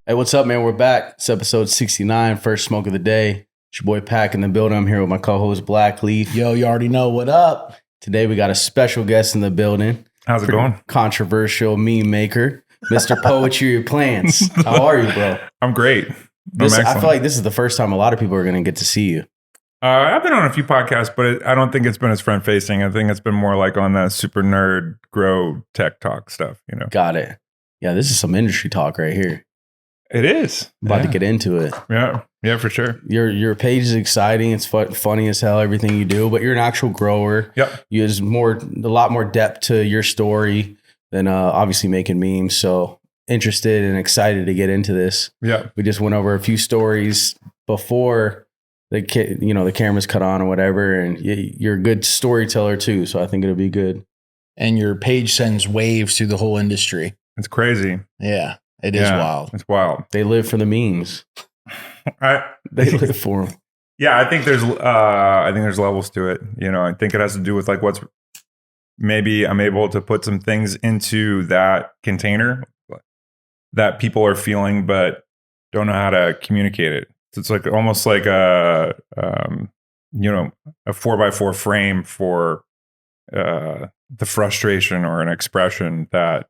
Hey, what's up, man? We're back. It's episode 69, first smoke of the day. It's your boy Pack in the building. I'm here with my co-host Black Leaf. Yo, you already know what up. Today we got a special guest in the building. How's it going? Controversial meme maker, Mr. Poetry Plants. How are you, bro? I'm great. I feel like this is the first time a lot of people are going to get to see you. I've been on a few podcasts, but I don't think it's been as front facing. I think it's been more like on that super nerd grow tech talk stuff, you know. Got it. Yeah, this is some industry talk right here. It is. About to get into it. Yeah, for sure. Your page is exciting. It's funny as hell, everything you do, but you're an actual grower. Yep. There's a lot more depth to your story than obviously making memes. So interested and excited to get into this. Yeah. We just went over a few stories before the cameras cut on or whatever, and you're a good storyteller too. So I think it'll be good. And your page sends waves through the whole industry. It's crazy. Yeah. It is wild. It's wild. They live for the memes. They live for them. Yeah, I think there's levels to it. You know, I think it has to do with like what's maybe I'm able to put some things into that container that people are feeling but don't know how to communicate it. So it's like almost like a 4x4 frame for the frustration or an expression that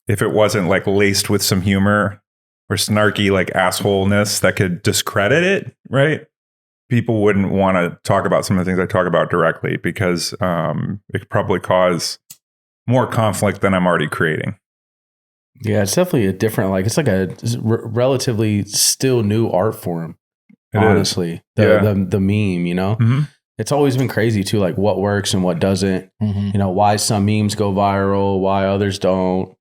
if it wasn't like laced with some humor or snarky like assholeness that could discredit it, right? People wouldn't want to talk about some of the things I talk about directly because it could probably cause more conflict than I'm already creating. Yeah, it's definitely a different, like, it's like a relatively still new art form, honestly. The meme, you know? Mm-hmm. It's always been crazy too, like what works and what doesn't. Mm-hmm. You know, why some memes go viral, why others don't.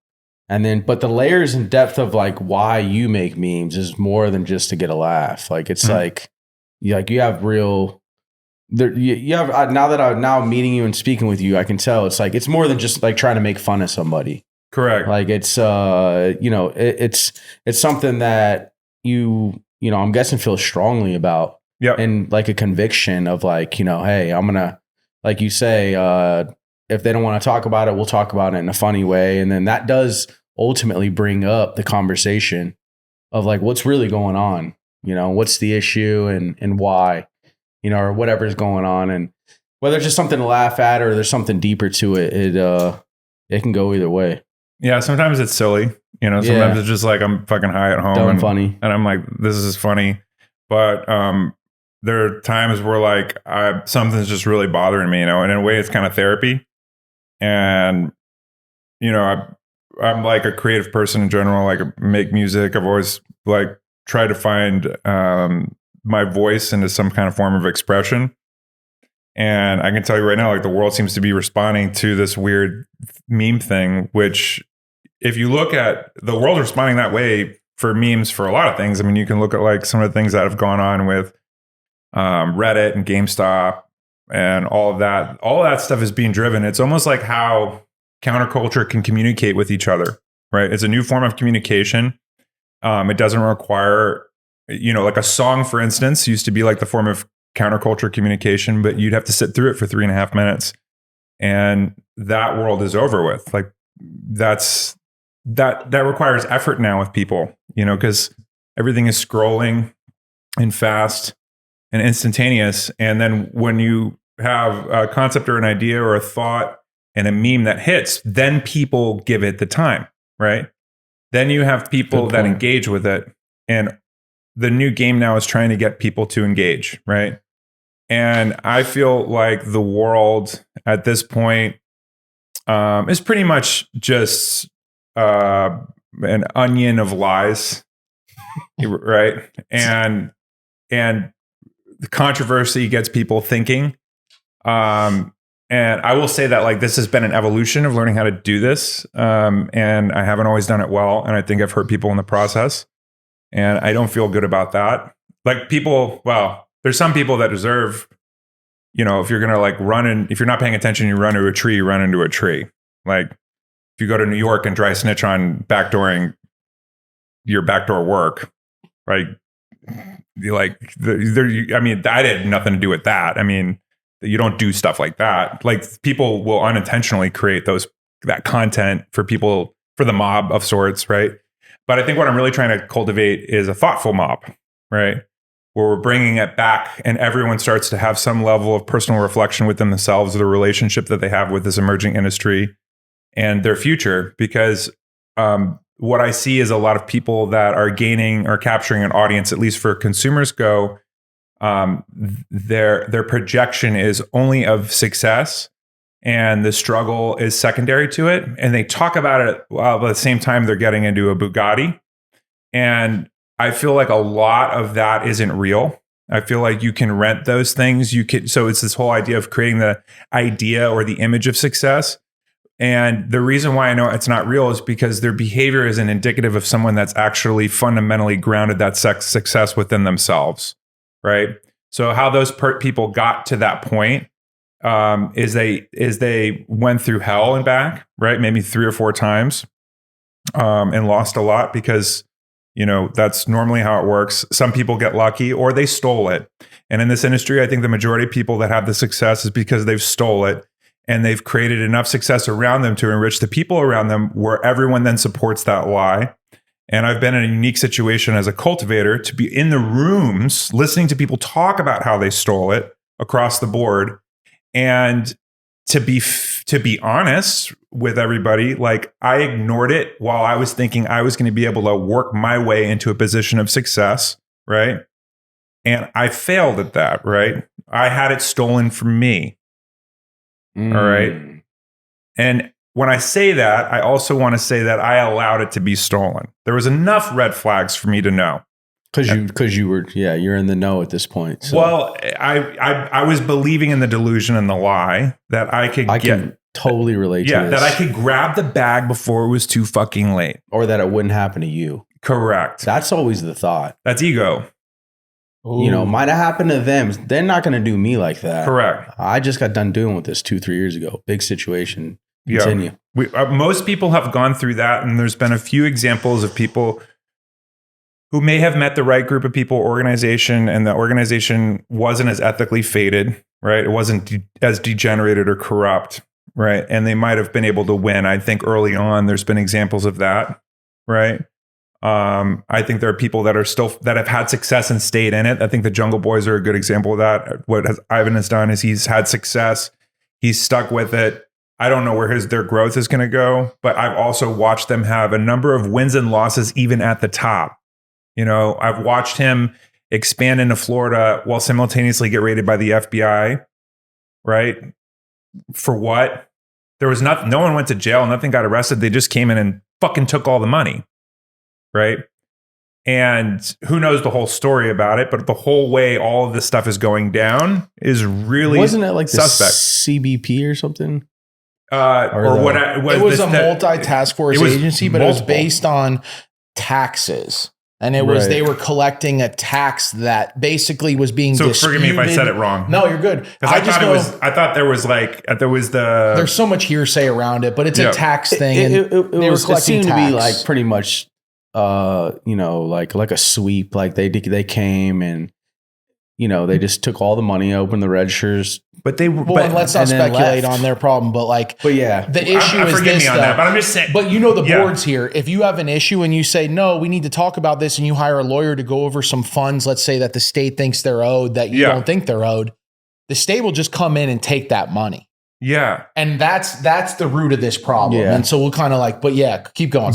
And then, but the layers and depth of like why you make memes is more than just to get a laugh. Like it's like you have real. You have now that I'm now meeting you and speaking with you, I can tell it's like it's more than just like trying to make fun of somebody. Correct. Like it's it's something that I'm guessing feel strongly about. Yeah. And like a conviction of like hey, I'm gonna, like you say, if they don't want to talk about it, we'll talk about it in a funny way. And then that does ultimately bring up the conversation of like, what's really going on? What's the issue and why, or whatever's going on. And whether it's just something to laugh at or there's something deeper to it, it can go either way. Yeah. Sometimes it's silly, sometimes it's just like, I'm fucking high at home. Dumb funny. And I'm like, this is funny. But, there are times where like something's just really bothering me, and in a way it's kind of therapy. And, I'm like a creative person in general, like make music. I've always like tried to find my voice into some kind of form of expression. And I can tell you right now, like the world seems to be responding to this weird meme thing, which if you look at the world responding that way for memes for a lot of things, I mean, you can look at like some of the things that have gone on with Reddit and GameStop and all of that stuff is being driven. It's almost like how counterculture can communicate with each other, right? It's a new form of communication. It doesn't require, like a song, for instance, used to be like the form of counterculture communication, but you'd have to sit through it for 3.5 minutes. And that world is over with. Like that requires effort now with people, because everything is scrolling and fast and instantaneous. And then when you have a concept or an idea or a thought and a meme that hits, then people give it the time, right? Then you have people that engage with it. And the new game now is trying to get people to engage, right? And I feel like the world at this point is pretty much just an onion of lies, right? And the controversy gets people thinking. And I will say that like this has been an evolution of learning how to do this. And I haven't always done it well. And I think I've hurt people in the process. And I don't feel good about that. Like there's some people that deserve, if you're going to like if you're not paying attention, you run into a tree, you run into a tree. Like if you go to New York and dry snitch on backdooring your backdoor work, right? I had nothing to do with that. I mean, you don't do stuff like that. Like people will unintentionally create that content for people, for the mob of sorts, right? But I think what I'm really trying to cultivate is a thoughtful mob, right? Where we're bringing it back and everyone starts to have some level of personal reflection within themselves of the relationship that they have with this emerging industry and their future. Because what I see is a lot of people that are gaining or capturing an audience, at least for consumers go, their projection is only of success and the struggle is secondary to it. And they talk about it while at the same time they're getting into a Bugatti. And I feel like a lot of that isn't real. I feel like you can rent those things. So it's this whole idea of creating the idea or the image of success. And the reason why I know it's not real is because their behavior isn't indicative of someone that's actually fundamentally grounded that success within themselves, right? So how those people got to that point is they went through hell and back, right? Maybe 3 or 4 times, and lost a lot because, that's normally how it works. Some people get lucky or they stole it. And in this industry, I think the majority of people that have the success is because they've stole it and they've created enough success around them to enrich the people around them where everyone then supports that lie. And I've been in a unique situation as a cultivator to be in the rooms, listening to people talk about how they stole it across the board. And to be honest with everybody, like I ignored it while I was thinking I was going to be able to work my way into a position of success, right? And I failed at that, right? I had it stolen from me. All right. And when I say that, I also want to say that I allowed it to be stolen. There was enough red flags for me to know. Because you were, you're in the know at this point. So. Well, I was believing in the delusion and the lie that I can totally relate to this. That I could grab the bag before it was too fucking late. Or that it wouldn't happen to you. Correct. That's always the thought. That's ego. Ooh. Might have happened to them. They're not going to do me like that. Correct. I just got done dealing with this 2-3 years ago. Big situation. Continue. Most people have gone through that, and there's been a few examples of people who may have met the right group of people, organization, and the organization wasn't as ethically fated, right? It wasn't as degenerated or corrupt, right? And they might have been able to win. I think early on, there's been examples of that, right? I think there are people that have had success and stayed in it. I think the Jungle Boys are a good example of that. What Ivan has done is he's had success. He's stuck with it. I don't know where their growth is going to go, but I've also watched them have a number of wins and losses even at the top. I've watched him expand into Florida while simultaneously get raided by the FBI, right? For what? There was nothing. No one went to jail. Nothing got arrested. They just came in and fucking took all the money, right? And who knows the whole story about it, but the whole way all of this stuff is going down is really wasn't it like suspect. The CBP or something? It was a multi-task force agency, but multiple. It was based on taxes. And it was they were collecting a tax that basically was being disputed. So forgive me if I said it wrong. No, you're good. I thought there was there's so much hearsay around it, but it's a tax thing. It seemed to be like pretty much like a sweep. Like they came and they just took all the money, opened the registers. But let's not speculate on their problem. But the issue is this. Me on that, but I'm just saying. But the board's here. If you have an issue and you say no, we need to talk about this, and you hire a lawyer to go over some funds, let's say that the state thinks they're owed that you don't think they're owed, the state will just come in and take that money. Yeah, and that's the root of this problem. Yeah. And so we'll kind of keep going.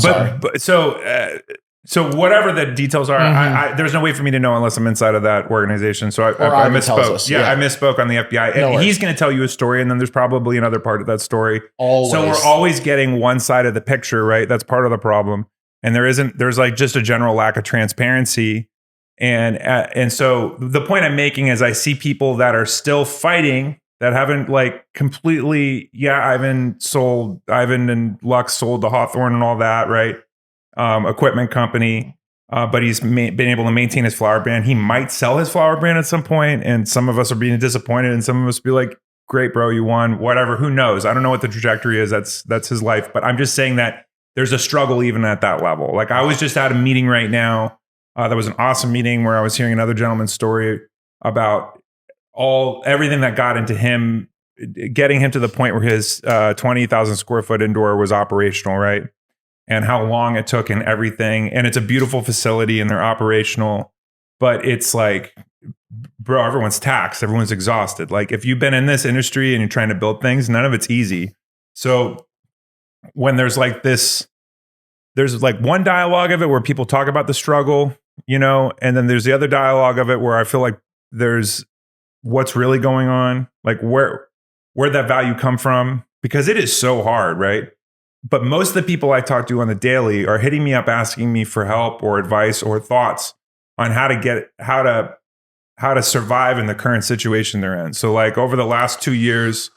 So whatever the details are, there's no way for me to know unless I'm inside of that organization. So I misspoke. I misspoke on the FBI. And he's going to tell you a story, and then there's probably another part of that story. Always. So we're always getting one side of the picture, right? That's part of the problem. And there's like just a general lack of transparency. And so the point I'm making is I see people that are still fighting that haven't completely, Ivan and Lux sold the Hawthorne and all that, right? Equipment company, but he's been able to maintain his flower brand. He might sell his flower brand at some point, and some of us are being disappointed, and some of us be like, great, bro, you won, whatever, who knows? I don't know what the trajectory is. That's his life. But I'm just saying that there's a struggle even at that level. I was just at a meeting right now. There was an awesome meeting where I was hearing another gentleman's story about everything that got into him, getting him to the point where his 20,000 square foot indoor was operational, right? and how long it took and everything. And it's a beautiful facility and they're operational, but it's like, bro, everyone's taxed. Everyone's exhausted. Like if you've been in this industry and you're trying to build things, none of it's easy. So when there's like this, there's like one dialogue of it where people talk about the struggle, you know, and then there's the other dialogue of it where I feel like there's what's really going on, like where that value come from, because it is so hard, right? But most of the people I talk to on the daily are hitting me up asking me for help or advice or thoughts on how to survive in the current situation they're in. So like over the last 2 years,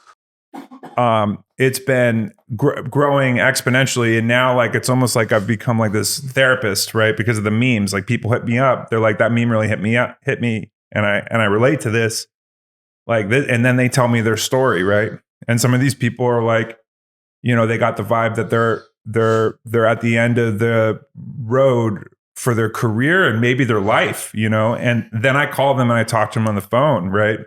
it's been growing exponentially. And now like, it's almost like I've become like this therapist, right? Because of the memes, like people hit me up. They're like, that meme really hit me. And I relate to this like this. And then they tell me their story. Right. And some of these people are like, you know, they got the vibe that they're at the end of the road for their career and maybe their life, you know? And then I call them and I talk to them on the phone. Right.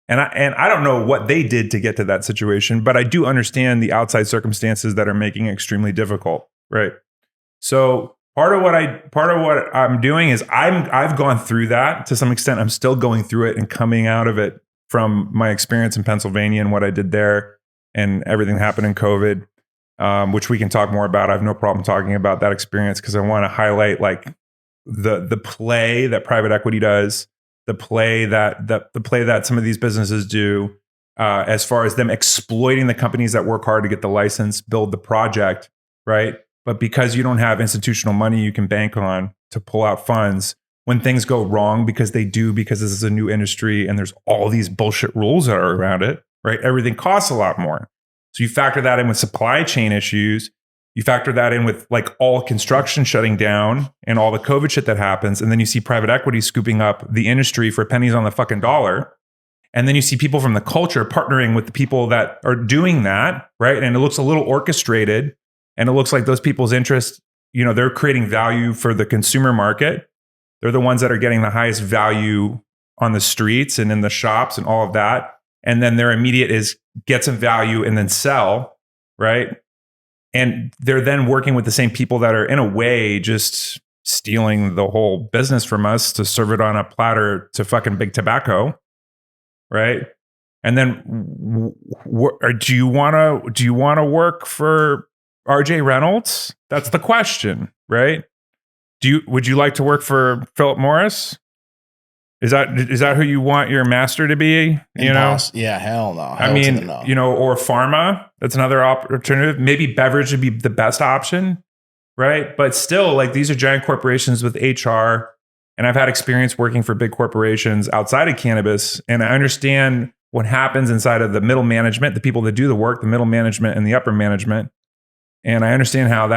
And I don't know what they did to get to that situation, but I do understand the outside circumstances that are making it extremely difficult, right? So part of what I'm doing is I've gone through that to some extent. I'm still going through it and coming out of it from my experience in Pennsylvania and what I did there and everything that happened in COVID, which we can talk more about. I have no problem talking about that experience because I want to highlight like the play that private equity does. The play that some of these businesses do, as far as them exploiting the companies that work hard to get the license, build the project, right? But because you don't have institutional money you can bank on to pull out funds when things go wrong, because this is a new industry and there's all these bullshit rules that are around it, right? Everything costs a lot more. So you factor that in with supply chain issues. You factor that in with like all construction shutting down and all the COVID shit that happens. And then you see private equity scooping up the industry for pennies on the fucking dollar. And then you see people from the culture partnering with the people that are doing that, right? And it looks a little orchestrated and it looks like those people's interests, you know, they're creating value for the consumer market. They're the ones that are getting the highest value on the streets and in the shops and all of that. And then their immediate is get some value and then sell, right? And they're then working with the same people that are in a way just stealing the whole business from us to serve it on a platter to fucking big tobacco, right? And then do you want to work for RJ Reynolds? That's the question, right? Would you like to work for Philip Morris? Is that who you want your master to be? You know? Yeah, hell no. I mean, you know, or pharma, that's another alternative. Maybe beverage would be the best option, right? But still, like these are giant corporations with HR. And I've had experience working for big corporations outside of cannabis. And I understand what happens inside of the middle management, the people that do the work, the middle management and the upper management. And I understand how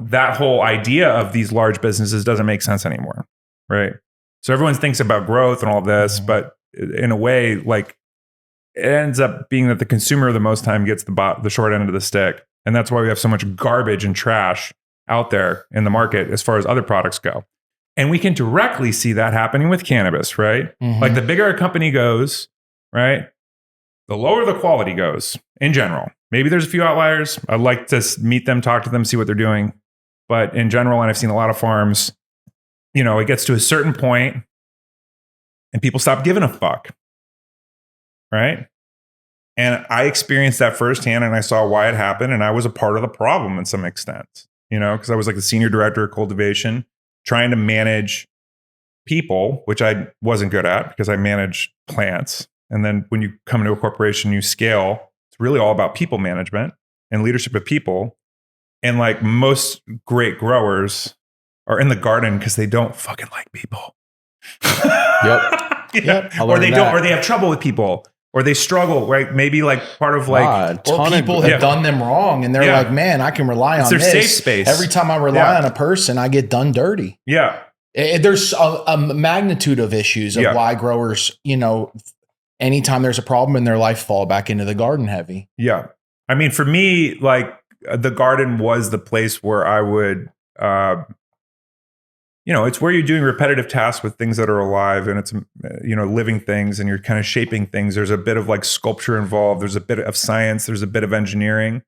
that whole idea of these large businesses doesn't make sense anymore, right? So everyone thinks about growth and all this, but in a way, like it ends up being that the consumer the most time gets the short end of the stick. And that's why we have so much garbage and trash out there in the market as far as other products go. And we can directly see that happening with cannabis, right? Mm-hmm. Like the bigger a company goes, right? The lower the quality goes in general. Maybe there's a few outliers. I'd like to meet them, talk to them, see what they're doing. But in general, and I've seen a lot of farms, you know, it gets to a certain point and people stop giving a fuck, right? And I experienced that firsthand and I saw why it happened. And I was a part of the problem in some extent, you know, because I was like the senior director of cultivation trying to manage people, which I wasn't good at because I manage plants. And then when you come into a corporation, you scale, it's really all about people management and leadership of people. And like most great growers are in the garden because they don't fucking like people. Yep. Or they don't, or they have trouble with people, or they struggle, right? Maybe like part of like, or people have done them wrong, and they're like, "Man, I can rely on their this safe space. Every time I rely on a person, I get done dirty." Yeah, there's a magnitude of issues of why growers, you know, anytime there's a problem in their life, fall back into the garden heavy. Yeah, I mean, for me, like the garden was the place where I would. You know, it's where you're doing repetitive tasks with things that are alive and it's, you know, living things and you're kind of shaping things. There's a bit of like sculpture involved. There's a bit of science. There's a bit of engineering,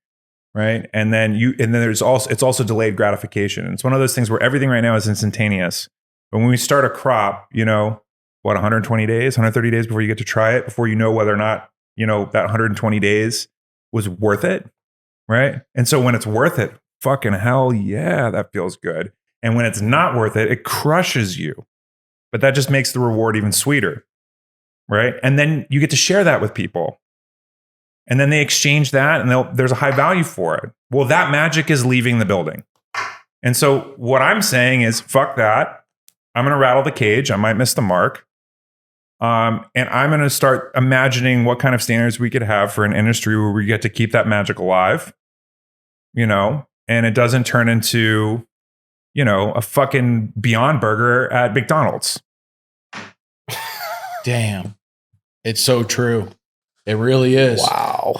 right? And then it's also delayed gratification. And it's one of those things where everything right now is instantaneous. But when we start a crop, 120 days, 130 days before you get to try it, before you know whether or not, that 120 days was worth it, right? And so when it's worth it, fucking hell yeah, that feels good. And when it's not worth it, it crushes you. But that just makes the reward even sweeter, right? And then you get to share that with people. And then they exchange that and there's a high value for it. Well, that magic is leaving the building. And so what I'm saying is, fuck that. I'm going to rattle the cage. I might miss the mark. And I'm going to start imagining what kind of standards we could have for an industry where we get to keep that magic alive, and it doesn't turn into, a fucking Beyond Burger at McDonald's. Damn. It's so true. It really is. Wow.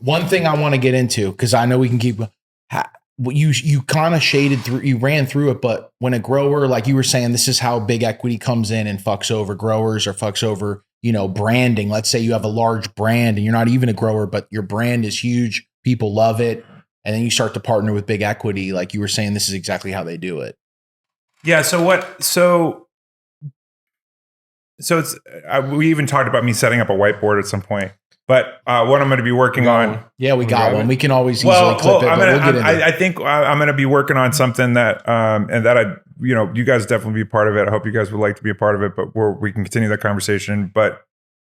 One thing I want to get into, because I know we can keep, you kind of shaded through, you ran through it, but when a grower, like you were saying, this is how big equity comes in and fucks over growers or fucks over, branding. Let's say you have a large brand and you're not even a grower, but your brand is huge. People love it. And then you start to partner with big equity. Like you were saying, this is exactly how they do it. Yeah. So it's, we even talked about me setting up a whiteboard at some point. But what I'm going to be working on. Yeah, we got one. We can always easily clip it. I think I'm going to be working on something that, and that you guys definitely be part of it. I hope you guys would like to be a part of it, but we can continue that conversation. But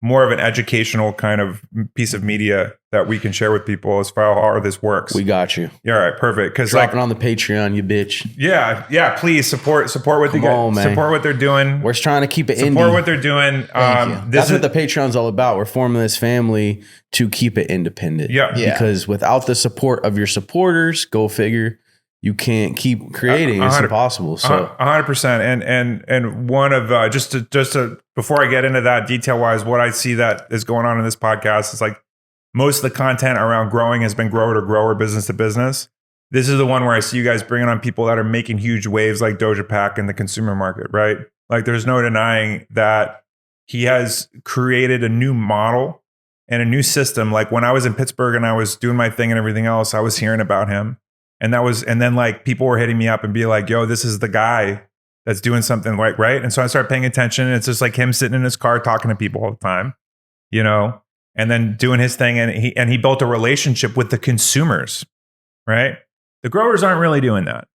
more of an educational kind of piece of media that we can share with people as far as how this works. We got you. Yeah, all right, perfect. Because dropping on the Patreon, you bitch. Yeah. Please support what they got. Support what they're doing. We're trying to keep it indie. Support what they're doing. That's what the Patreon's all about. We're forming this family to keep it independent. Yeah. Because without the support of your supporters, go figure, you can't keep creating. It's impossible. So 100%. And one of just to before I get into that detail wise, what I see that is going on in this podcast is like most of the content around growing has been grower to grower, business to business. This is the one where I see you guys bringing on people that are making huge waves like Doja Pack in the consumer market, right? Like there's no denying that he has created a new model and a new system. Like when I was in Pittsburgh and I was doing my thing and everything else, I was hearing about him. And then like people were hitting me up and be like, yo, this is the guy that's doing something right. And so I started paying attention. And it's just like him sitting in his car talking to people all the time, and then doing his thing. And he built a relationship with the consumers, right? The growers aren't really doing that,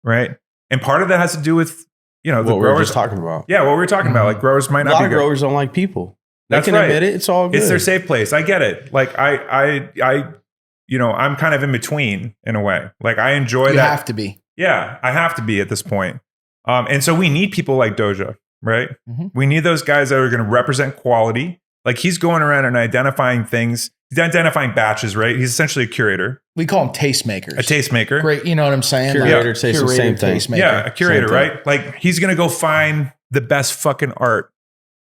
right? And part of that has to do with, the what growers. we're just talking about. Yeah, what we were talking about. Like growers might not be A lot of good. growers don't like people. They That's can right. admit it. It's all good. It's their safe place. I get it. Like I I'm kind of in between in a way. Like I enjoy that. You have to be. Yeah, I have to be at this point. And so we need people like Doja, right? Mm-hmm. We need those guys that are going to represent quality. Like he's going around and identifying things. He's identifying batches, right? He's essentially a curator. We call them tastemakers. A tastemaker. Great. You know what I'm saying? Curator, taste the same thing. Tastemaker. Yeah, a curator, right? Like he's going to go find the best fucking art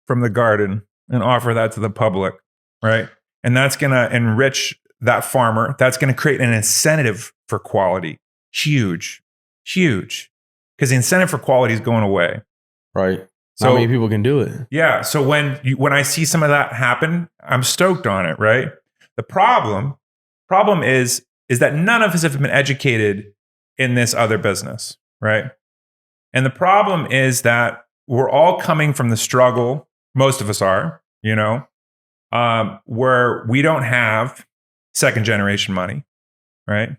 from the garden and offer that to the public, right? And that's going to enrich that farmer. That's going to create an incentive for quality. Huge. Because the incentive for quality is going away. Right. So how many people can do it? Yeah. So when I see some of that happen, I'm stoked on it, right? The problem is that none of us have been educated in this other business, right? And the problem is that we're all coming from the struggle, most of us are, where we don't have second generation money, right?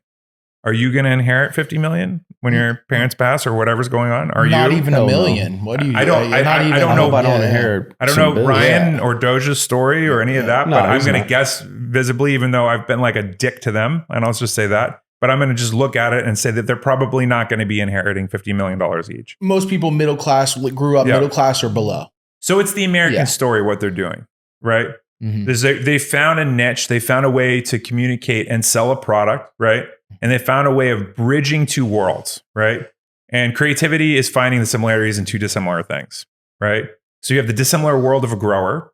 Are you going to inherit 50 million when your parents pass or whatever's going on? Are not you? Even a million? No. What do you? I don't know. I don't inherit. I don't know Ryan or Doja's story or any of that, No, but I'm going to guess visibly, even though I've been like a dick to them, and I'll just say that. But I'm going to just look at it and say that they're probably not going to be inheriting $50 million each. Most people middle class grew up middle class or below. So it's the American story, what they're doing, right? Mm-hmm. They found a niche. They found a way to communicate and sell a product, right? And they found a way of bridging two worlds, right? And creativity is finding the similarities in two dissimilar things, right? So you have the dissimilar world of a grower,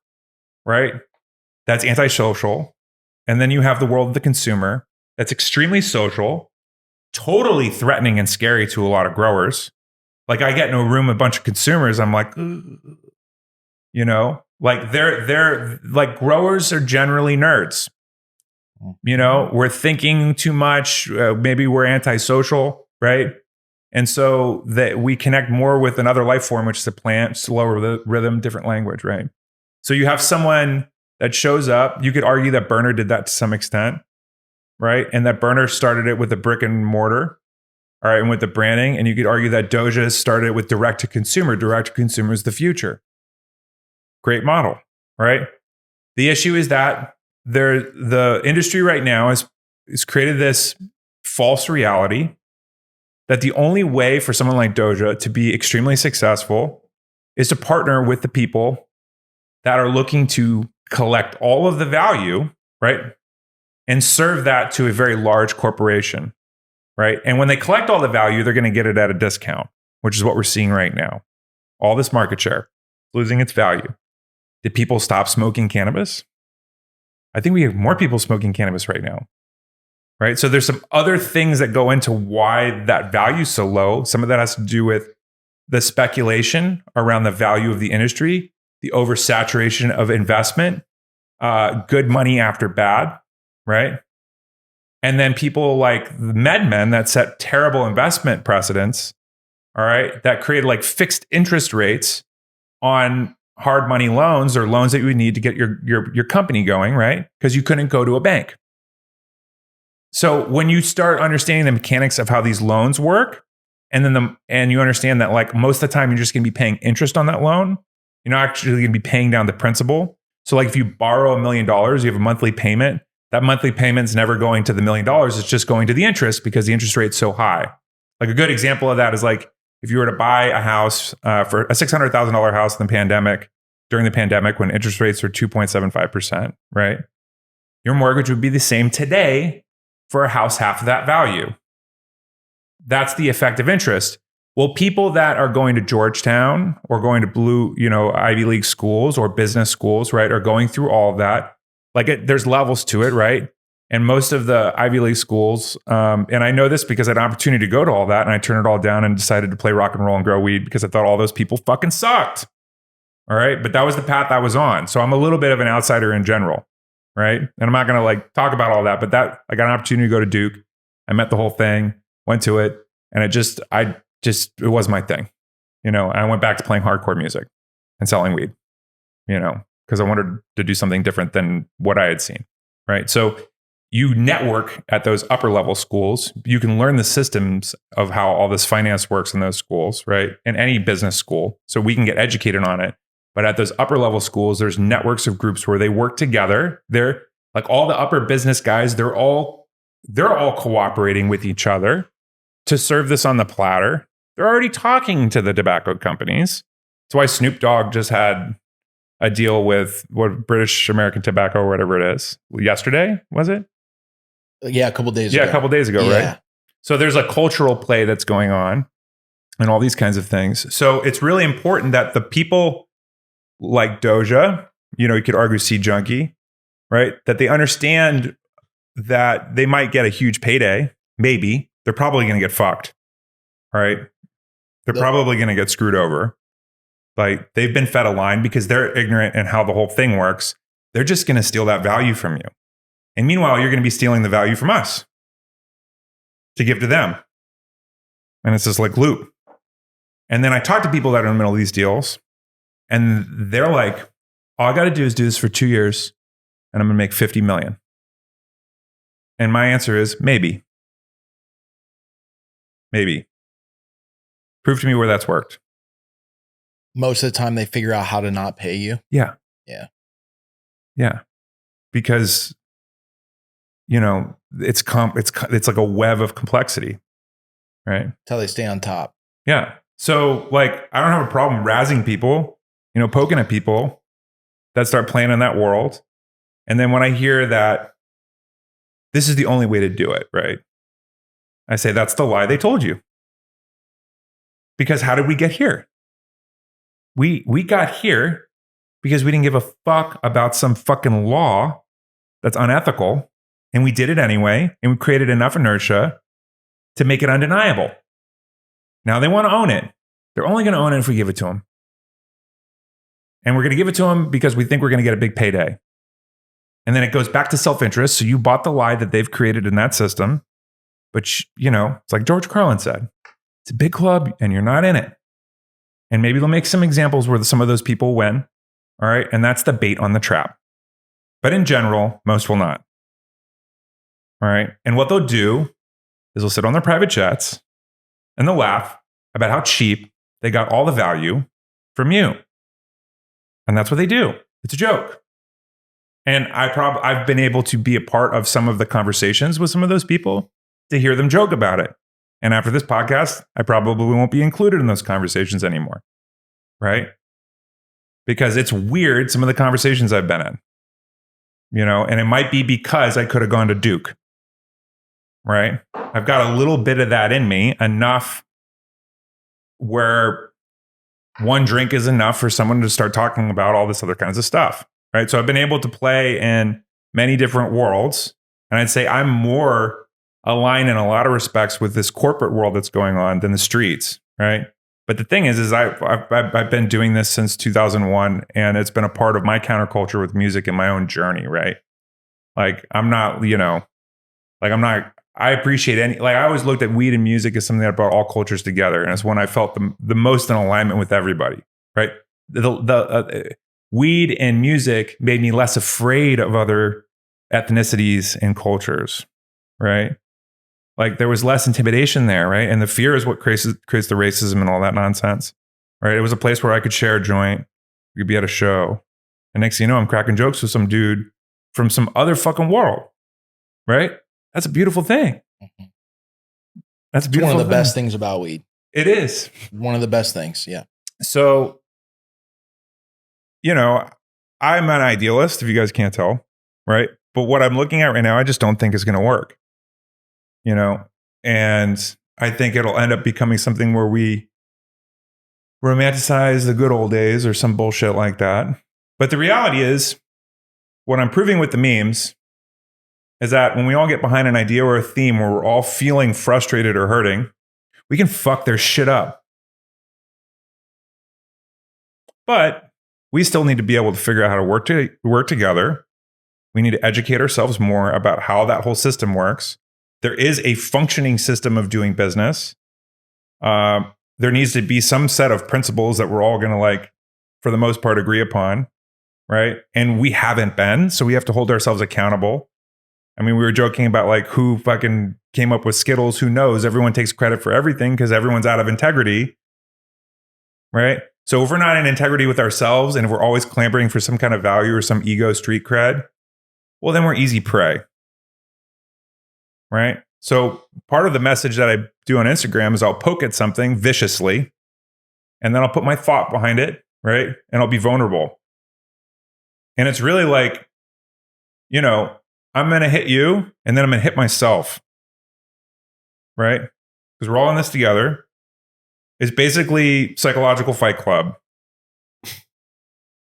right? That's antisocial. And then you have the world of the consumer that's extremely social, totally threatening and scary to a lot of growers. Like I get in a room with a bunch of consumers, I'm like, like they're like growers are generally nerds, You know, we're thinking too much. Maybe we're antisocial, right? And so that we connect more with another life form, which is a plant, slower rhythm, different language, right? So you have someone that shows up. You could argue that Burner did that to some extent, right? And that Burner started it with the brick and mortar, all right, and with the branding. And you could argue that Doja started it with direct to consumer. Direct to consumer is the future. Great model, right? The issue is that the industry right now has created this false reality that the only way for someone like Doja to be extremely successful is to partner with the people that are looking to collect all of the value, right? And serve that to a very large corporation, right? And when they collect all the value, they're going to get it at a discount, which is what we're seeing right now. All this market share losing its value. Did people stop smoking cannabis? I think we have more people smoking cannabis right now, right? So there's some other things that go into why that value is so low. Some of that has to do with the speculation around the value of the industry, the oversaturation of investment, good money after bad, right? And then people like the MedMen that set terrible investment precedents, all right, that created like fixed interest rates on hard money loans or loans that you would need to get your company going, right? Because you couldn't go to a bank. So when you start understanding the mechanics of how these loans work, and then you understand that like most of the time you're just going to be paying interest on that loan, you're not actually going to be paying down the principal. So like if you borrow $1 million, you have a monthly payment. That monthly payment's never going to the $1 million. It's just going to the interest because the interest rate's so high. Like a good example of that is like if you were to buy a house for a $600,000 house in the pandemic, during the pandemic when interest rates were 2.75%, right? Your mortgage would be the same today for a house half of that value. That's the effective interest. Well, people that are going to Georgetown or going to Ivy League schools or business schools, right, are going through all of that. There's levels to it, right? And most of the Ivy League schools, and I know this because I had an opportunity to go to all that, and I turned it all down and decided to play rock and roll and grow weed because I thought all those people fucking sucked. All right. But that was the path I was on. So I'm a little bit of an outsider in general. Right. And I'm not going to like talk about all that, but I got an opportunity to go to Duke. I met the whole thing, went to it. And it was my thing. You know, I went back to playing hardcore music and selling weed, you know, because I wanted to do something different than what I had seen. Right. So you network at those upper level schools. You can learn the systems of how all this finance works in those schools, right? In any business school. So we can get educated on it. But at those upper level schools, there's networks of groups where they work together. They're like all the upper business guys, they're all cooperating with each other to serve this on the platter. They're already talking to the tobacco companies. That's why Snoop Dogg just had a deal with British American Tobacco or whatever it is. Yesterday, was it? Yeah, a couple days ago. Yeah, a couple days ago, right? So there's a cultural play that's going on and all these kinds of things. So it's really important that the people like Doja, you could argue Seed Junkie, right? That they understand that they might get a huge payday. Maybe. They're probably going to get fucked, right? They're probably going to get screwed over. Like they've been fed a line because they're ignorant in how the whole thing works. They're just going to steal that value from you. And meanwhile, you're going to be stealing the value from us to give to them. And it's this like loop. And then I talk to people that are in the middle of these deals. And they're like, all I got to do is do this for 2 years and I'm going to make 50 million. And my answer is maybe. Maybe. Prove to me where that's worked. Most of the time they figure out how to not pay you. Yeah. Yeah. Yeah. Because, it's like a web of complexity, right? That's how they stay on top. Yeah. So like, I don't have a problem razzing people, poking at people that start playing in that world. And then when I hear that this is the only way to do it, right? I say, that's the lie they told you. Because how did we get here? We got here because we didn't give a fuck about some fucking law that's unethical. And we did it anyway. And we created enough inertia to make it undeniable. Now they want to own it. They're only going to own it if we give it to them. And we're going to give it to them because we think we're going to get a big payday. And then it goes back to self-interest. So you bought the lie that they've created in that system. But, it's like George Carlin said, it's a big club and you're not in it. And maybe they'll make some examples where some of those people win. All right. And that's the bait on the trap. But in general, most will not. All right. And what they'll do is they'll sit on their private jets and they'll laugh about how cheap they got all the value from you. And that's what they do. It's a joke. And I've been able to be a part of some of the conversations with some of those people to hear them joke about it. And after this podcast, I probably won't be included in those conversations anymore. Right? Because it's weird, some of the conversations I've been in. And it might be because I could have gone to Duke. Right? I've got a little bit of that in me, enough where one drink is enough for someone to start talking about all this other kinds of stuff. Right? So I've been able to play in many different worlds. And I'd say I'm more aligned in a lot of respects with this corporate world that's going on than the streets. Right? But the thing is I've been doing this since 2001, and it's been a part of my counterculture with music and my own journey. Right? Like I appreciate I always looked at weed and music as something that brought all cultures together. And it's when I felt the most in alignment with everybody. Right? The weed and music made me less afraid of other ethnicities and cultures, right? Like there was less intimidation there, right? And the fear is what creates the racism and all that nonsense, right? It was a place where I could share a joint, we could be at a show, and next thing you know, I'm cracking jokes with some dude from some other fucking world, right? That's a beautiful thing. That's a beautiful one of the best things about weed. It is. One of the best things, yeah. So, I'm an idealist, if you guys can't tell, right? But what I'm looking at right now, I just don't think is going to work, and I think it'll end up becoming something where we romanticize the good old days or some bullshit like that. But the reality is, what I'm proving with the memes is that when we all get behind an idea or a theme where we're all feeling frustrated or hurting, we can fuck their shit up. But we still need to be able to figure out how to work together. We need to educate ourselves more about how that whole system works. There is a functioning system of doing business. There needs to be some set of principles that we're all going to, for the most part, agree upon, right? And we haven't been, so we have to hold ourselves accountable. I mean, we were joking about who fucking came up with Skittles. Who knows? Everyone takes credit for everything because everyone's out of integrity, right? So if we're not in integrity with ourselves and if we're always clamoring for some kind of value or some ego street cred, well, then we're easy prey, right? So part of the message that I do on Instagram is I'll poke at something viciously and then I'll put my thought behind it, right? And I'll be vulnerable. And it's really I'm going to hit you and then I'm going to hit myself, right? Because we're all in this together. It's basically psychological Fight Club.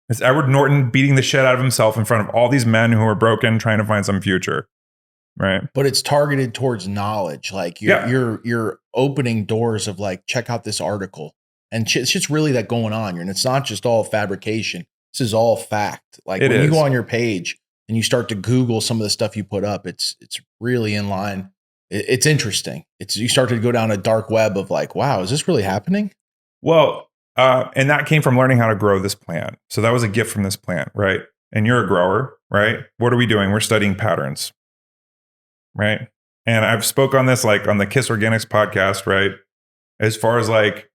It's Edward Norton beating the shit out of himself in front of all these men who are broken, trying to find some future, right? But it's targeted towards knowledge. You're opening doors of check out this article, and it's just really that going on. And it's not just all fabrication. This is all fact. When you go on your page and you start to Google some of the stuff you put up, it's really in line. It's interesting. You start to go down a dark web of wow, is this really happening? Well, and that came from learning how to grow this plant. So that was a gift from this plant, right? And you're a grower, right? What are we doing? We're studying patterns, right? And I've spoke on this on the Kiss Organics podcast, right? As far as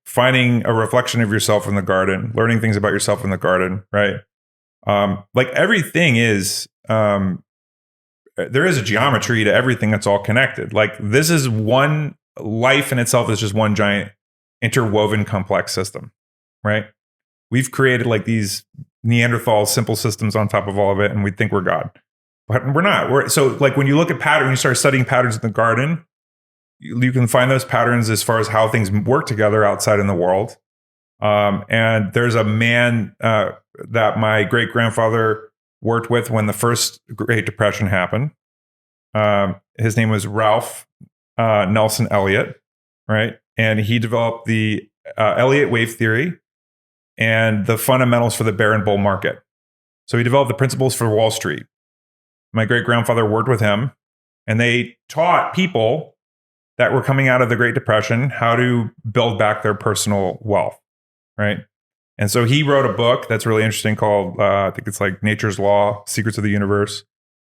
finding a reflection of yourself in the garden, learning things about yourself in the garden, right? Everything is there is a geometry to everything that's all connected. This is one life in itself is just one giant interwoven complex system, right? We've created these Neanderthal simple systems on top of all of it, and we think we're God, but we're not. So when you look at pattern, you start studying patterns in the garden, you can find those patterns as far as how things work together outside in the world. And there's a man that my great grandfather worked with when the first Great Depression happened. His name was Ralph Nelson Elliott, right? And he developed the Elliott wave theory and the fundamentals for the bear and bull market. So he developed the principles for Wall Street. My great grandfather worked with him, and they taught people that were coming out of the Great Depression how to build back their personal wealth, right? And so he wrote a book that's really interesting called, I think it's like Nature's Law, Secrets of the Universe.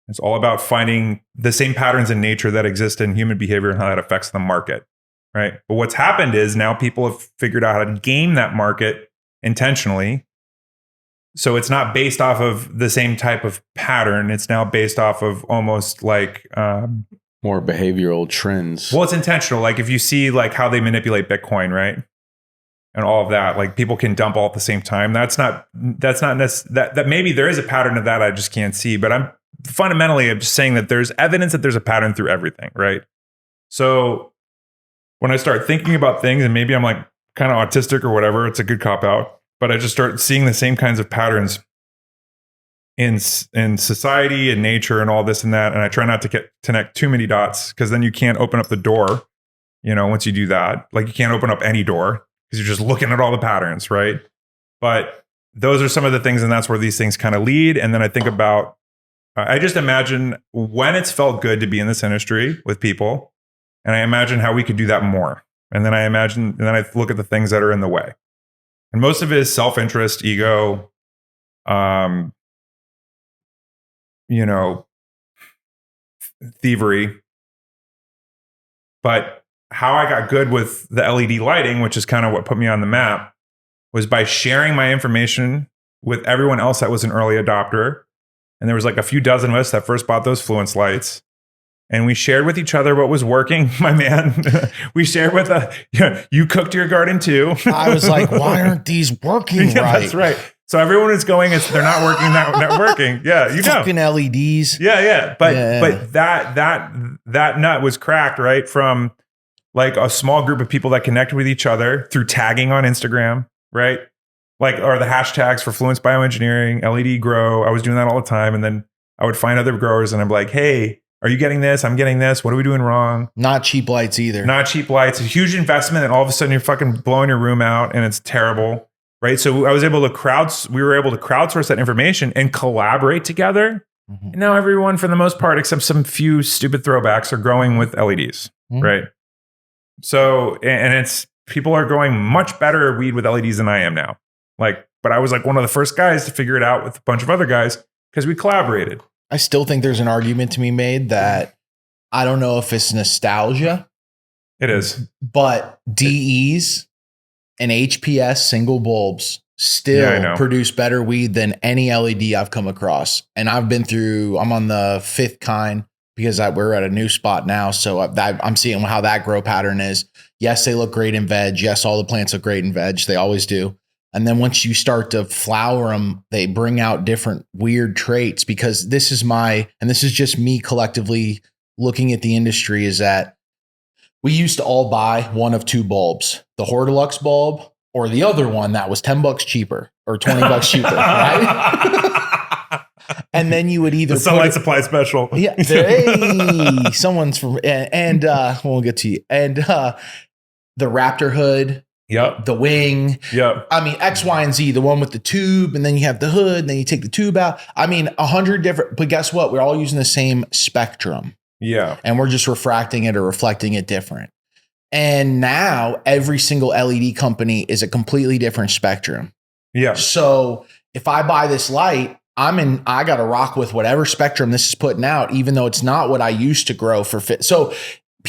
It's all about finding the same patterns in nature that exist in human behavior and how that affects the market, right? But what's happened is now people have figured out how to game that market intentionally. So it's not based off of the same type of pattern. It's now based off of almost like more behavioral trends. Well, it's intentional. Like if you see like how they manipulate Bitcoin, right? And all of that, like people can dump all at the same time. That maybe there is a pattern of that I just can't see. But I'm just saying that there's evidence that there's a pattern through everything, right? So when I start thinking about things, and maybe I'm like kind of autistic or whatever, it's a good cop out. But I just start seeing the same kinds of patterns in society and nature and all this and that. And I try not to connect too many dots, because then you can't open up the door. Once you do that, like you can't open up any door, because you're just looking at all the patterns, right? But those are some of the things, and that's where these things kind of lead. And then I think about, I just imagine when it's felt good to be in this industry with people, and I imagine how we could do that more. And then I look at the things that are in the way. And most of it is self-interest, ego, thievery. But how I got good with the LED lighting, which is kind of what put me on the map, was by sharing my information with everyone else that was an early adopter. And there was like a few dozen of us that first bought those Fluence lights. And we shared with each other what was working, my man. We shared with you cooked your garden too. I was like, why aren't these working yeah, right? That's right. So everyone is going, they're not working, not working. Yeah, fucking LEDs. Yeah. But that nut was cracked, right? From like a small group of people that connected with each other through tagging on Instagram, right? Like, or the hashtags for Fluence Bioengineering, LED Grow. I was doing that all the time. And then I would find other growers and I'm like, hey, are you getting this? I'm getting this. What are we doing wrong? Not cheap lights either. Not cheap lights. A huge investment, and all of a sudden you're fucking blowing your room out, and it's terrible, right? So we were able to crowdsource that information and collaborate together. Mm-hmm. And now everyone, for the most part, except some few stupid throwbacks, are growing with LEDs, right? So, and it's people are growing much better weed with LEDs than I am now. But I was like one of the first guys to figure it out with a bunch of other guys because we collaborated. I still think there's an argument to be made that I don't know if it's nostalgia. It is. But DEs and HPS single bulbs still produce better weed than any LED I've come across. And I'm on the 5th kind because we're at a new spot now. So I'm seeing how that grow pattern is. Yes, they look great in veg. Yes, all the plants look great in veg. They always do. And then once you start to flower them, they bring out different weird traits, because this is just me collectively looking at the industry, is that we used to all buy one of 2 bulbs, the Hortilux bulb or the other one that was $10 cheaper or $20 cheaper, right? And then you would either the Sunlight Supply special. Yeah. Hey, someone's from, and we'll get to you. And the Raptor hood. Yep. The wing. Yep. I mean, X, Y, and Z, the one with the tube, and then you have the hood, and then you take the tube out. I mean, 100 different, but guess what? We're all using the same spectrum. Yeah. And we're just refracting it or reflecting it different. And now every single LED company is a completely different spectrum. Yeah. So if I buy this light, I got to rock with whatever spectrum this is putting out, even though it's not what I used to grow for fit. So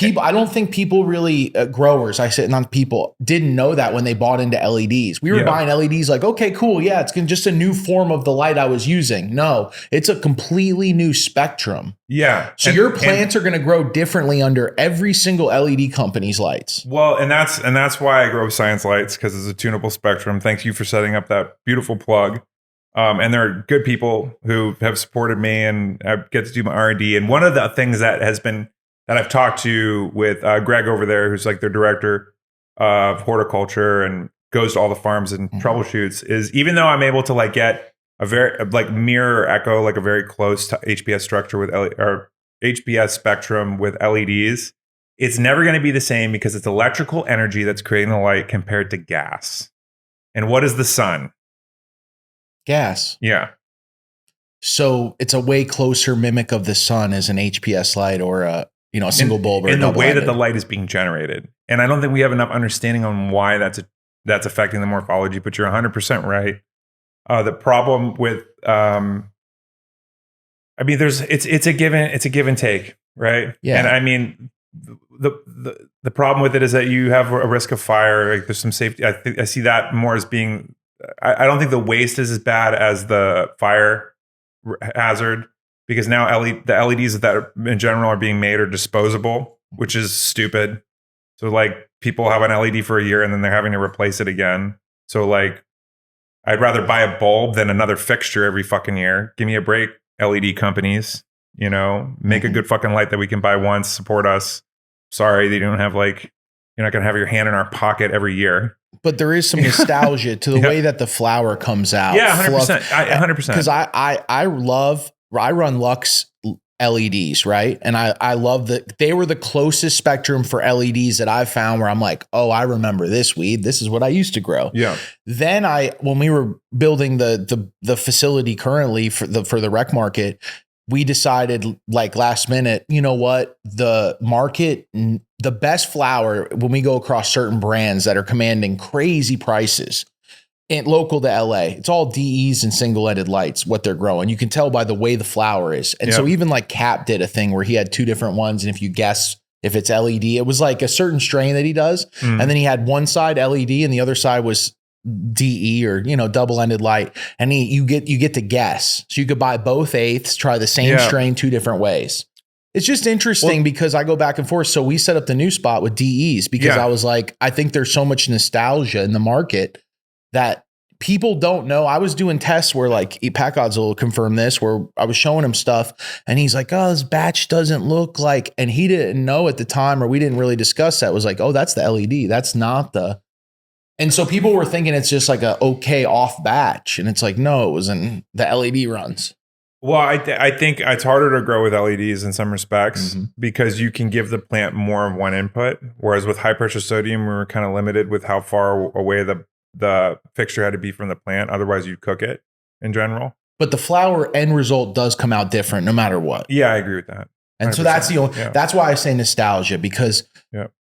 I don't think people really, growers, I said, not people, didn't know that when they bought into LEDs. We were buying LEDs like, okay, cool. Yeah, it's just a new form of the light I was using. No, it's a completely new spectrum. Yeah. So your plants are going to grow differently under every single LED company's lights. Well, and that's why I grow Science Lights, because it's a tunable spectrum. Thank you for setting up that beautiful plug. And there are good people who have supported me, and I get to do my R&D. And one of the things that I've talked to with Greg over there, who's like their director of horticulture and goes to all the farms and troubleshoots, is even though I'm able to like get a very like mirror echo, like a very close to HPS structure with or HPS spectrum with LEDs, it's never going to be the same, because it's electrical energy that's creating the light compared to gas. And what is the sun? Gas. Yeah. So it's a way closer mimic of the sun as an HPS light or a single bulb or in the way that double-ended. the light is being generated. And I don't think we have enough understanding on why that's affecting the morphology. But you're 100% right. The problem with it's a give and take, right? Yeah. And I mean, the problem with it is that you have a risk of fire. Like there's some safety. I see that more as being. I don't think the waste is as bad as the fire hazard, because now the LEDs that in general are being made are disposable, which is stupid. So like people have an LED for a year and then they're having to replace it again. So like, I'd rather buy a bulb than another fixture every fucking year. Give me a break, LED companies. Make a good fucking light that we can buy once. Support us. Sorry, they don't have you're not gonna have your hand in our pocket every year. But there is some nostalgia to the way that the flower comes out. Yeah, 100%. 100%. Because I run Lux LEDs, right? And I love that they were the closest spectrum for LEDs that I've found where I'm like, oh, I remember this weed. This is what I used to grow. Yeah. Then when we were building the facility currently for the rec market, we decided like last minute, you know what, the best flower when we go across certain brands that are commanding crazy prices and local to LA, it's all DEs and single-ended lights, what they're growing. You can tell by the way the flower is. And so even like Cap did a thing where he had two different ones. And if you guess if it's LED, it was like a certain strain that he does. And then he had one side LED and the other side was DE or double-ended light, and you get to guess. So you could buy both eighths, try the same strain two different ways. It's just interesting because I go back and forth. So we set up the new spot with DEs because I was like, I think there's so much nostalgia in the market that people don't know. I was doing tests where like Pat Gods will confirm this, where I was showing him stuff and he's like, oh, this batch doesn't look like, and he didn't know at the time, or we didn't really discuss that. It was like, oh, that's the LED. That's not the. And so people were thinking it's just like a okay off batch. And it's like, no, it was in the LED runs. Well, I think it's harder to grow with LEDs in some respects because you can give the plant more of one input. Whereas with high pressure sodium, we were kind of limited with how far away the fixture had to be from the plant. Otherwise, you'd cook it in general. But the flower end result does come out different no matter what. Yeah, I agree with that. And so that's that's why I say nostalgia, because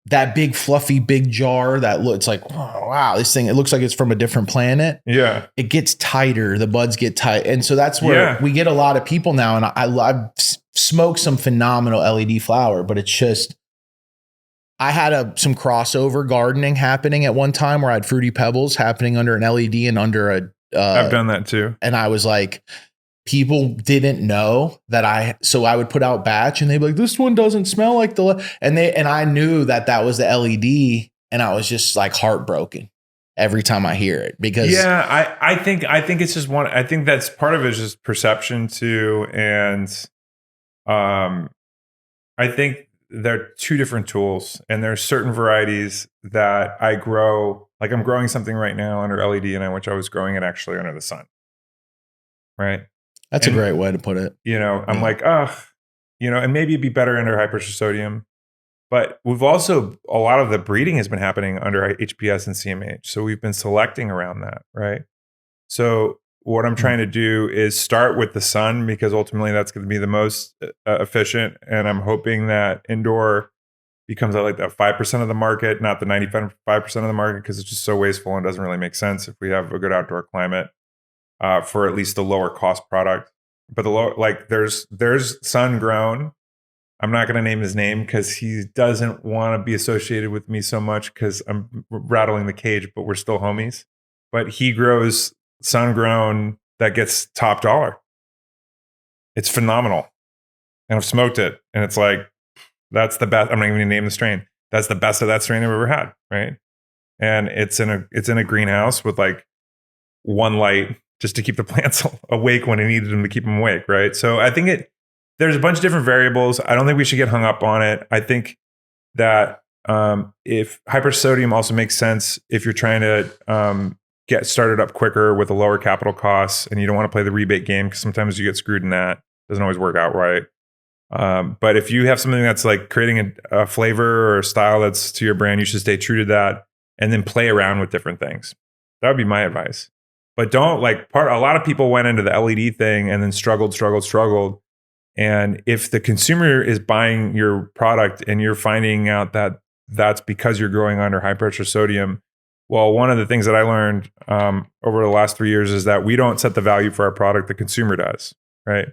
that big fluffy big jar that it's like, oh, wow, this thing, it looks like it's from a different planet. Yeah. It gets tighter. The buds get tight. And so that's where we get a lot of people now. And I've smoked some phenomenal LED flower, but it's just, I had some crossover gardening happening at one time where I had Fruity Pebbles happening under an LED and under a, I've done that too. And I was like, people didn't know that so I would put out batch and they'd be like, this one doesn't smell like and I knew that was the LED, and I was just like heartbroken every time I hear it because I think it's just one. I think that's part of it is just perception too. And I think they're two different tools, and there's certain varieties that I grow. Like I'm growing something right now under LED, and which I was growing it actually under the sun. Right. That's a great way to put it. I'm like, and maybe it'd be better under high pressure sodium. But we've also, a lot of the breeding has been happening under HPS and CMH. So we've been selecting around that, right? So what I'm trying to do is start with the sun, because ultimately that's going to be the most efficient. And I'm hoping that indoor becomes like that 5% of the market, not the 95% of the market, because it's just so wasteful and doesn't really make sense if we have a good outdoor climate. For at least the lower cost product, but there's sun grown. I'm not going to name his name because he doesn't want to be associated with me so much because I'm rattling the cage, but we're still homies. But he grows sun grown that gets top dollar. It's phenomenal, and I've smoked it, and it's like that's the best. I'm not even going to name the strain. That's the best of that strain I've ever had, right? And it's in a greenhouse with like one light, just to keep the plants awake when I needed them to keep them awake, right? So I think there's a bunch of different variables. I don't think we should get hung up on it. I think that if hypersodium also makes sense if you're trying to get started up quicker with a lower capital costs, and you don't want to play the rebate game because sometimes you get screwed in that. It doesn't always work out right. But if you have something that's like creating a flavor or a style that's to your brand, you should stay true to that and then play around with different things. That would be my advice. But don't a lot of people went into the LED thing and then struggled. And if the consumer is buying your product and you're finding out that that's because you're growing under high pressure sodium, well, one of the things that I learned over the last 3 years is that we don't set the value for our product, the consumer does, right?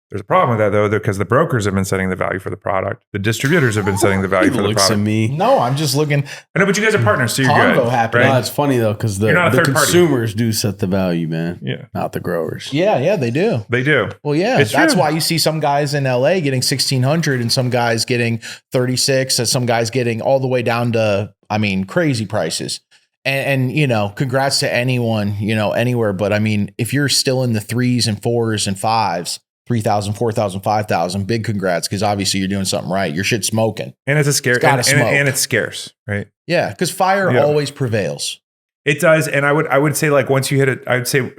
There's a problem with that though, because the brokers have been setting the value for the product. The distributors have been setting the value for the looks product. at me. No, I'm just looking. I know, but you guys are partners, so you're Convo good. happened. Right? No, it's funny though, because the consumers do set the value, man. Yeah. Not the growers. Yeah, they do. They do. Well, yeah, It's that's true. why you see some guys in LA getting 1,600 and some guys getting 36 and some guys getting all the way down to, I mean, crazy prices. And you know, congrats to anyone, you know, anywhere. But I mean, if you're still in the 3s and 4s and 5s, 3,000, 4,000, 5,000, big congrats, because obviously you're doing something right. Your shit's smoking. And it's a scare, It's gotta and smoke. it's scarce, right? Yeah, because fire always prevails. It does, and I would say like once you hit it, I would say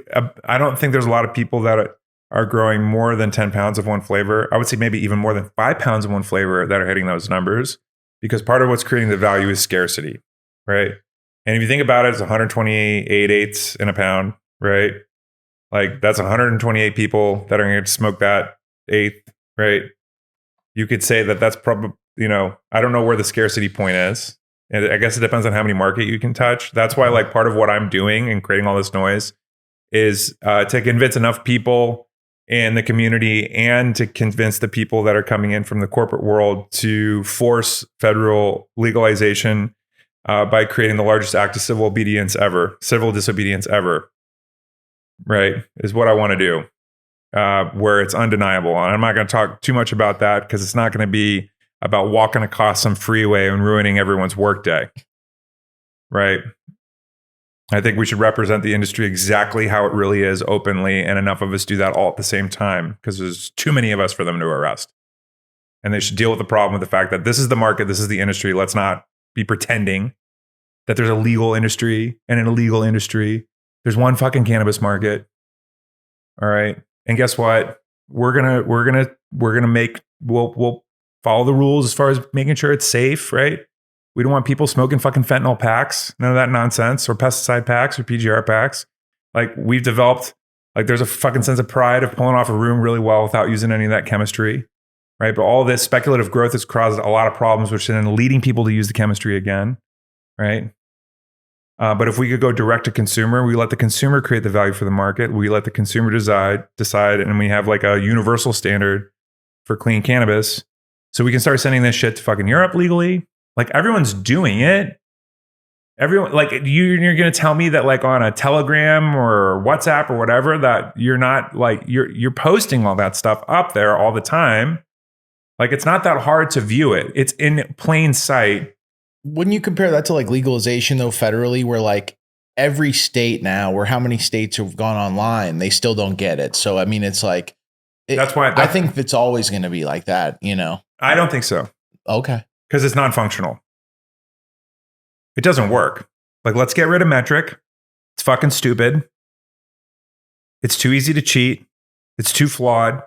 I don't think there's a lot of people that are growing more than 10 pounds of one flavor. I would say maybe even more than 5 pounds of one flavor that are hitting those numbers, because part of what's creating the value is scarcity, right? And if you think about it, it's 128 eighths in a pound, right? Like that's 128 people that are going to smoke that eighth, right? You could say that that's probably, you know, I don't know where the scarcity point is. And I guess it depends on how many market you can touch. That's why like part of what I'm doing and creating all this noise is to convince enough people in the community and to convince the people that are coming in from the corporate world to force federal legalization by creating the largest act of civil disobedience ever, right? Is what I want to do, where it's undeniable. And I'm not going to talk too much about that because it's not going to be about walking across some freeway and ruining everyone's workday, right? I think we should represent the industry exactly how it really is openly, and enough of us do that all at the same time because there's too many of us for them to arrest. And they should deal with the problem with the fact that this is the market, this is the industry. Let's not be pretending that there's a legal industry and an illegal industry. There's one fucking cannabis market. All right. And guess what? We'll follow the rules as far as making sure it's safe, right? We don't want people smoking fucking fentanyl packs, none of that nonsense, or pesticide packs or PGR packs. Like we've developed, like there's a fucking sense of pride of pulling off a room really well without using any of that chemistry, right? But all this speculative growth has caused a lot of problems, which is then leading people to use the chemistry again, right? But if we could go direct to consumer, we let the consumer create the value for the market. We let the consumer decide, and we have like a universal standard for clean cannabis. So we can start sending this shit to fucking Europe legally. Like everyone's doing it. Everyone, like you're going to tell me that like on a Telegram or WhatsApp or whatever that you're not like you're posting all that stuff up there all the time. Like it's not that hard to view it. It's in plain sight. Wouldn't you compare that to like legalization though federally, where like every state now, where how many states have gone online, they still don't get it. So I mean, it's like that's why I think it's always going to be like that. You know, I don't think so. Okay. Because it's non-functional. It doesn't work. Like, let's get rid of metric. It's fucking stupid. It's too easy to cheat. It's too flawed.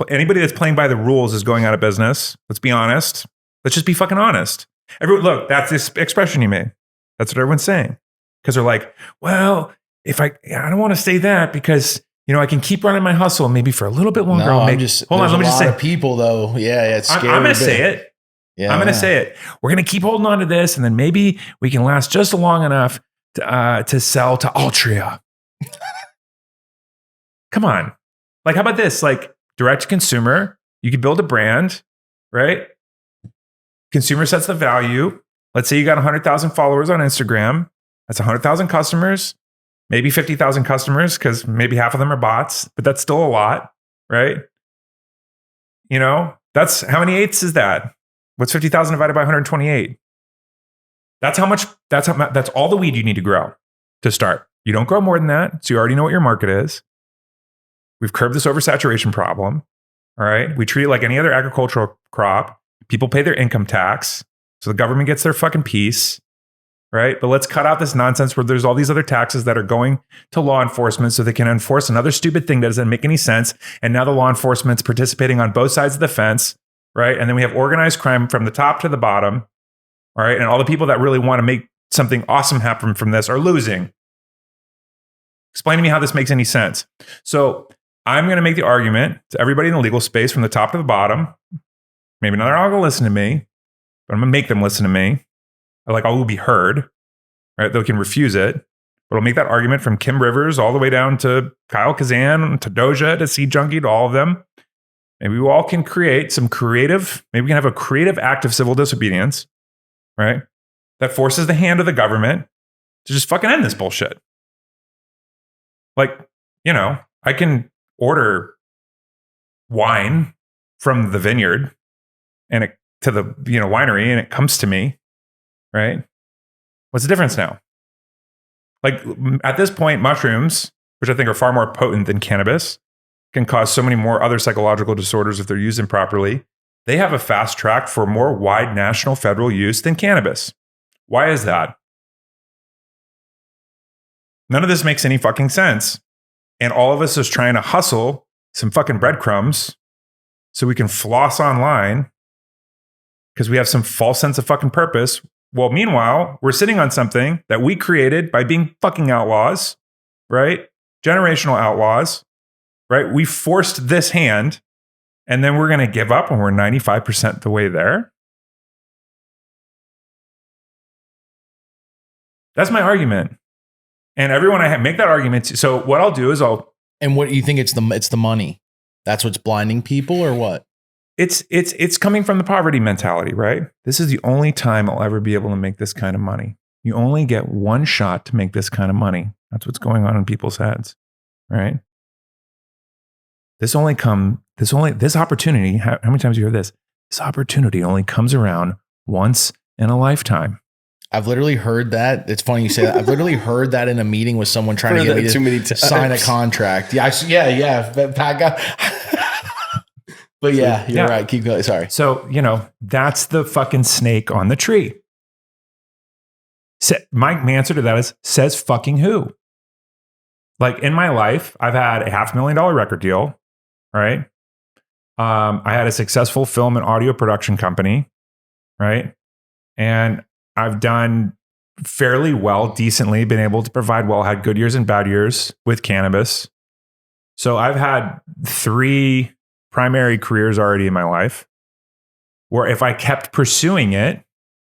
Anybody that's playing by the rules is going out of business. Let's be honest. Let's just be fucking honest. Look, that's this expression you made. That's what everyone's saying. Because they're like, well, if I don't want to say that because you know I can keep running my hustle maybe for a little bit longer. No, hold on, let me just say. People though, yeah, it's scary. I'm going to say it. Yeah, I'm going to say it. We're going to keep holding on to this, and then maybe we can last just long enough to sell to Altria. Come on. Like, how about this? Like, direct to consumer. You could build a brand, right? Consumer sets the value. Let's say you got 100,000 followers on Instagram. That's 100,000 customers, maybe 50,000 customers, because maybe half of them are bots, but that's still a lot, right? You know, that's how many eighths is that? What's 50,000 divided by 128? That's all the weed you need to grow to start. You don't grow more than that. So you already know what your market is. We've curbed this oversaturation problem. All right. We treat it like any other agricultural crop. People pay their income tax. So the government gets their fucking piece. Right. But let's cut out this nonsense where there's all these other taxes that are going to law enforcement so they can enforce another stupid thing that doesn't make any sense. And now the law enforcement's participating on both sides of the fence. Right. And then we have organized crime from the top to the bottom. All right. And all the people that really want to make something awesome happen from this are losing. Explain to me how this makes any sense. So I'm going to make the argument to everybody in the legal space from the top to the bottom. Maybe not all going to listen to me, but I'm going to make them listen to me. Like, I will be heard, right? They can refuse it, but I'll make that argument from Kim Rivers all the way down to Kyle Kazan, to Doja, to Seed Junkie, to all of them. Maybe we all can create some creative, maybe we can have a creative act of civil disobedience, right? That forces the hand of the government to just fucking end this bullshit. Like, you know, I can order wine from the vineyard and it to the, you know, winery, and it comes to me, right? What's the difference now? Like, at this point, mushrooms, which I think are far more potent than cannabis, can cause so many more other psychological disorders if they're used improperly. They have a fast track for more wide national federal use than cannabis. Why is that? None of this makes any fucking sense. And all of us is trying to hustle some fucking breadcrumbs so we can floss online because we have some false sense of fucking purpose. Well, meanwhile, we're sitting on something that we created by being fucking outlaws, right? Generational outlaws, right? We forced this hand, and then we're going to give up when we're 95% the way there. That's my argument. And everyone I make that argument to. So what I'll do is And what do you think? It's the money. That's what's blinding people, or what? It's coming from the poverty mentality, right? This is the only time I'll ever be able to make this kind of money. You only get one shot to make this kind of money. That's what's going on in people's heads, right? This opportunity, how many times do you hear this? This opportunity only comes around once in a lifetime. I've literally heard that. It's funny you say that. I've literally heard that in a meeting with someone trying to get me to sign a contract. Yeah. Back up. But yeah, you're right. Keep going. Sorry. So, you know, that's the fucking snake on the tree. My answer to that is, says fucking who? Like, in my life, I've had a $500,000 record deal, right? I had a successful film and audio production company, right? And I've done fairly well, decently, been able to provide well, had good years and bad years with cannabis. So I've had 3 primary careers already in my life, where if I kept pursuing it,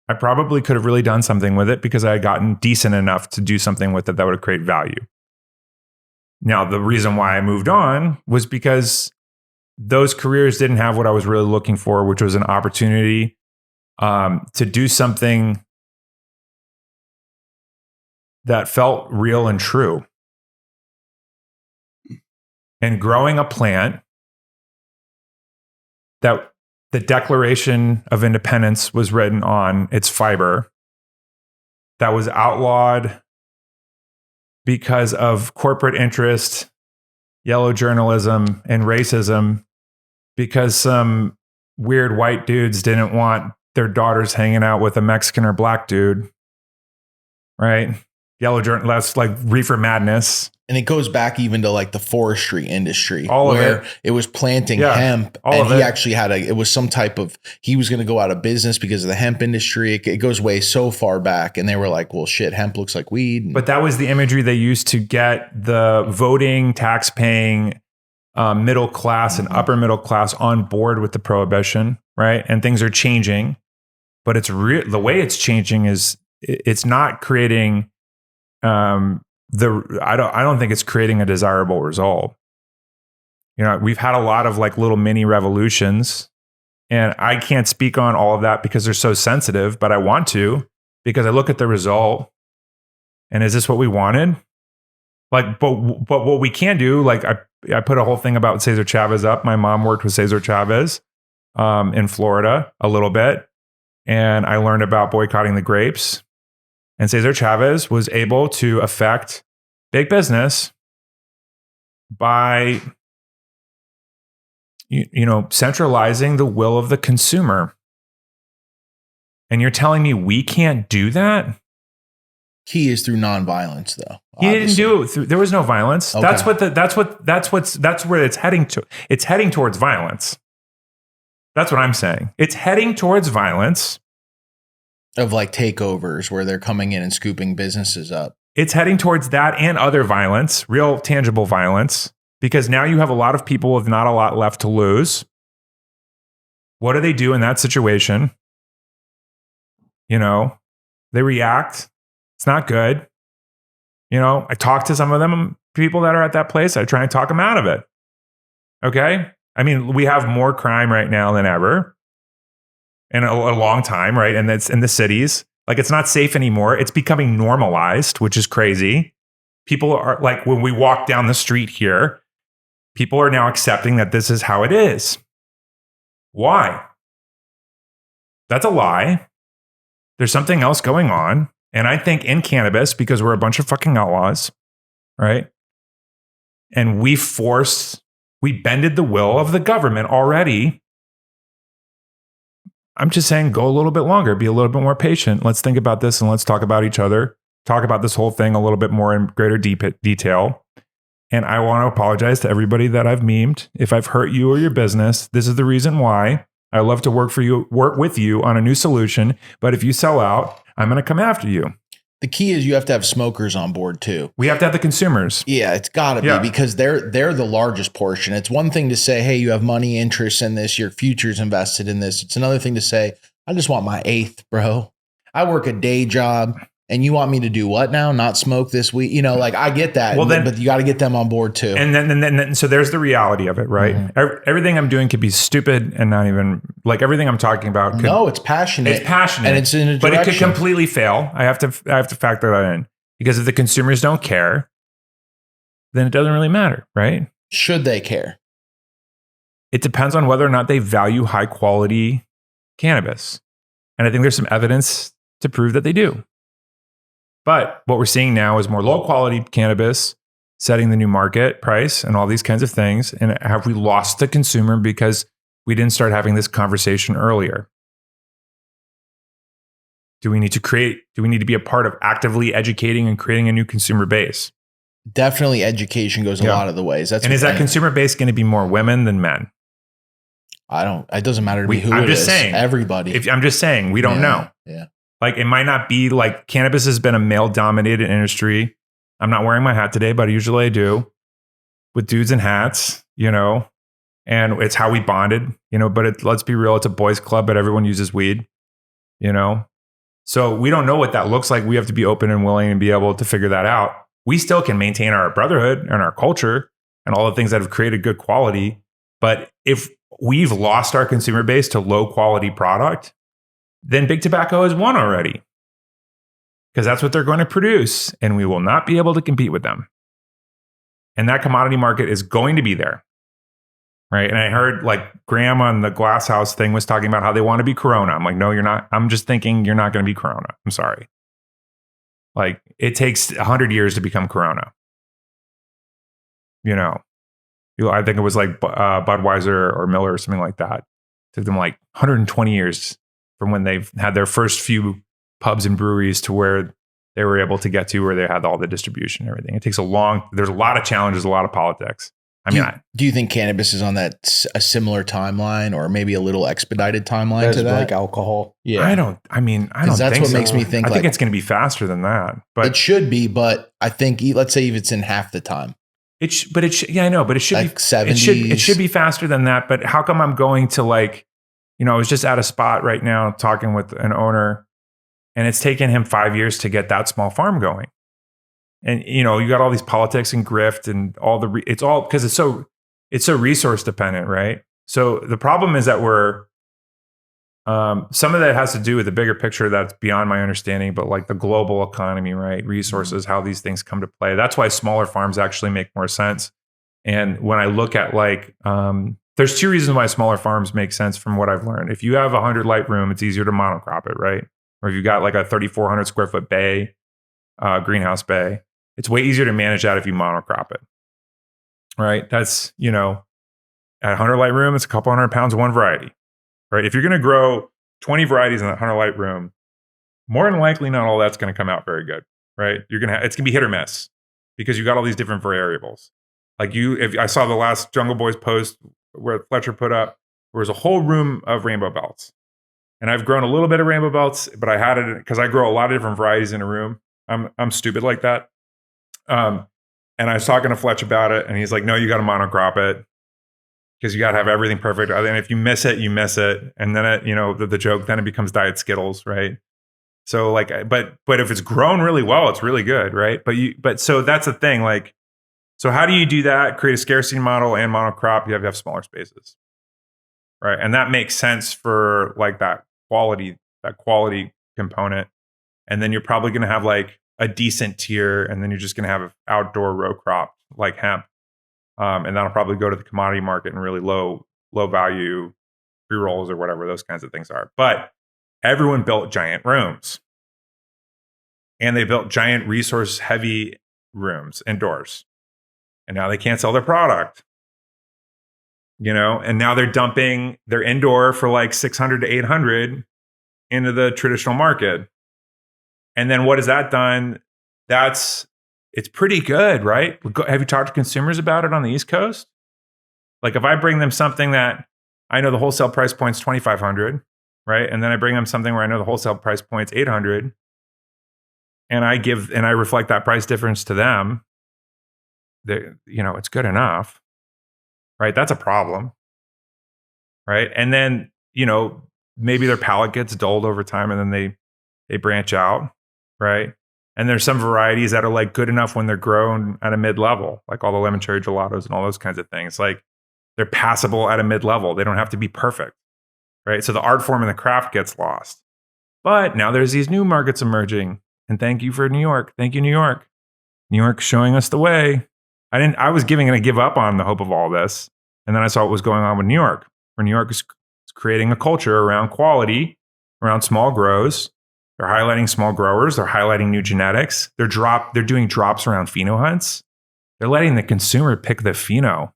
I probably could have really done something with it because I had gotten decent enough to do something with it that would create value. Now, the reason why I moved on was because those careers didn't have what I was really looking for, which was an opportunity to do something that felt real and true. And growing a plant that the Declaration of Independence was written on its fiber, that was outlawed because of corporate interest, yellow journalism, and racism, because some weird white dudes didn't want their daughters hanging out with a Mexican or black dude, right? That's like reefer madness. And it goes back even to like the forestry industry, where it was planting hemp, and he actually had he was going to go out of business because of the hemp industry. It goes way so far back, and they were like, well, shit, hemp looks like weed. But that was the imagery they used to get the voting, tax-paying, middle class and upper middle class on board with the prohibition, right? And things are changing, but the way it's changing is it's not creating I don't think it's creating a desirable result. You know, we've had a lot of like little mini revolutions, and I can't speak on all of that because they're so sensitive, but I want to, because I look at the result and is this what we wanted? Like, but what we can do, like I put a whole thing about Cesar Chavez up. My mom worked with Cesar Chavez in Florida a little bit, and I learned about boycotting the grapes. And Cesar Chavez was able to affect big business by, you know, centralizing the will of the consumer. And you're telling me we can't do that? Key is through nonviolence, though. He didn't do it. There was no violence. Okay. That's where it's heading to. It's heading towards violence. That's what I'm saying. It's heading towards violence. Of like takeovers where they're coming in and scooping businesses up. it's heading towards that and other violence, real tangible violence, because now you have a lot of people with not a lot left to lose. What do they do in that situation? You know, they react. It's not good. You know, I talk to some of them, people that are at that place. I try and talk them out of it. Okay. I mean, we have more crime right now than ever in a long time, right? And that's in the cities. Like, it's not safe anymore. It's becoming normalized, which is crazy. People are like, when we walk down the street here, people are now accepting that this is how it is. Why? That's a lie. There's something else going on. And I think in cannabis, because we're a bunch of fucking outlaws, right? And we bended the will of the government already. I'm just saying, go a little bit longer, be a little bit more patient. Let's think about this and let's talk about each other, talk about this whole thing a little bit more in greater detail. And I want to apologize to everybody that I've memed. If I've hurt you or your business, this is the reason why. I love to work with you on a new solution. But if you sell out, I'm going to come after you. The key is you have to have smokers on board too. We have to have the consumers. Yeah, it's got to be because they're the largest portion. It's one thing to say, hey, you have money interests in this, your future's invested in this. It's another thing to say, I just want my eighth, bro. I work a day job and you want me to do what now? Not smoke this week? You know, like I get that. Well, but you got to get them on board too. And then so there's the reality of it, right? Mm-hmm. Everything I'm doing could be stupid and not even like everything I'm talking about. No, it's passionate. It's passionate. And it's in a direction. But it could completely fail. I have to factor that in because if the consumers don't care, then it doesn't really matter, right? Should they care? It depends on whether or not they value high quality cannabis. And I think there's some evidence to prove that they do. But what we're seeing now is more low quality cannabis setting the new market price and all these kinds of things. And have we lost the consumer because we didn't start having this conversation earlier? Do we need to be a part of actively educating and creating a new consumer base? Definitely education goes a lot of the ways. Is that consumer base going to be more women than men? It doesn't matter to me who it is. I'm just saying. Everybody. I'm just saying, we don't know. Yeah. Like it might not be like cannabis has been a male dominated industry. I'm not wearing my hat today, but usually I do with dudes in hats, you know, and it's how we bonded, you know, but let's be real. It's a boys club, but everyone uses weed, you know? So we don't know what that looks like. We have to be open and willing and be able to figure that out. We still can maintain our brotherhood and our culture and all the things that have created good quality. But if we've lost our consumer base to low quality product, then big tobacco has won already because that's what they're going to produce and we will not be able to compete with them. And that commodity market is going to be there. Right. And I heard like Graham on the Glass House thing was talking about how they want to be Corona. I'm like, no, you're not. I'm just thinking you're not going to be Corona. I'm sorry. Like it takes 100 years to become Corona. You know, I think it was like Budweiser or Miller or something like that. It took them like 120 years from when they've had their first few pubs and breweries to where they were able to get to where they had all the distribution and everything. It takes there's a lot of challenges, a lot of politics. Do you think cannabis is on a similar timeline or maybe a little expedited timeline to that? Like alcohol. Yeah. I don't think that's what makes me think. I think it's going to be faster than that, but it should be. But I think, let's say if it's in half the time. Yeah, I know, but it should like be 70s. It should be faster than that. But how come I'm going to like, you know, I was just at a spot right now talking with an owner and it's taken him 5 years to get that small farm going. And, you know, you got all these politics and grift and all it's all because it's so resource dependent, right? So the problem is that some of that has to do with the bigger picture that's beyond my understanding, but like the global economy, right? Resources, how these things come to play. That's why smaller farms actually make more sense. And when I look at like, there's two reasons why smaller farms make sense from what I've learned. If you have 100 light room, it's easier to monocrop it, right? Or if you've got like a 3,400 square foot bay, greenhouse bay, it's way easier to manage that if you monocrop it, right? That's, you know, at 100 light room, it's a couple 100 pounds of one variety, right? If you're going to grow 20 varieties in that 100 light room, more than likely not all that's going to come out very good, right? It's going to be hit or miss because you got all these different variables. Like if I saw the last Jungle Boys post where Fletcher put up, there was a whole room of rainbow belts. And I've grown a little bit of rainbow belts, but I had it because I grow a lot of different varieties in a room. I'm stupid like that. And I was talking to Fletch about it, and he's like, no, you got to monocrop it because you got to have everything perfect. And if you miss it, you miss it. And then the joke, then it becomes Diet Skittles, right? So like, but if it's grown really well, it's really good, right? But so that's the thing. Like, so how do you do that? Create a scarcity model and monocrop. You have to have smaller spaces, right? And that makes sense for like that quality component. And then you're probably going to have like a decent tier, and then you're just going to have outdoor row crop like hemp, and that'll probably go to the commodity market and really low value pre-rolls or whatever those kinds of things are. But everyone built giant rooms, and they built giant resource heavy rooms indoors, and now they can't sell their product. And now they're dumping their indoor for like 600 to 800 into the traditional market. And then what has that done? It's pretty good, right? Have you talked to consumers about it on the East Coast? Like if I bring them something that I know the wholesale price point's 2,500, right? And then I bring them something where I know the wholesale price point's 800, and I reflect that price difference to them, it's good enough, right? That's a problem, right? And then, maybe their palate gets dulled over time, and then they branch out, right? And there's some varieties that are like good enough when they're grown at a mid-level, like all the lemon cherry gelatos and all those kinds of things. Like they're passable at a mid-level. They don't have to be perfect, right? So the art form and the craft gets lost. But now there's these new markets emerging. And thank you for New York. Thank you, New York. New York showing us the way. I was going to give up on the hope of all this. And then I saw what was going on with New York, where New York is creating a culture around quality, around small grows. They're highlighting small growers. They're highlighting new genetics. They're doing drops around pheno hunts. They're letting the consumer pick the pheno.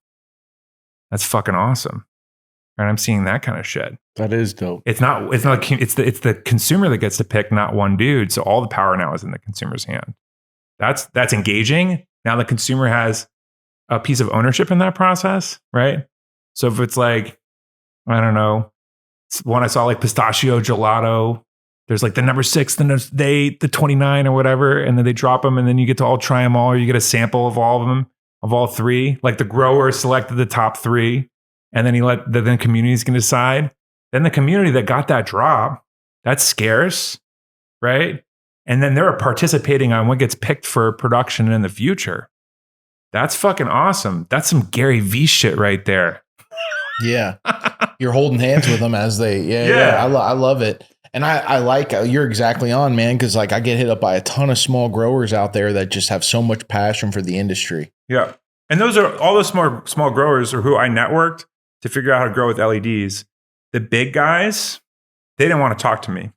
That's fucking awesome. And I'm seeing that kind of shit. That is dope. It's the consumer that gets to pick, not one dude. So all the power now is in the consumer's hand. That's engaging. Now the consumer has a piece of ownership in that process, right? So if it's like, I don't know, one I saw like pistachio gelato, there's like the number 6, the 8, the 29 or whatever, and then they drop them, and then you get to all try them all, or you get a sample of all of them, of all 3. Like the grower selected the top 3, and then the community's going to decide. Then the community that got that drop, that's scarce, right? And then they're participating on what gets picked for production in the future. That's fucking awesome. That's some Gary Vee shit right there. Yeah. You're holding hands with them as they, yeah. I love it. And I like, you're exactly on, man. Cause like I get hit up by a ton of small growers out there that just have so much passion for the industry. Yeah. And those are all those small growers are who I networked to figure out how to grow with LEDs. The big guys, they didn't want to talk to me.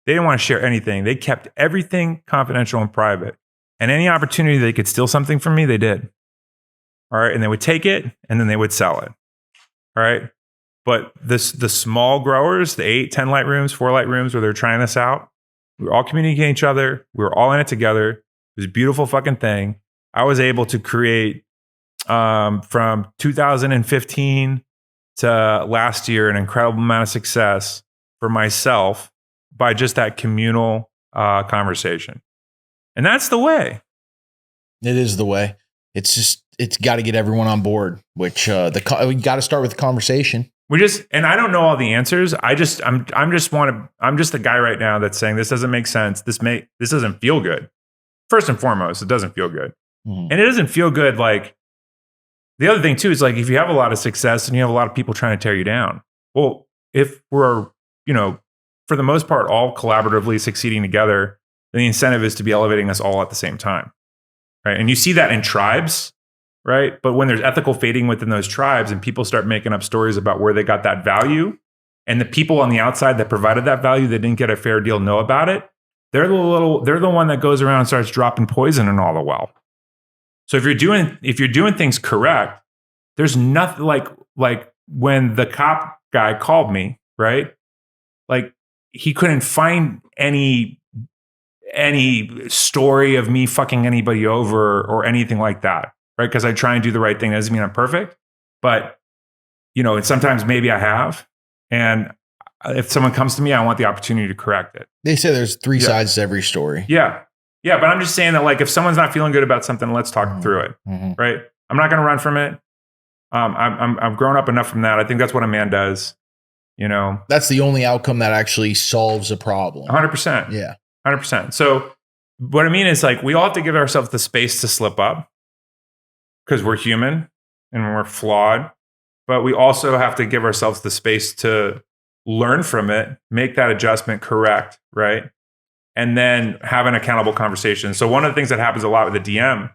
They didn't want to share anything. They kept everything confidential and private. And any opportunity they could steal something from me, they did. All right. And they would take it and then they would sell it. All right. But the small growers, the 8, 10 light rooms, 4 light rooms where they're trying this out, we were all communicating each other. We were all in it together. It was a beautiful fucking thing. I was able to create from 2015 to last year an incredible amount of success for myself by just that communal conversation. And that's the way. It is the way. It's got to get everyone on board, which we got to start with the conversation. And I don't know all the answers. I'm just the guy right now that's saying this doesn't make sense. This doesn't feel good. First and foremost, it doesn't feel good. Mm-hmm. And it doesn't feel good. Like the other thing too is like, if you have a lot of success and you have a lot of people trying to tear you down, well, if we're, for the most part, all collaboratively succeeding together, then the incentive is to be elevating us all at the same time. Right. And you see that in tribes. Right. But when there's ethical fading within those tribes and people start making up stories about where they got that value, and the people on the outside that provided that value that didn't get a fair deal know about it, they're the one that goes around and starts dropping poison in all the well. So if you're doing things correct, there's nothing like when the cop guy called me, right? Like he couldn't find any story of me fucking anybody over or anything like that. Right? Because I try and do the right thing. That doesn't mean I'm perfect, but and sometimes maybe I have. And if someone comes to me, I want the opportunity to correct it. They say there's 3 sides to every story. Yeah. Yeah, but I'm just saying that like if someone's not feeling good about something, let's talk through it, right? I'm not going to run from it. I'm grown up enough from that. I think that's what a man does. You know, That's the only outcome that actually solves a problem. 100%. Yeah. 100%. So what I mean is like we all have to give ourselves the space to slip up because we're human and we're flawed, but we also have to give ourselves the space to learn from it, make that adjustment correct, right? And then have an accountable conversation. So one of the things that happens a lot with the DM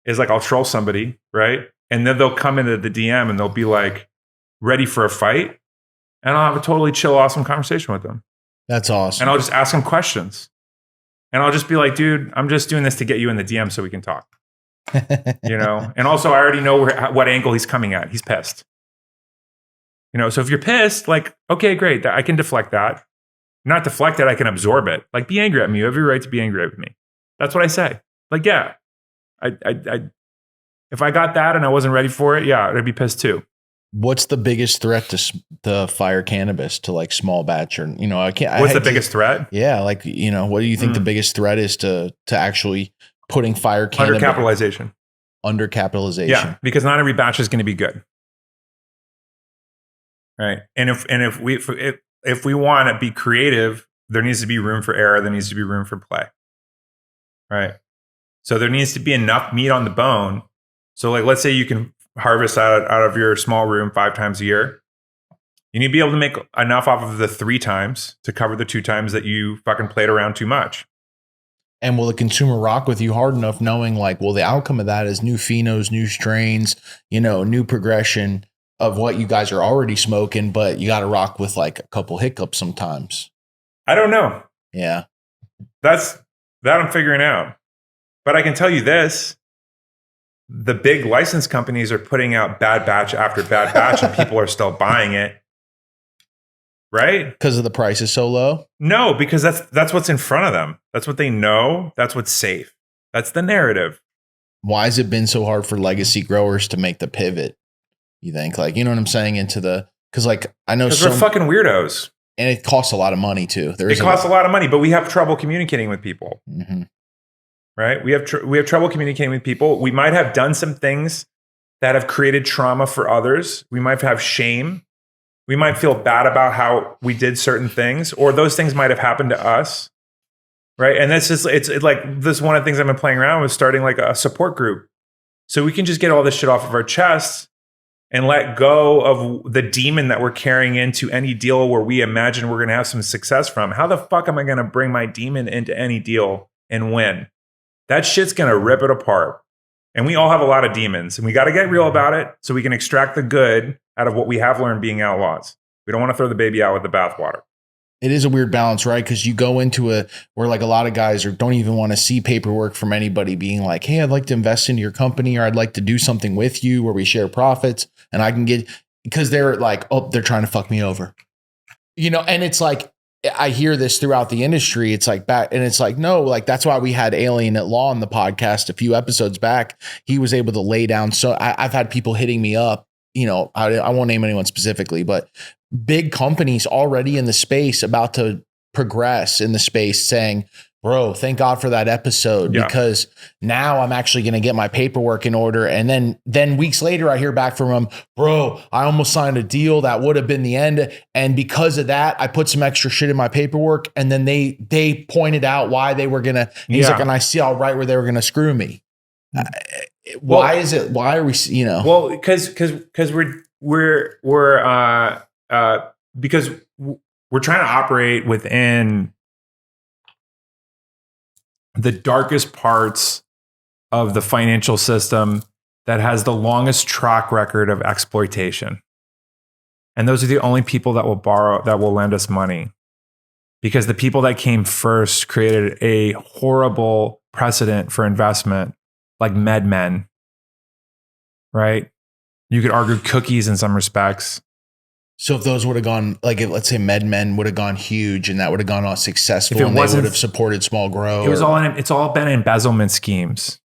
is like I'll troll somebody, right? And then they'll come into the DM and they'll be like ready for a fight. And I'll have a totally chill, awesome conversation with them. That's awesome. And I'll just ask them questions. And I'll just be like, dude, I'm just doing this to get you in the DM so we can talk. You know? And also I already know what angle he's coming at. He's pissed. You know, so if you're pissed, like, okay, great. I can deflect that. Not deflect it, I can absorb it. Like, be angry at me. You have every right to be angry with me. That's what I say. Like, yeah, if I got that and I wasn't ready for it, yeah, I'd be pissed too. What's the biggest threat to fire cannabis to like small batch or, you know, What's the biggest threat? Yeah. Like, you know, what do you think the biggest threat is to actually putting fire cannabis? Undercapitalization. Yeah, because not every batch is going to be good. Right. And if we want to be creative, there needs to be room for error. There needs to be room for play. Right. So there needs to be enough meat on the bone. So like, let's say you can harvest out of your small room 5 times a year. You need to be able to make enough off of the 3 times to cover the 2 times that you fucking played around too much. And will the consumer rock with you hard enough knowing like, well, the outcome of that is new phenos, new strains, you know, new progression of what you guys are already smoking, but you got to rock with like a couple hiccups sometimes. I don't know. Yeah. That I'm figuring out. But I can tell you this, the big license companies are putting out bad batch after bad batch and people are still buying it. Right? Because of the price is so low? No, because that's what's in front of them. That's what they know. That's what's safe. That's the narrative. Why has it been so hard for legacy growers to make the pivot? You think, like, you know what I'm saying? Because like I know we're fucking weirdos. And it costs a lot of money too. It costs a lot of money, but we have trouble communicating with people. Mm-hmm. Right? We have trouble communicating with people. We might have done some things that have created trauma for others. We might have shame. We might feel bad about how we did certain things, or those things might have happened to us. Right? And it's like this one of the things I've been playing around with, starting like a support group. So we can just get all this shit off of our chests and let go of the demon that we're carrying into any deal where we imagine we're going to have some success from. How the fuck am I going to bring my demon into any deal and win? That shit's going to rip it apart. And we all have a lot of demons, and we got to get real about it so we can extract the good out of what we have learned being outlaws. We don't want to throw the baby out with the bathwater. It is a weird balance, right? Because you go into where like a lot of guys don't even want to see paperwork from anybody being like, hey, I'd like to invest into your company, or I'd like to do something with you where we share profits and I can get, because they're like, oh, they're trying to fuck me over. You know, and it's like, I hear this throughout the industry. It's like back, and it's like, no, like that's why we had Alien at Law on the podcast a few episodes back. He was able to lay down. So I've had people hitting me up, you know, I won't name anyone specifically, but big companies already in the space about to progress in the space saying, bro, thank God for that episode, because now I'm actually going to get my paperwork in order. And then weeks later, I hear back from him, bro, I almost signed a deal that would have been the end. And because of that, I put some extra shit in my paperwork. And then they pointed out why they were going to, he's like, and I see all right where they were going to screw me. Why are we, you know? Well, because we're trying to operate within the darkest parts of the financial system that has the longest track record of exploitation. And those are the only people that will lend us money, because the people that came first created a horrible precedent for investment, like MedMen, right? You could argue cookies in some respects. So if those would have gone, like if, let's say MedMen would have gone huge and that would have gone all successful, and they would have supported small grow. It's all been embezzlement schemes,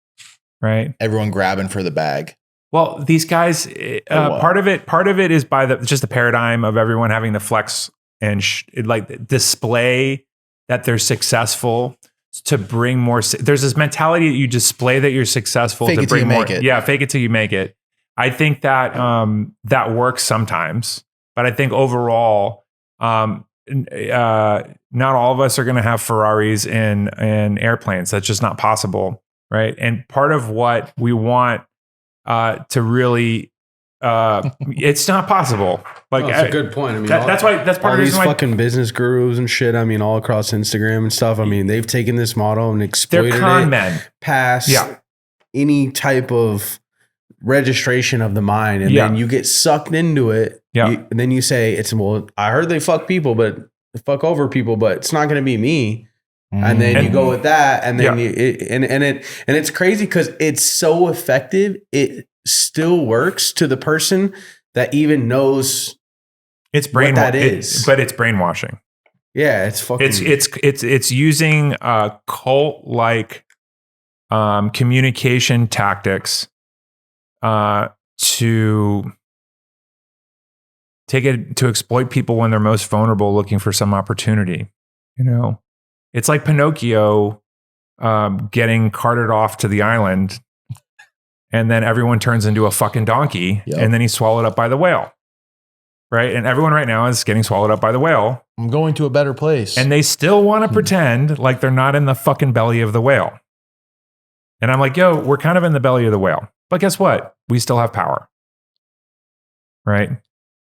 right? Everyone grabbing for the bag. Well, these guys, part of it is by just the paradigm of everyone having to flex and like display that they're successful. to bring more. There's this mentality that you display that you're successful Fake to it till bring you more. make it. Yeah, fake it till you make it. I think that that works sometimes, but I think overall, not all of us are going to have Ferraris and airplanes. That's just not possible, right? And part of what we want to really, it's not possible. Like, that's a good point. I mean, that's part of the these reason why fucking business gurus and shit. I mean, all across Instagram and stuff. I mean, they've taken this model and they're exploited con it men. past any type of registration of the mind, and then you get sucked into it. And then you say, "It's well, I heard they fuck people, but fuck over people, but it's not going to be me." And then you go with that, and then it's crazy because it's so effective. It still works to the person that even knows it's but it's brainwashing. Yeah, it's fucking. It's using cult like communication tactics to take it to exploit people when they're most vulnerable, looking for some opportunity. You know, it's like Pinocchio getting carted off to the island, and then everyone turns into a fucking donkey, and then he's swallowed up by the whale. Right. And everyone right now is getting swallowed up by the whale. I'm going to a better place. And they still want to pretend like they're not in the fucking belly of the whale. And I'm like, yo, we're kind of in the belly of the whale. But guess what? We still have power. Right.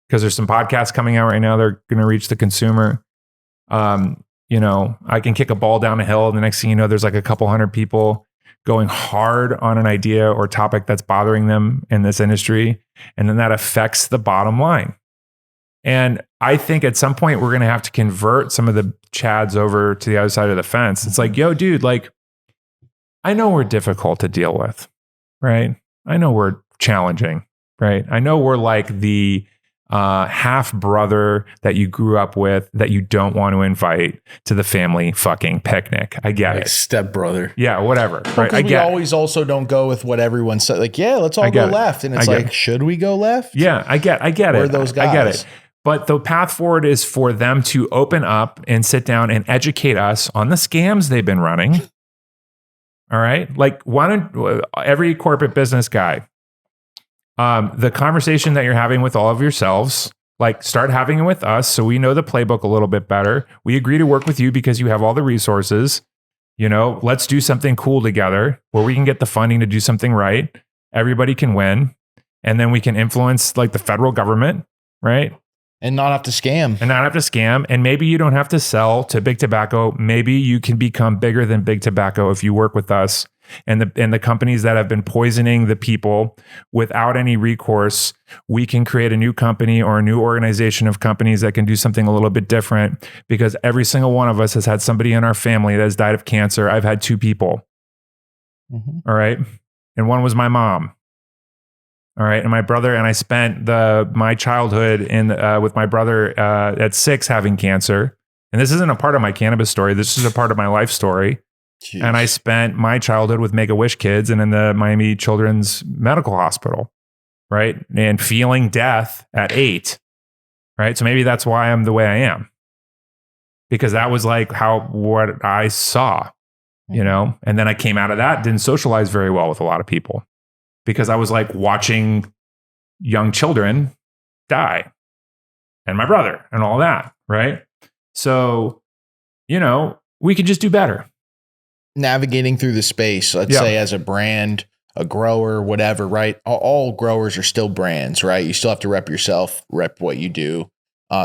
Because there's some podcasts coming out right now. They're going to reach the consumer. You know, I can kick a ball down a hill. And the next thing you know, there's like a couple hundred people going hard on an idea or topic that's bothering them in this industry. And then that affects the bottom line. And I think at some point we're going to have to convert some of the chads over to the other side of the fence. It's like, yo, dude, like, I know we're difficult to deal with, right? I know we're challenging, right? I know we're like the half brother that you grew up with that you don't want to invite to the family fucking picnic. I get it. Step brother. Yeah, whatever. Well, right? We always also don't go with what everyone said. Like, yeah, let's all go left. And it's like, should we go left? Yeah, I get it. We're those guys. I get it. But the path forward is for them to open up and sit down and educate us on the scams they've been running. All right. Like, why don't every corporate business guy, the conversation that you're having with all of yourselves, like, start having it with us so we know the playbook a little bit better. We agree to work with you because you have all the resources. You know, let's do something cool together where we can get the funding to do something right. Everybody can win. And then we can influence like the federal government, right? And not have to scam. And maybe you don't have to sell to big tobacco. Maybe you can become bigger than big tobacco if you work with us. And the companies that have been poisoning the people without any recourse, we can create a new company or a new organization of companies that can do something a little bit different, because every single one of us has had somebody in our family that has died of cancer. I've had 2 people. All right. And one was my mom. All right. And my brother, and I spent my childhood with my brother at 6 having cancer. And this isn't a part of my cannabis story. This is a part of my life story. Jeez. And I spent my childhood with Make-A-Wish kids and in the Miami Children's Medical Hospital. Right. And feeling death at 8. Right. So maybe that's why I'm the way I am. Because that was like what I saw, you know, and then I came out of that, didn't socialize very well with a lot of people. Because I was like watching young children die and my brother and all that. Right. So, you know, we could just do better. Navigating through the space, let's say as a brand, a grower, whatever, right? All growers are still brands, right? You still have to rep yourself, rep what you do.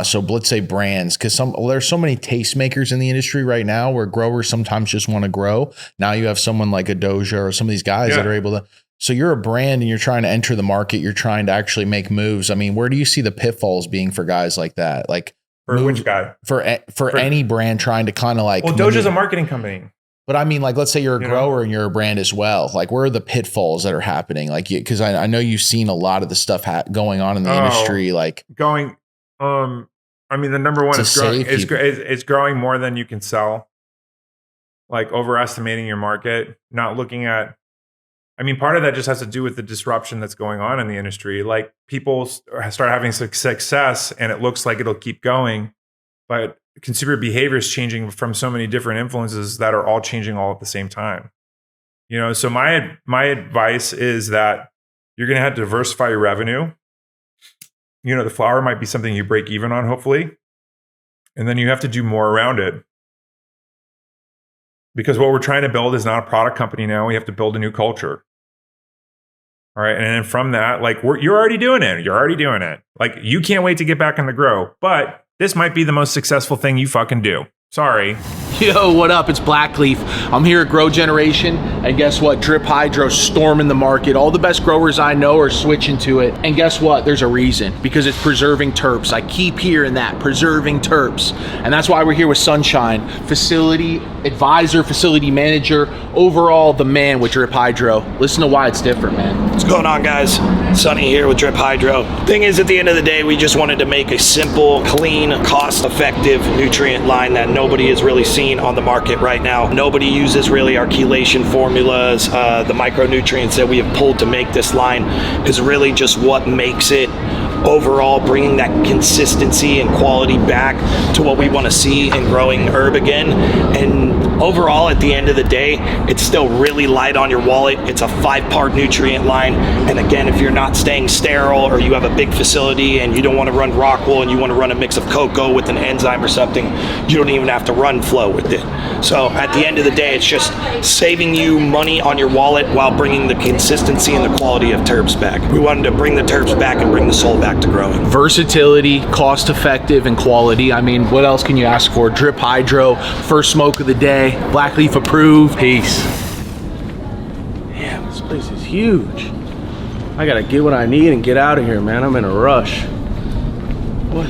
So let's say brands, because there's so many tastemakers in the industry right now where growers sometimes just want to grow. Now you have someone like a Doja or some of these guys that are able to. So you're a brand and you're trying to enter the market. You're trying to actually make moves. I mean, where do you see the pitfalls being for guys like that? Like which guy? For any brand trying to kind of like. Well, Doja's a marketing company. But I mean, like, let's say you're a grower and you're a brand as well. Like, where are the pitfalls that are happening? Like, because I know you've seen a lot of the stuff going on in the industry. Like I mean, the number one is growing more than you can sell. Like overestimating your market, not looking at. I mean, part of that just has to do with the disruption that's going on in the industry. Like people start having success and it looks like it'll keep going. But consumer behavior is changing from so many different influences that are all changing all at the same time. So my advice is that you're going to have to diversify your revenue. The flower might be something you break even on, hopefully. And then you have to do more around it. Because what we're trying to build is not a product company now. We have to build a new culture. All right. And then from that, like you're already doing it. You're already doing it. Like you can't wait to get back in the grow. But this might be the most successful thing you fucking do. Sorry. Yo, what up? It's Blackleaf. I'm here at Grow Generation, and guess what? Drip Hydro storming the market. All the best growers I know are switching to it, and guess what? There's a reason, because it's preserving terps. I keep hearing that, preserving terps, and that's why we're here with Sunshine, facility advisor, facility manager, overall the man with Drip Hydro. Listen to why it's different, man. What's going on, guys? Sunny here with Drip Hydro. Thing is, at the end of the day, we just wanted to make a simple, clean, cost-effective nutrient line that nobody has really seen on the market right now. Nobody uses really our chelation formulas. The micronutrients that we have pulled to make this line is really just what makes it overall, bringing that consistency and quality back to what we want to see in growing herb again. And overall, at the end of the day, it's still really light on your wallet. It's a 5-part nutrient line. And again, if you're not staying sterile, or you have a big facility and you don't want to run rock wool and you want to run a mix of cocoa with an enzyme or something, you don't even have to run flow with it. So at the end of the day, it's just saving you money on your wallet while bringing the consistency and the quality of terps back. We wanted to bring the terps back and bring the soul back to growing. Versatility, cost effective, and quality. I mean, what else can you ask for? Drip Hydro, first smoke of the day, Blackleaf approved. Peace. Damn, this place is huge. I gotta get what I need and get out of here, man. I'm in a rush. What?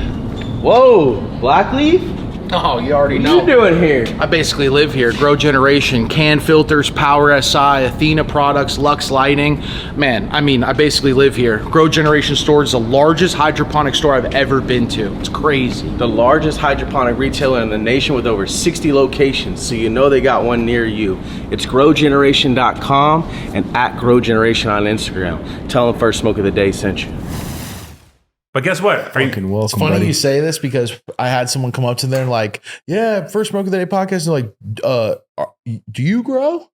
Whoa, Blackleaf? Oh, you already know. What you doing here? I basically live here. Grow Generation, can filters, Power SI, Athena products, Lux lighting. Man, I mean, I basically live here. Grow Generation store is the largest hydroponic store I've ever been to. It's crazy. The largest hydroponic retailer in the nation with over 60 locations, so you know they got one near you. It's growgeneration.com and at Grow Generation on Instagram. Tell them First Smoke of the Day sent you. But guess what? Fucking welcome, It's funny buddy. you say this, because I had someone come up to them like, yeah, First Smoke of the Day podcast. They're like, do you grow?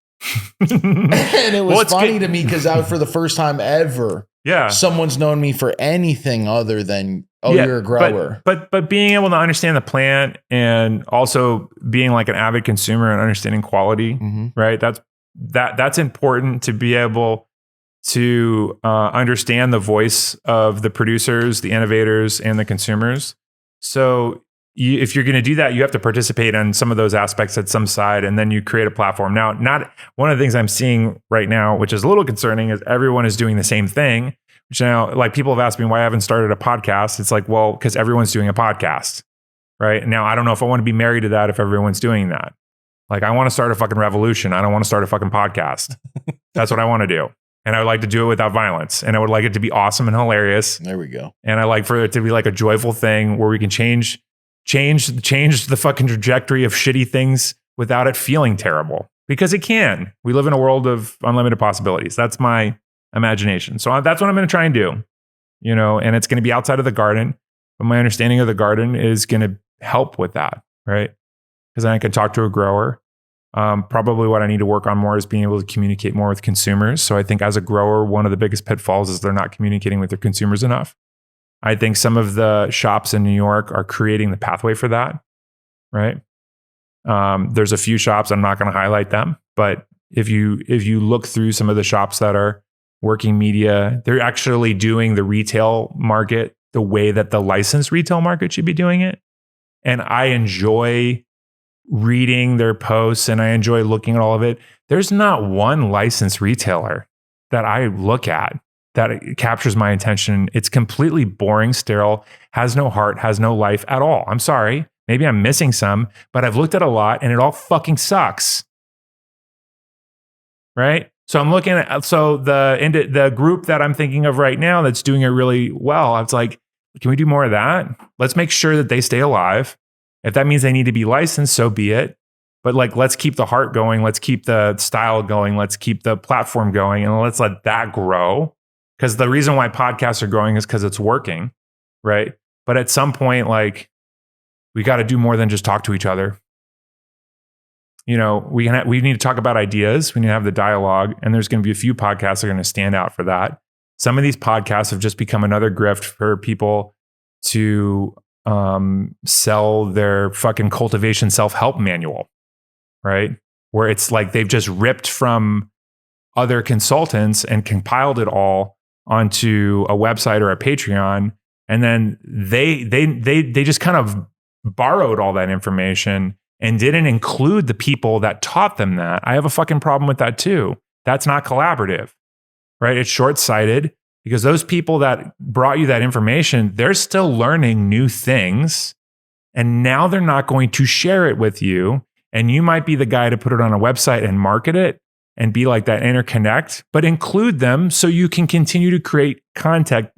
And it was funny to me because for the first time ever, someone's known me for anything other than, you're a grower. But being able to understand the plant and also being like an avid consumer and understanding quality, right? That's important to be able to understand the voice of the producers, the innovators, and the consumers. So if you're going to do that, you have to participate in some of those aspects at some side, and then you create a platform. Now, not one of the things I'm seeing right now, which is a little concerning, is everyone is doing the same thing. Which now, like, people have asked me why I haven't started a podcast. It's like, well, because everyone's doing a podcast, right? Now, I don't know if I want to be married to that if everyone's doing that. Like, I want to start a fucking revolution. I don't want to start a fucking podcast. That's what I want to do. And I would like to do it without violence. And I would like it to be awesome and hilarious. There we go. And I like for it to be like a joyful thing where we can change the fucking trajectory of shitty things without it feeling terrible. Because it can. We live in a world of unlimited possibilities. That's my imagination. So that's what I'm going to try and do. And it's going to be outside of the garden. But my understanding of the garden is going to help with that, right? Because I can talk to a grower. Probably what I need to work on more is being able to communicate more with consumers. So I think as a grower, one of the biggest pitfalls is they're not communicating with their consumers enough. I think some of the shops in New York are creating the pathway for that, right? There's a few shops, I'm not going to highlight them, but if you look through some of the shops that are working media, they're actually doing the retail market the way that the licensed retail market should be doing it. And I enjoy reading their posts and I enjoy looking at all of it. There's not one licensed retailer that I look at that captures my attention. It's completely boring, sterile, has no heart, has no life at all. I'm sorry. Maybe I'm missing some, but I've looked at a lot and it all fucking sucks. Right? So I'm looking at, the group that I'm thinking of right now that's doing it really well, I was like, can we do more of that? Let's make sure that they stay alive. If that means they need to be licensed, so be it. But like, let's keep the heart going. Let's keep the style going. Let's keep the platform going, and let's let that grow. Because the reason why podcasts are growing is because it's working, right? But at some point, like, we got to do more than just talk to each other. You know, we need to talk about ideas. We need to have the dialogue, and there's going to be a few podcasts that are going to stand out for that. Some of these podcasts have just become another grift for people to sell their fucking cultivation self-help manual, right? Where it's like they've just ripped from other consultants and compiled it all onto a website or a Patreon, and then they just kind of borrowed all that information and didn't include the people that taught them that. I have a fucking problem with that too. That's not collaborative, right? It's short-sighted because those people that brought you that information, they're still learning new things, and now they're not going to share it with you. And you might be the guy to put it on a website and market it and be like that interconnect, but include them so you can continue to create content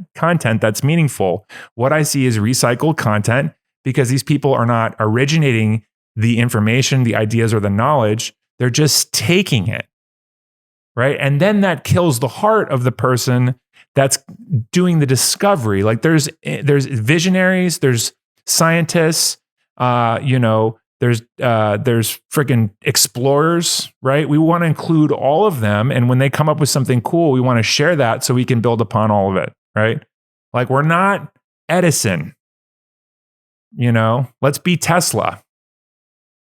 that's meaningful. What I see is recycled content because these people are not originating the information, the ideas, or the knowledge. They're just taking it, right? And then that kills the heart of the person that's doing the discovery. Like there's visionaries, there's scientists, there's freaking explorers, right? We want to include all of them. And when they come up with something cool, we want to share that so we can build upon all of it, right? Like we're not Edison, let's be Tesla.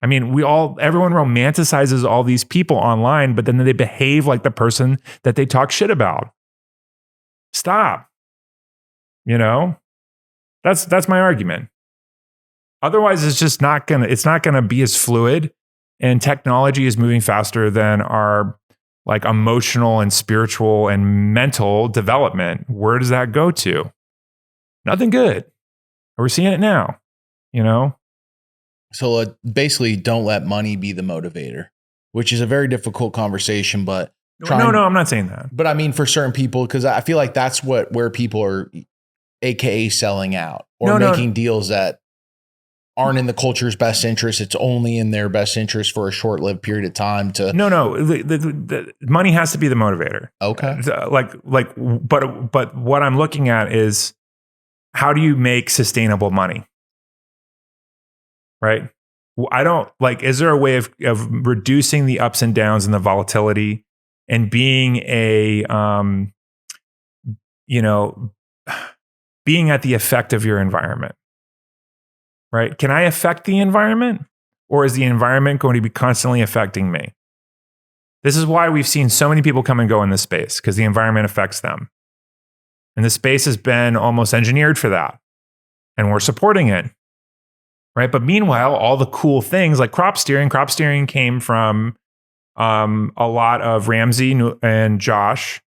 I mean, everyone romanticizes all these people online, but then they behave like the person that they talk shit about. Stop. That's my argument. Otherwise, it's not gonna be as fluid, and technology is moving faster than our like emotional and spiritual and mental development. Where does that go to? Nothing good. We're seeing it now, So basically, don't let money be the motivator, which is a very difficult conversation. But no, I'm not saying that. But I mean, for certain people, because I feel like that's where people are, AKA selling out or making deals that aren't in the culture's best interest. It's only in their best interest for a short-lived period of time. The money has to be the motivator. Okay. But what I'm looking at is how do you make sustainable money? Right? Is there a way of reducing the ups and downs and the volatility and being being at the effect of your environment? Right? Can I affect the environment, or is the environment going to be constantly affecting me? This is why we've seen so many people come and go in this space, because the environment affects them. And the space has been almost engineered for that. And we're supporting it. Right? But meanwhile, all the cool things like crop steering came from a lot of Ramsey and Josh,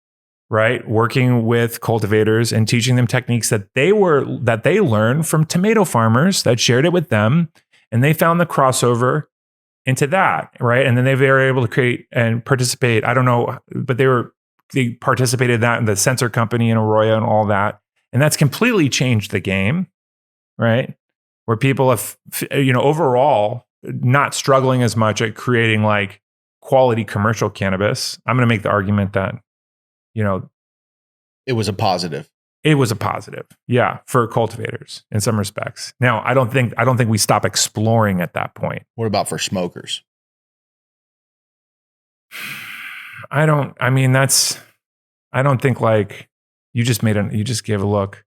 right? Working with cultivators and teaching them techniques that they learned from tomato farmers that shared it with them. And they found the crossover into that, right? And then they were able to create and participate. I don't know, but they participated in that in the sensor company in Arroyo and all that. And that's completely changed the game, right? Where people have, overall not struggling as much at creating like quality commercial cannabis. I'm going to make the argument that, it was a positive. It was a positive, yeah, for cultivators in some respects. Now, I don't think we stop exploring at that point. What about for smokers? I don't think like you just gave a look.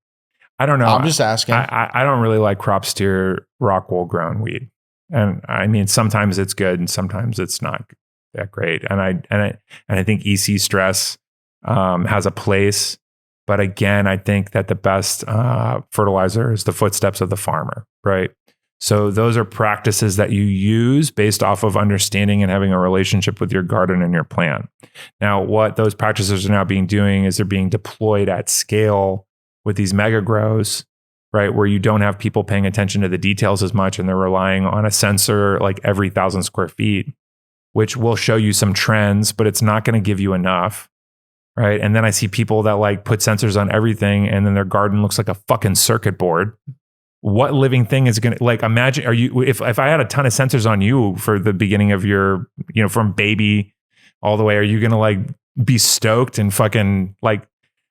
I don't know. I'm just asking. I don't really like crop steer rock wool grown weed. And I mean, sometimes it's good and sometimes it's not that great. And I think EC stress has a place. But again, I think that the best fertilizer is the footsteps of the farmer, right? So those are practices that you use based off of understanding and having a relationship with your garden and your plant. Now, what those practices are now doing is they're being deployed at scale with these mega grows, right? Where you don't have people paying attention to the details as much, and they're relying on a sensor like every 1,000 square feet, which will show you some trends, but it's not going to give you enough, right? And then I see people that like put sensors on everything, and then their garden looks like a fucking circuit board. What living thing is going to, like, imagine, if I had a ton of sensors on you for the beginning of your, from baby all the way, are you going to like be stoked and fucking like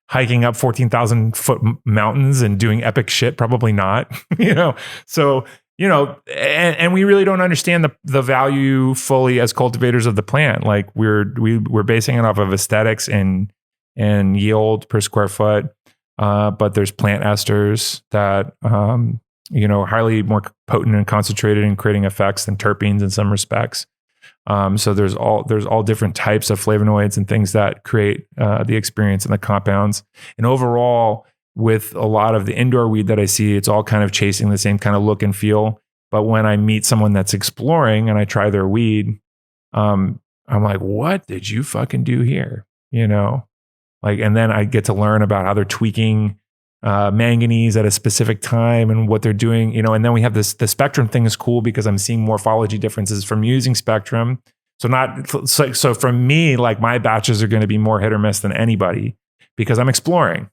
hiking up 14,000 foot mountains and doing epic shit? Probably not, So and we really don't understand the value fully as cultivators of the plant. Like we're basing it off of aesthetics and yield per square foot. But there's plant esters that, highly more potent and concentrated in creating effects than terpenes in some respects. So there's all different types of flavonoids and things that create the experience in the compounds. And overall, with a lot of the indoor weed that I see, it's all kind of chasing the same kind of look and feel. But when I meet someone that's exploring and I try their weed, I'm like, what did you fucking do here? And then I get to learn about how they're tweaking manganese at a specific time and what they're doing, and then we have the spectrum thing is cool because I'm seeing morphology differences from using spectrum. So for me, like my batches are going to be more hit or miss than anybody because I'm exploring.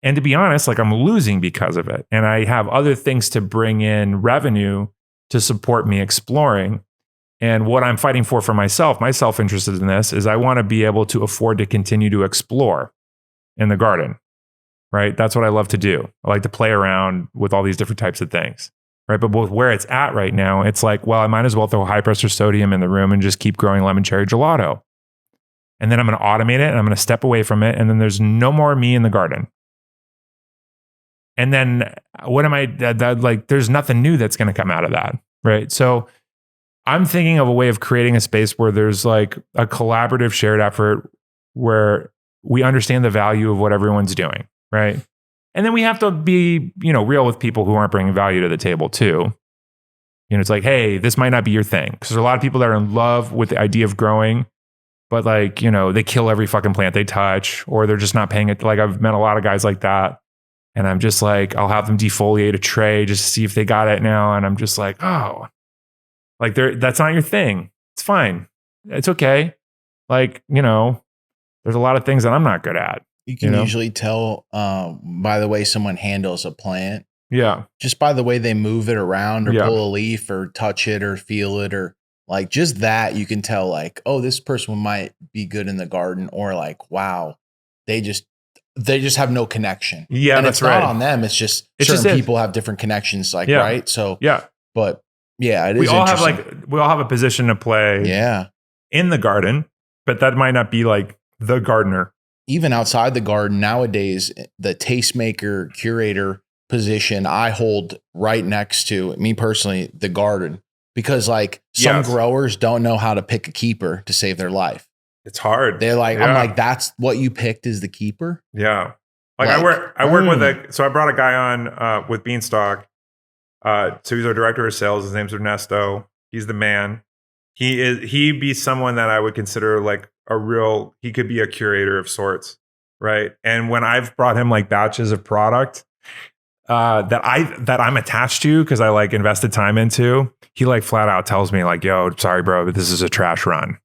And to be honest, like I'm losing because of it. And I have other things to bring in revenue to support me exploring. And what I'm fighting for myself, my self-interest in this is I want to be able to afford to continue to explore in the garden, right? That's what I love to do. I like to play around with all these different types of things, right? But with where it's at right now, it's like, well, I might as well throw high pressure sodium in the room and just keep growing lemon cherry gelato. And then I'm going to automate it and I'm going to step away from it. And then there's no more me in the garden. And then what am I, there's nothing new that's going to come out of that, right? So I'm thinking of a way of creating a space where there's like a collaborative shared effort where we understand the value of what everyone's doing, right? And then we have to be, real with people who aren't bringing value to the table too. It's like, hey, this might not be your thing. Because there's a lot of people that are in love with the idea of growing, but they kill every fucking plant they touch, or they're just not paying it. Like I've met a lot of guys like that. And I'm just like, I'll have them defoliate a tray just to see if they got it now. And I'm just like, oh, like that's not your thing. It's fine. It's okay. Like, there's a lot of things that I'm not good at. You can usually tell by the way someone handles a plant. Yeah. Just by the way they move it around or pull a leaf or touch it or feel it or like just that you can tell like, oh, this person might be good in the garden or like, wow, they just have no connection. Yeah, and that's it's not right. on them. It's certain people have different connections, like right. So but yeah, it is. We all have a position to play. Yeah, in the garden, but that might not be like the gardener. Even outside the garden nowadays, the tastemaker curator position I hold right next to me personally, the garden, because like some growers don't know how to pick a keeper to save their life. It's hard. They're like, I'm like, that's what you picked is the keeper. Yeah. Like I work with so I brought a guy on with Beanstalk. So he's our director of sales. His name's Ernesto. He's the man. He'd be someone that I would consider like he could be a curator of sorts. Right. And when I've brought him like batches of product that I'm attached to, because I like invested time into, he like flat out tells me like, yo, sorry, bro, but this is a trash run.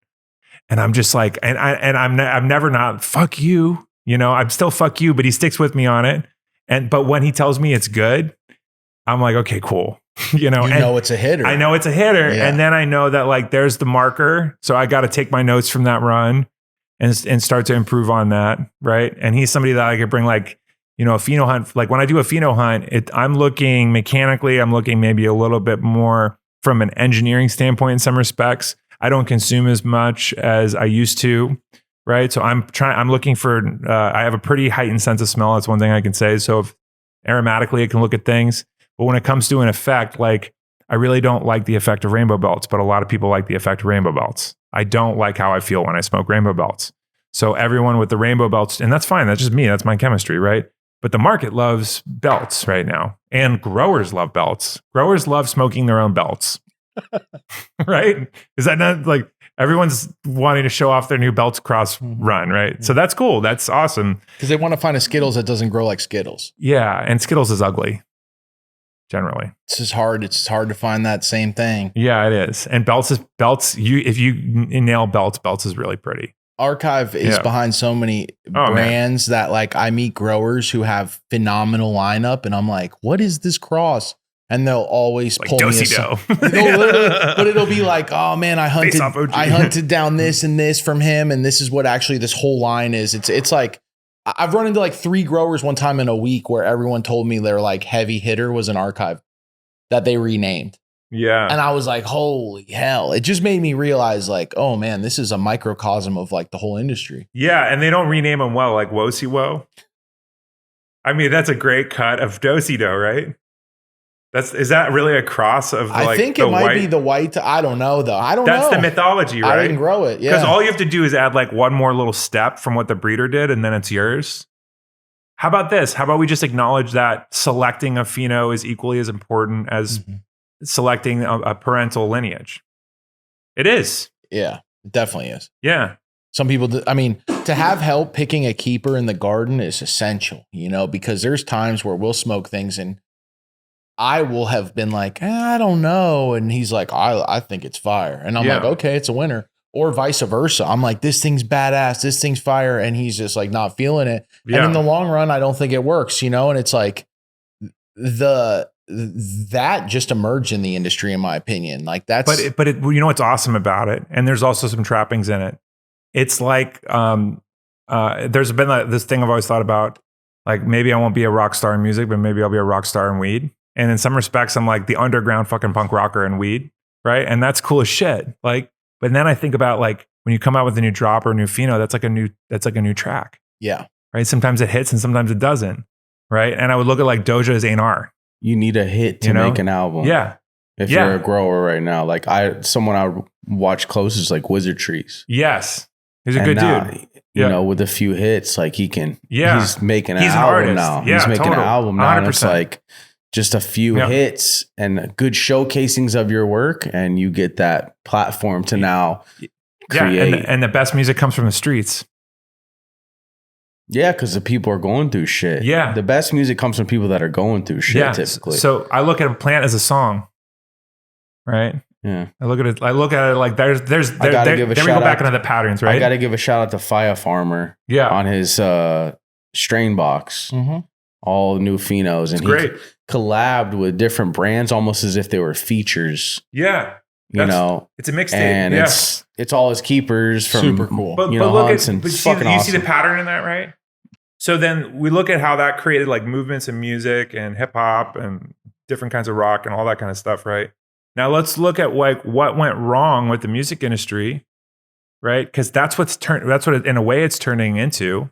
And I'm just like, I'm never not fuck you, I'm still fuck you, but he sticks with me on it. But when he tells me it's good, I'm like, okay, cool. It's a hitter. I know it's a hitter. Yeah. And then I know that like, there's the marker. So I got to take my notes from that run and start to improve on that. Right. And he's somebody that I could bring like, a pheno hunt. Like when I do a pheno hunt, I'm looking mechanically, I'm looking maybe a little bit more from an engineering standpoint in some respects. I don't consume as much as I used to, right? So I'm looking for, I have a pretty heightened sense of smell. That's one thing I can say. So if aromatically I can look at things, but when it comes to an effect, like I really don't like the effect of rainbow belts, but a lot of people like the effect of rainbow belts. I don't like how I feel when I smoke rainbow belts. So everyone with the rainbow belts, and that's fine. That's just me. That's my chemistry, right? But the market loves belts right now. And growers love belts. Growers love smoking their own belts. Right? Is that not like everyone's wanting to show off their new belts cross run, right? Mm-hmm. So that's cool. That's awesome. Because they want to find a Skittles that doesn't grow like Skittles. Yeah. And Skittles is ugly. Generally. It's just hard. It's hard to find that same thing. Yeah, it is. And belts, if you nail belts is really pretty. Archive is behind so many brands that like I meet growers who have phenomenal lineup and I'm like, what is this cross? And they'll always like pull me aside. But it'll be like, oh man, I hunted down this and this from him. And this is what actually this whole line is. It's like, I've run into like 3 growers one time in a week where everyone told me their like heavy hitter was an Archive that they renamed. Yeah. And I was like, holy hell. It just made me realize like, oh man, this is a microcosm of like the whole industry. Yeah. And they don't rename them well, like Wosi Wo. I mean, that's a great cut of Dosey Do, right? Is that really a cross of I think it might be the white. I don't know though. I don't know. That's the mythology, right? I didn't grow it. Yeah. Because all you have to do is add like one more little step from what the breeder did, and then it's yours. How about this? How about we just acknowledge that selecting a pheno is equally as important as selecting a parental lineage? It is. Yeah, it definitely is. Yeah. Some people, to have help picking a keeper in the garden is essential, because there's times where we'll smoke things and I will have been like, I don't know. And he's like, I think it's fire. And I'm like, okay, it's a winner. Or vice versa. I'm like, this thing's badass. This thing's fire. And he's just like not feeling it. Yeah. And in the long run, I don't think it works, and it's like that just emerged in the industry, in my opinion. Like that's, but you know what's awesome about it? And there's also some trappings in it. It's like, there's been this thing I've always thought about, like maybe I won't be a rock star in music, but maybe I'll be a rock star in weed. And in some respects, I'm like the underground fucking punk rocker in weed, right? And that's cool as shit. Like, but then I think about like when you come out with a new drop or a new pheno, that's like a new track. Yeah. Right. Sometimes it hits and sometimes it doesn't. Right. And I would look at like Doja's A&R. You need a hit to make an album. Yeah. If you're a grower right now, like someone I watch close is like Wizard Trees. Yes. He's a good dude. You know, with a few hits, like he's making an album artist now. Yeah, he's making an album now. 100%. And it's like just a few hits and good showcasings of your work, and you get that platform to now create. And the best music comes from the streets. Yeah, because the people are going through shit. Yeah. The best music comes from people that are going through shit typically. So I look at a plant as a song, right? Yeah. I look at it like there we go back into the patterns, right? I got to give a shout out to Fire Farmer on his strain box. Mm-hmm. All new phenos. And he collabed with different brands almost as if they were features. Yeah. It's a mixtape. And it's all his keepers from super cool. But look at you see the pattern in that, right? So then we look at how that created like movements in music and hip hop and different kinds of rock and all that kind of stuff, right? Now let's look at like what went wrong with the music industry, right? Because that's what in a way it's turning into.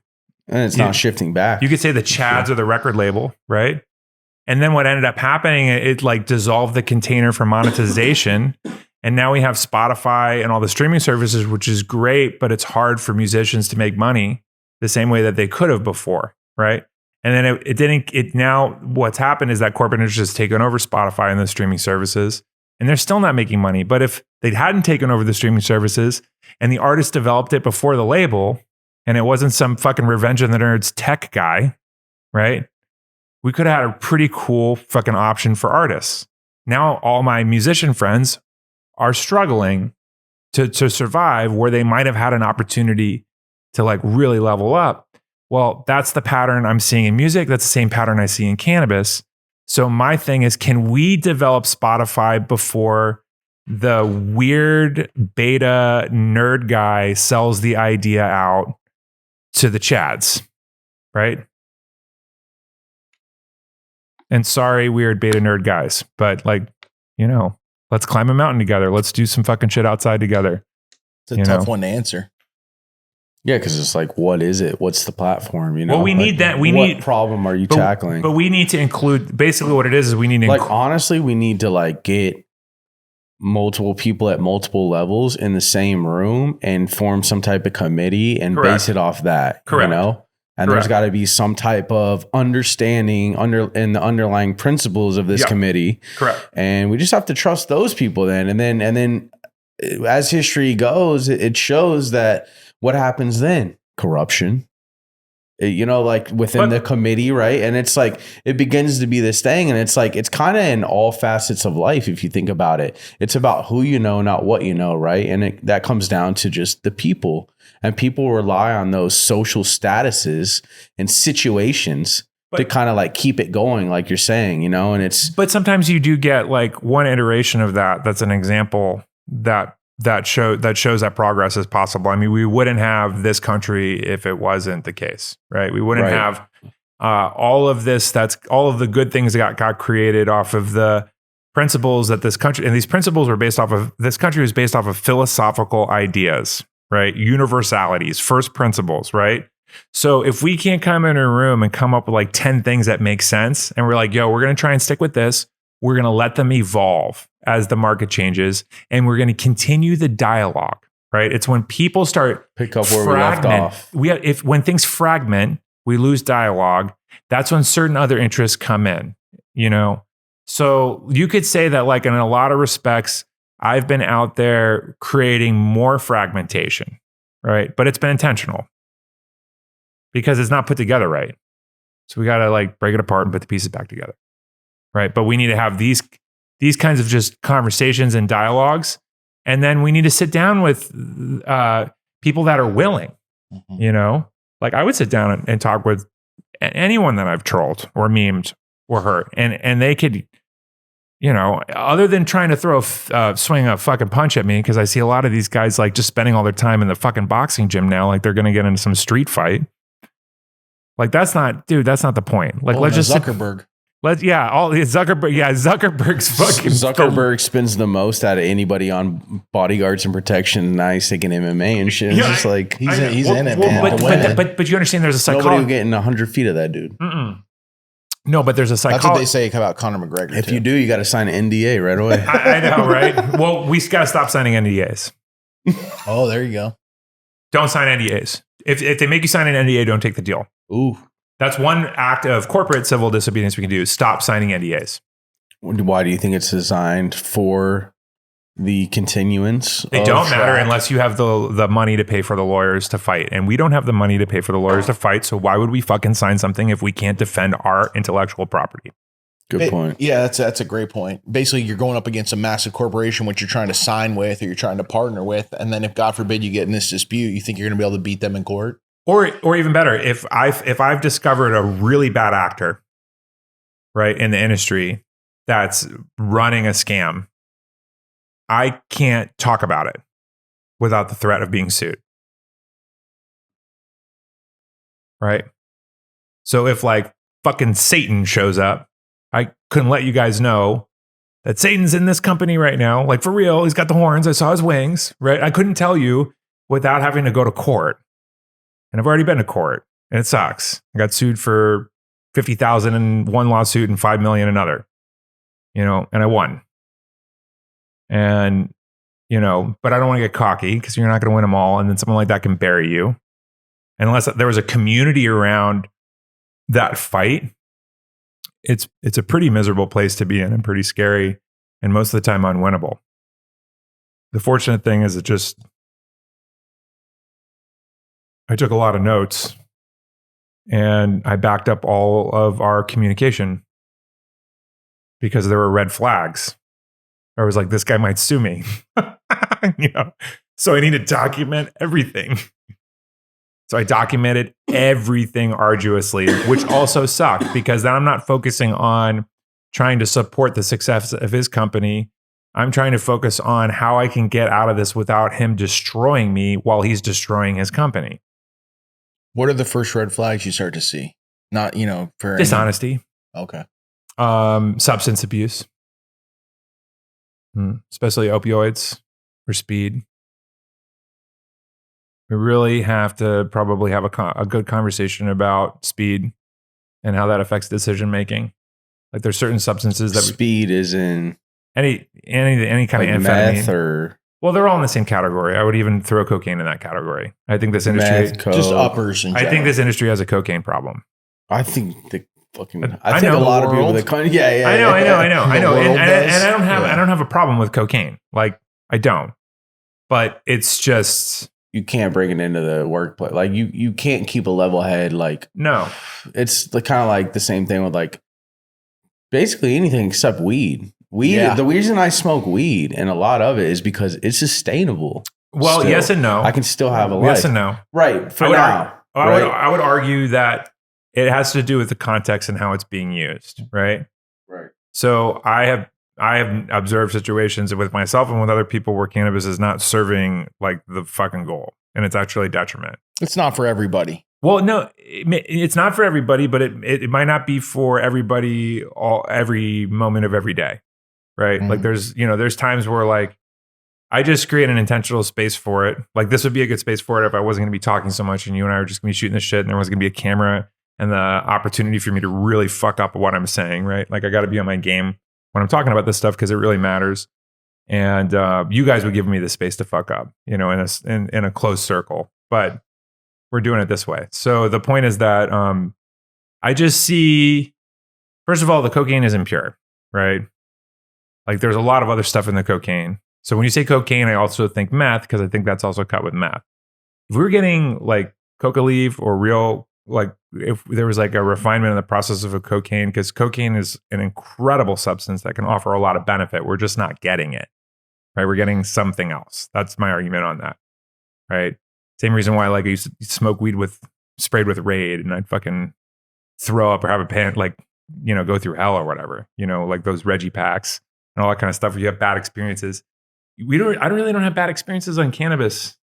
And it's not shifting back. You could say the Chads are the record label, right? And then what ended up happening, it like dissolved the container for monetization. And now we have Spotify and all the streaming services, which is great, but it's hard for musicians to make money the same way that they could have before, right? And then now what's happened is that corporate interest has taken over Spotify and the streaming services, and they're still not making money. But if they hadn't taken over the streaming services and the artist developed it before the label, and it wasn't some fucking Revenge of the Nerds tech guy, right? We could have had a pretty cool fucking option for artists. Now all my musician friends are struggling to survive where they might have had an opportunity to like really level up. Well, that's the pattern I'm seeing in music. That's the same pattern I see in cannabis. So my thing is, can we develop Spotify before the weird beta nerd guy sells the idea out to the Chads, right? And sorry, weird beta nerd guys, but like, let's climb a mountain together. Let's do some fucking shit outside together. It's a tough one to answer. Yeah, because it's like, what is it? What's the platform? Well, we need that. What problem are you tackling? But we need to include, basically what it is we need to honestly, we need to like get multiple people at multiple levels in the same room and form some type of committee and base it off that. Correct. And there's got to be some type of understanding in the underlying principles of this committee. Correct. And we just have to trust those people then. And then as history goes, it shows that what happens then? Corruption. Like within the committee, right? And it's like, it begins to be this thing. And it's like, it's kind of in all facets of life, if you think about it. It's about who you know, not what you know, right? And that comes down to just the people. And people rely on those social statuses and situations to kind of like keep it going, like you're saying, and it's... But sometimes you do get like one iteration of that's an example that shows that progress is possible. I mean, we wouldn't have this country if it wasn't the case, right? We wouldn't have all of this. That's all of the good things that got created off of the principles that this country, and these principles were based off of, this country was based off of philosophical ideas, right? Universalities, first principles, right? So if we can't come in a room and come up with like 10 things that make sense, and we're like, yo, we're going to try and stick with this, we're going to let them evolve as the market changes, and we're going to continue the dialogue, right? It's when people start pick up where we left off. When things fragment, we lose dialogue. That's when certain other interests come in, you know? So you could say that, like, in a lot of respects, I've been out there creating more fragmentation, right? But it's been intentional because it's not put together right. So we got to like break it apart and put the pieces back together, right? But we need to have these kinds of just conversations and dialogues. And then we need to sit down with people that are willing, you know? Like, I would sit down and talk with anyone that I've trolled or memed or hurt. And they could, you know, other than trying to swing a fucking punch at me, because I see a lot of these guys like just spending all their time in the fucking boxing gym now, like they're going to get into some street fight. Like, that's not the point. Like, let's just Zuckerberg. Zuckerberg's fucking Zuckerberg spends the most out of anybody on bodyguards and protection. Now he's taking MMA and shit. It's just like he's in it, man. But you understand, there's a psychology. Nobody will get in 100 feet of that dude. No, but there's a psychology. That's what they say about Conor McGregor. If you do, you got to sign an NDA right away. I know, right? Well, we got to stop signing NDAs. Oh, there you go. Don't sign NDAs. If they make you sign an NDA, don't take the deal. Ooh. That's one act of corporate civil disobedience we can do. Stop signing NDAs. Why do you think it's designed for the continuance? They don't matter unless you have the money to pay for the lawyers to fight. And we don't have the money to pay for the lawyers to fight. So why would we fucking sign something if we can't defend our intellectual property? Good point. Yeah, that's a great point. Basically, you're going up against a massive corporation, which you're trying to sign with or you're trying to partner with. And then if, God forbid, you get in this dispute, you think you're going to be able to beat them in court? Or even better, if I've discovered a really bad actor, right, in the industry that's running a scam, I can't talk about it without the threat of being sued. Right? So if like fucking Satan shows up, I couldn't let you guys know that Satan's in this company right now. Like, for real, he's got the horns. I saw his wings, right? I couldn't tell you without having to go to court. And I've already been to court, and it sucks. I got sued for $50,000 in one lawsuit and $5 million in another, you know, and I won. And, you know, but I don't want to get cocky because you're not going to win them all. And then someone like that can bury you. And unless there was a community around that fight, it's a pretty miserable place to be in and pretty scary, and most of the time unwinnable. The fortunate thing is I took a lot of notes and I backed up all of our communication because there were red flags. I was like, this guy might sue me. You know? So I need to document everything. So I documented everything arduously, which also sucked because then I'm not focusing on trying to support the success of his company. I'm trying to focus on how I can get out of this without him destroying me while he's destroying his company. What are the first red flags you start to see? Not, you know, for dishonesty. Okay. Substance abuse, especially opioids or speed. We really have to probably have a good conversation about speed and how that affects decision making. Like, there's certain substances that speed is in any kind like of amphetamine meth or. Well, they're all in the same category. I would even throw cocaine in that category. I think this industry just uppers. I think this industry has a cocaine problem. I think a lot of people that I know. And I don't have a problem with cocaine. Like, I don't. But it's just, you can't bring it into the workplace. Like, you can't keep a level head. Like, no. It's kind of like the same thing with like basically anything except weed. The reason I smoke weed, and a lot of it, is because it's sustainable. Well, still. Yes and no. I can still have a life. Yes and no. Right. For now. I would argue that it has to do with the context and how it's being used. Right. Right. So I have observed situations with myself and with other people where cannabis is not serving like the fucking goal, and it's actually a detriment. It's not for everybody. Well, no, it's not for everybody, but it might not be for everybody every moment of every day. right? Like there's times where like I just create an intentional space for it. Like this would be a good space for it if I wasn't going to be talking so much and you and I were just going to be shooting the shit and there was going to be a camera and the opportunity for me to really fuck up what I'm saying, right? Like I got to be on my game when I'm talking about this stuff because it really matters. And you guys would give me the space to fuck up, in a closed circle. But we're doing it this way. So the point is that I just see, first of all, the cocaine is impure, right? Like there's a lot of other stuff in the cocaine. So when you say cocaine, I also think meth because I think that's also cut with meth. If we were getting like coca leaf or real, like if there was like a refinement in the process of a cocaine, because cocaine is an incredible substance that can offer a lot of benefit. We're just not getting it, right? We're getting something else. That's my argument on that, right? Same reason why like I used to smoke weed sprayed with Raid and I'd fucking throw up or have a go through hell or whatever, like those Reggie packs and all that kind of stuff where you have bad experiences. I don't have bad experiences on cannabis.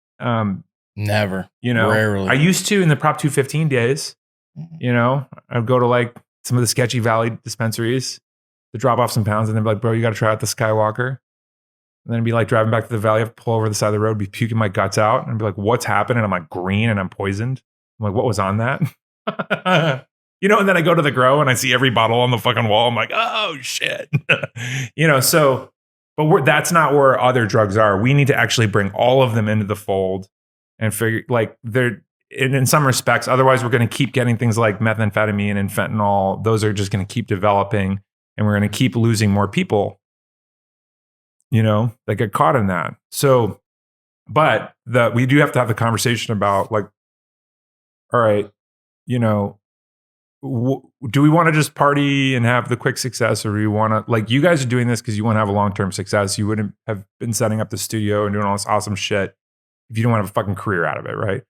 Never. Rarely. I used to in the Prop 215 days. I'd go to like some of the sketchy Valley dispensaries to drop off some pounds and then be like, bro, you got to try out the Skywalker. And then I'd be like driving back to the Valley, I'd pull over the side of the road, be puking my guts out and be like, what's happened? And I'm like green and I'm poisoned. I'm like, what was on that? And then I go to the grow and I see every bottle on the fucking wall. I'm like, oh shit. But that's not where other drugs are. We need to actually bring all of them into the fold and figure like they're in some respects. Otherwise, we're going to keep getting things like methamphetamine and fentanyl. Those are just going to keep developing and we're going to keep losing more people, that get caught in that. So, but we do have to have the conversation about like, all right, do we want to just party and have the quick success or do you want to like you guys are doing this because you want to have a long-term success. You wouldn't have been setting up the studio and doing all this awesome shit if you don't want to have a fucking career out of it, right?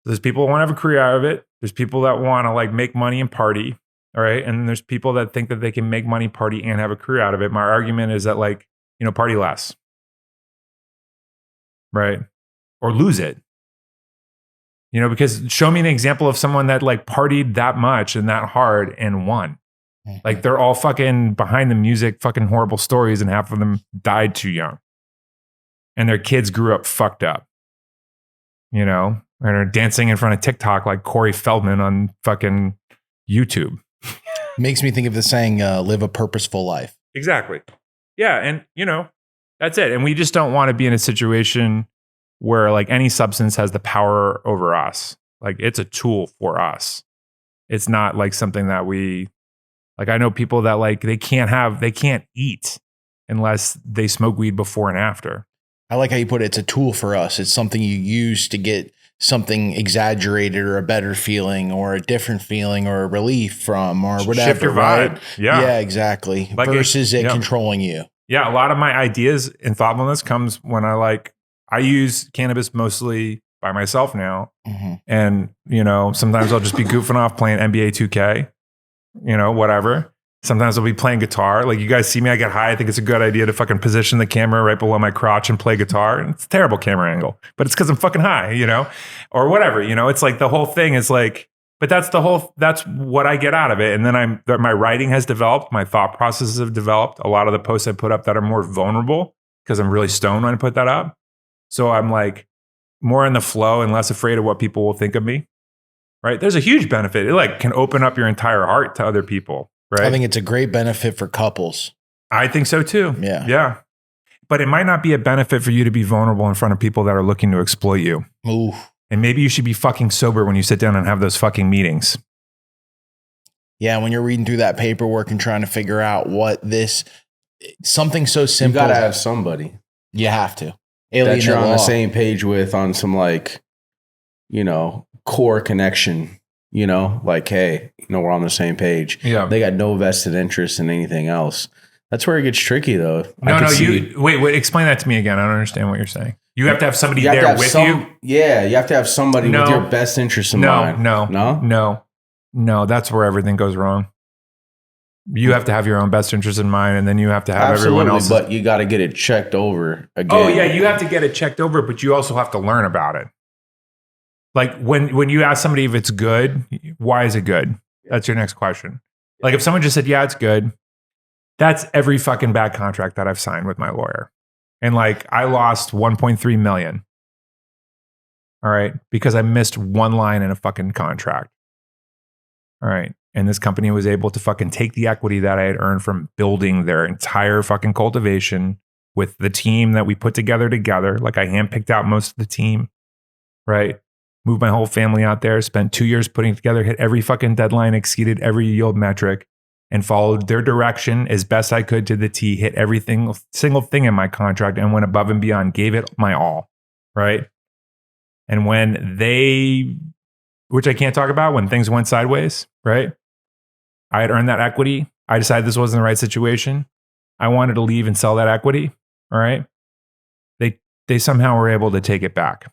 There's people that want to have a career out of it. There's people that want to like make money and party, all right? And there's people that think that they can make money, party, and have a career out of it. My argument is that like, party less, right? Or lose it. Because show me an example of someone that like partied that much and that hard and won. Mm-hmm. Like they're all fucking behind the music, fucking horrible stories, and half of them died too young. And their kids grew up fucked up, and are dancing in front of TikTok like Corey Feldman on fucking YouTube. Makes me think of the saying, live a purposeful life. Exactly. Yeah. And, that's it. And we just don't want to be in a situation where like any substance has the power over us. Like it's a tool for us. It's not like something that I know people that like, they can't eat unless they smoke weed before and after. I like how you put it. It's a tool for us. It's something you use to get something exaggerated or a better feeling or a different feeling or a relief from or whatever. Shift your vibe. Right? Yeah. Yeah, exactly. Like versus it controlling you. Yeah. A lot of my ideas and thoughtfulness comes when I use cannabis mostly by myself now. Mm-hmm. And, sometimes I'll just be goofing off playing NBA 2K, whatever. Sometimes I'll be playing guitar. Like you guys see me, I get high. I think it's a good idea to fucking position the camera right below my crotch and play guitar. And it's a terrible camera angle, but it's because I'm fucking high, or whatever, it's like the whole thing is like, but that's what I get out of it. And then my writing has developed. My thought processes have developed. A lot of the posts I put up that are more vulnerable because I'm really stoned when I put that up. So I'm like more in the flow and less afraid of what people will think of me, right? There's a huge benefit. It like can open up your entire heart to other people, right? I think it's a great benefit for couples. I think so too. Yeah. Yeah. But it might not be a benefit for you to be vulnerable in front of people that are looking to exploit you. Ooh. And maybe you should be fucking sober when you sit down and have those fucking meetings. Yeah. When you're reading through that paperwork and trying to figure out something so simple. You got to have somebody. You have to. That you're on the same page with on some core connection, like, hey, we're on the same page. Yeah. They got no vested interest in anything else. That's where it gets tricky though. Wait, explain that to me again. I don't understand what you're saying. You have to have somebody there with you? Yeah, you have to have somebody with your best interest in mind. No, that's where everything goes wrong. You have to have your own best interest in mind, and then you have to have everyone else. But you got to get it checked over again. Oh yeah, you have to get it checked over, but you also have to learn about it. Like when you ask somebody if it's good, why is it good? That's your next question. Like if someone just said, yeah, it's good, That's every fucking bad contract that I've signed with my lawyer. And like, I lost 1.3 million. All right. Because I missed one line in a fucking contract. All right. And this company was able to fucking take the equity that I had earned from building their entire fucking cultivation with the team that we put together. Like I handpicked out most of the team, right? Moved my whole family out there, spent 2 years putting it together, hit every fucking deadline, exceeded every yield metric, and followed their direction as best I could to the T, hit everything, single thing in my contract and went above and beyond, gave it my all, right? And when they, which I can't talk about, when things went sideways, right? I had earned that equity. I decided this wasn't the right situation. I wanted to leave and sell that equity, all right? They somehow were able to take it back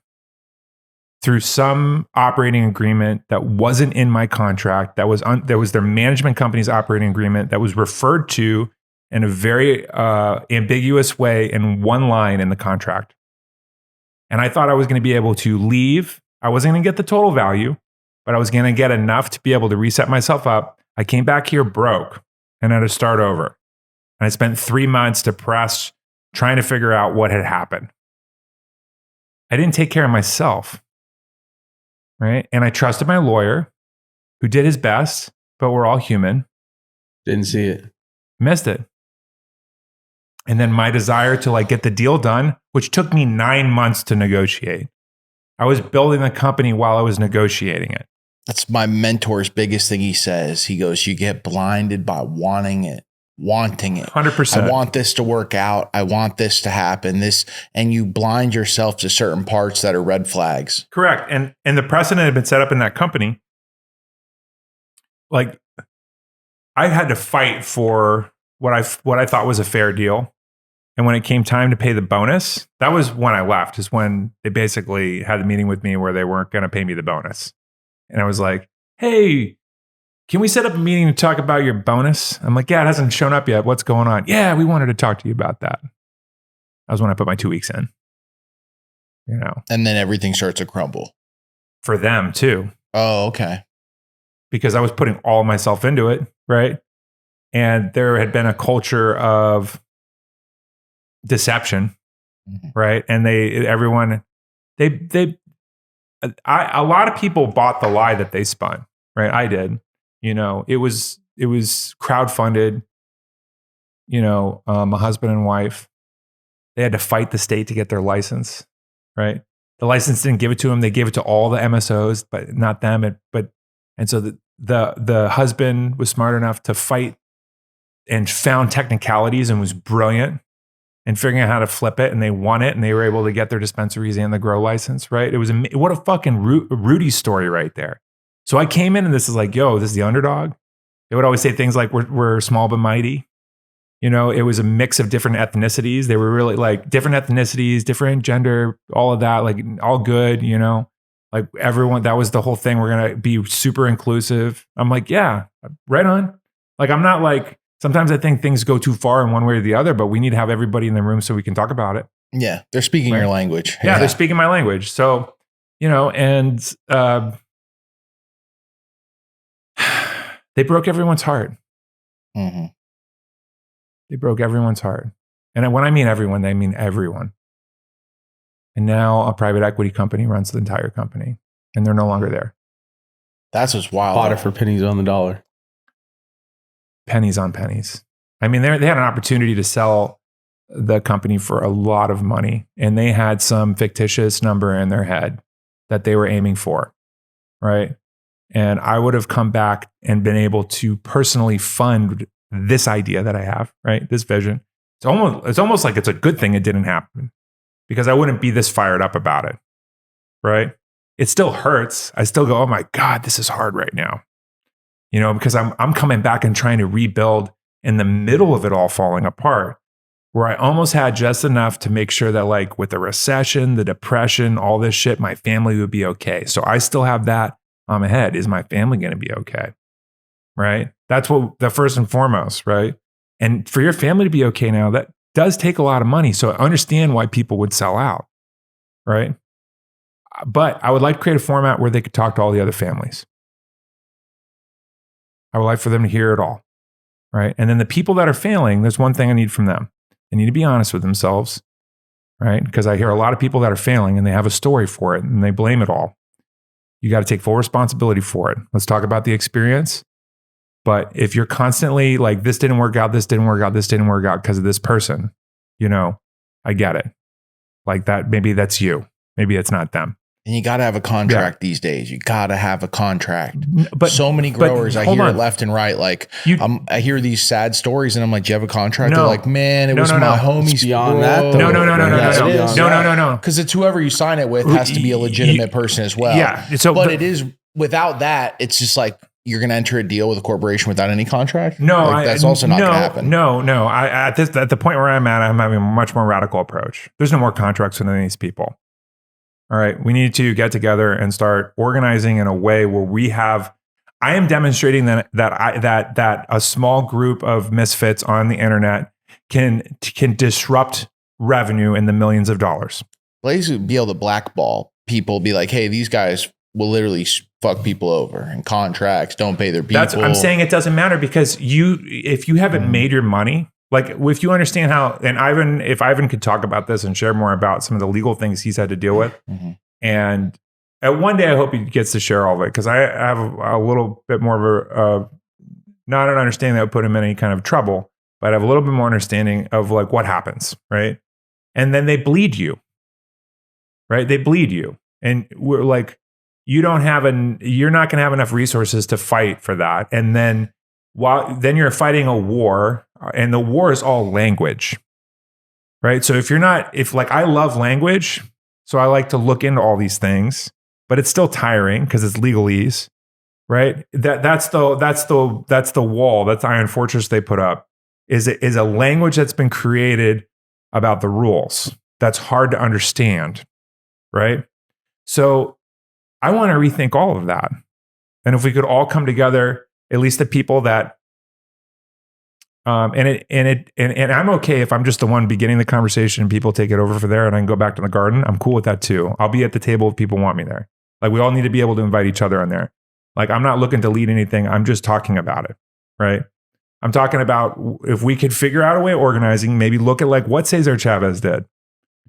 through some operating agreement that wasn't in my contract, that was their management company's operating agreement that was referred to in a very ambiguous way in one line in the contract. And I thought I was going to be able to leave. I wasn't going to get the total value, but I was going to get enough to be able to reset myself up. I came back here broke and had to start over. And I spent 3 months depressed trying to figure out what had happened. I didn't take care of myself. Right. And I trusted my lawyer who did his best, but we're all human. Didn't see it. Missed it. And then my desire to like get the deal done, which took me 9 months to negotiate. I was building the company while I was negotiating it. That's my mentor's biggest thing he says. He goes, you get blinded by wanting it. 100%. I want this to work out. I want this to happen. And you blind yourself to certain parts that are red flags. Correct. And the precedent had been set up in that company. Like I had to fight for what I thought was a fair deal. And when it came time to pay the bonus, that was when I left, is when they basically had the meeting with me where they weren't going to pay me the bonus. And I was like, hey, can we set up a meeting to talk about your bonus? I'm like, yeah, it hasn't shown up yet. What's going on? Yeah, we wanted to talk to you about that. That was when I put my 2 weeks in. You know. And then everything starts to crumble. For them too. Oh, okay. Because I was putting all myself into it, right? And there had been a culture of deception, right? And a lot of people bought the lie that they spun, right? I did. You know, it was crowdfunded, you know, a husband and wife. They had to fight the state to get their license, right? The license didn't give it to them. They gave it to all the MSOs, but not them. And so the husband was smart enough to fight and found technicalities and was brilliant in figuring out how to flip it. And they won it and they were able to get their dispensaries and the grow license, right? It was what a fucking Rudy story right there. So I came in and this is like, yo, this is the underdog. They would always say things like, we're small but mighty. You know, it was a mix of different ethnicities. They were really like different ethnicities, different gender, all of that, like all good, you know, like everyone, that was the whole thing. We're going to be super inclusive. I'm like, yeah, right on. Like, I'm not like, sometimes I think things go too far in one way or the other, but we need to have everybody in the room so we can talk about it. Yeah. They're speaking right? your language. Yeah, they're speaking my language. So, you know, and, they broke everyone's heart. Mm-hmm. They broke everyone's heart. And when I mean everyone, I mean everyone. And now a private equity company runs the entire company and they're no longer there. That's what's wild. Bought it for pennies on the dollar. Pennies on pennies. I mean, they had an opportunity to sell the company for a lot of money and they had some fictitious number in their head that they were aiming for, right? And I would have come back and been able to personally fund this idea that I have, right? This vision. It's almost like it's a good thing it didn't happen because I wouldn't be this fired up about it, right? It still hurts. I still go, oh my God, this is hard right now. You know, because I'm coming back and trying to rebuild in the middle of it all falling apart, where I almost had just enough to make sure that like with the recession, the depression, all this shit, my family would be okay. So I still have that on my head. Is my family going to be okay? Right? That's what the first and foremost, right? And for your family to be okay now, that does take a lot of money. So I understand why people would sell out, right? But I would like to create a format where they could talk to all the other families. I would like for them to hear it all, right? And then the people that are failing, there's one thing I need from them. They need to be honest with themselves, right? Because I hear a lot of people that are failing and they have a story for it and they blame it all. You got to take full responsibility for it. Let's talk about the experience. But if you're constantly like, this didn't work out, this didn't work out, this didn't work out because of this person, you know, I get it. Like that, maybe that's you. Maybe it's not them. And you got to have a contract these days. You got to have a contract. But so many growers, I hear it left and right. Like I hear these sad stories and I'm like, do you have a contract? No. They're like, man, it was my homies. Beyond that, though. No. Because it's whoever you sign it with has to be a legitimate person as well. Yeah. So, but it is without that, it's just like you're going to enter a deal with a corporation without any contract. No, like, that's also not going to happen. No. At the point where I'm at, I'm having a much more radical approach. There's no more contracts with any of these people. All right, we need to get together and start organizing in a way where I am demonstrating that a small group of misfits on the internet can disrupt revenue in the millions of dollars. Blaze would be able to blackball people, be like, hey, these guys will literally fuck people over and contracts, don't pay their people. I'm saying it doesn't matter because if you haven't made your money, like if you understand how, and if Ivan could talk about this and share more about some of the legal things he's had to deal with. Mm-hmm. And one day I hope he gets to share all of it because I have a little bit more of not an understanding that would put him in any kind of trouble, but I have a little bit more understanding of like what happens, right? And then they bleed you, right? They bleed you. And we're like, you're not going to have enough resources to fight for that. And then then you're fighting a war, and the war is all language, right? So if I love language, so I like to look into all these things, but it's still tiring because it's legalese, right? That's the wall, that's the iron fortress they put up, is a language that's been created about the rules. That's hard to understand, right? So I want to rethink all of that. And if we could all come together, at least the people that, and I'm okay if I'm just the one beginning the conversation and people take it over for there and I can go back to the garden. I'm cool with that too. I'll be at the table if people want me there. Like we all need to be able to invite each other on there. Like I'm not looking to lead anything. I'm just talking about it, right? I'm talking about if we could figure out a way of organizing, maybe look at like what Cesar Chavez did.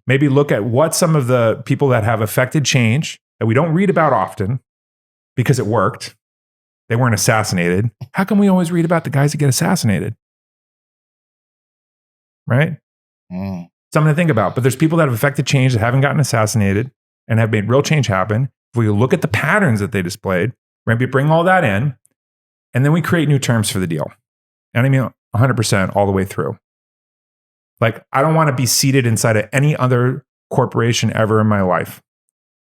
Maybe look at what some of the people that have affected change that we don't read about often because it worked. They weren't assassinated. How come we always read about the guys that get assassinated? Right? Something to think about. But there's people that have affected change that haven't gotten assassinated and have made real change happen. If we look at the patterns that they displayed, maybe bring all that in, and then we create new terms for the deal. And I mean 100% all the way through. Like, I don't want to be seated inside of any other corporation ever in my life.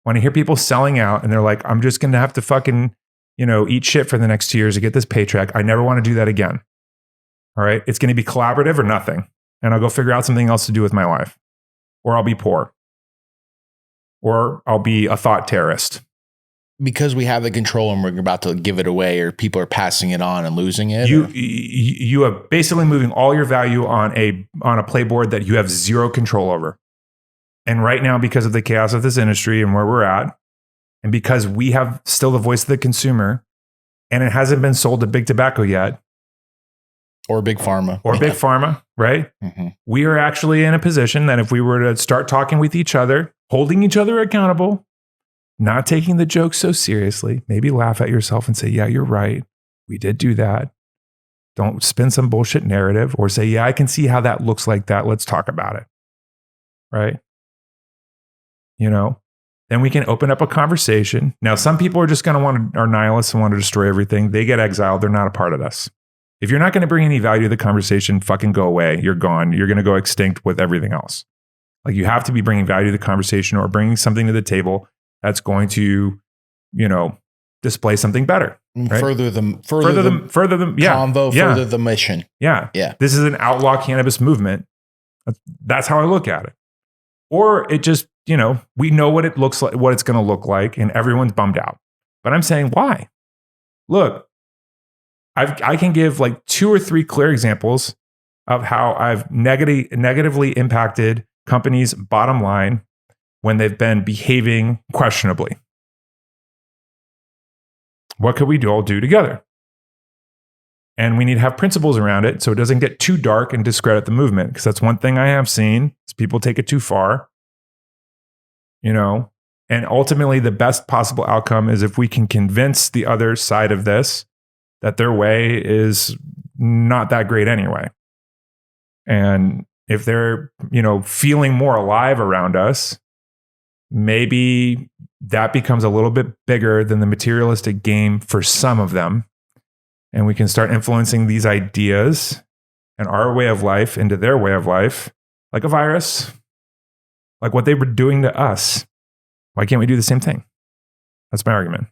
When I hear people selling out and they're like, I'm just going to have to fucking, eat shit for the next 2 years to get this paycheck. I never want to do that again. All right. It's going to be collaborative or nothing. And I'll go figure out something else to do with my life. Or I'll be poor. Or I'll be a thought terrorist. Because we have the control and we're about to give it away or people are passing it on and losing it. You are basically moving all your value on a playboard that you have zero control over. And right now, because of the chaos of this industry and where we're at, and because we have still the voice of the consumer, and it hasn't been sold to big tobacco yet. Or big pharma. Big pharma, right? Mm-hmm. We are actually in a position that if we were to start talking with each other, holding each other accountable, not taking the joke so seriously, maybe laugh at yourself and say, yeah, you're right. We did do that. Don't spin some bullshit narrative or say, yeah, I can see how that looks like that. Let's talk about it. Right? Then we can open up a conversation. Now, some people are just going to are nihilists and want to destroy everything. They get exiled. They're not a part of this. If you're not going to bring any value to the conversation, fucking go away. You're gone. You're going to go extinct with everything else. Like you have to be bringing value to the conversation or bringing something to the table that's going to, display something better. Right? Further the Convo, further the mission. Yeah. Yeah. This is an outlaw cannabis movement. That's how I look at it. Or it just, we know what it looks like, what it's going to look like, and everyone's bummed out. But I'm saying, why? Look, I can give like 2 or 3 clear examples of how I've negatively impacted companies' bottom line when they've been behaving questionably. What could we all do together? And we need to have principles around it so it doesn't get too dark and discredit the movement. Because that's one thing I have seen is people take it too far. You know, and ultimately the best possible outcome is if we can convince the other side of this that their way is not that great anyway. And if they're, you know, feeling more alive around us, maybe that becomes a little bit bigger than the materialistic game for some of them. And we can start influencing these ideas and our way of life into their way of life, like a virus, like what they were doing to us. Why can't we do the same thing? That's my argument.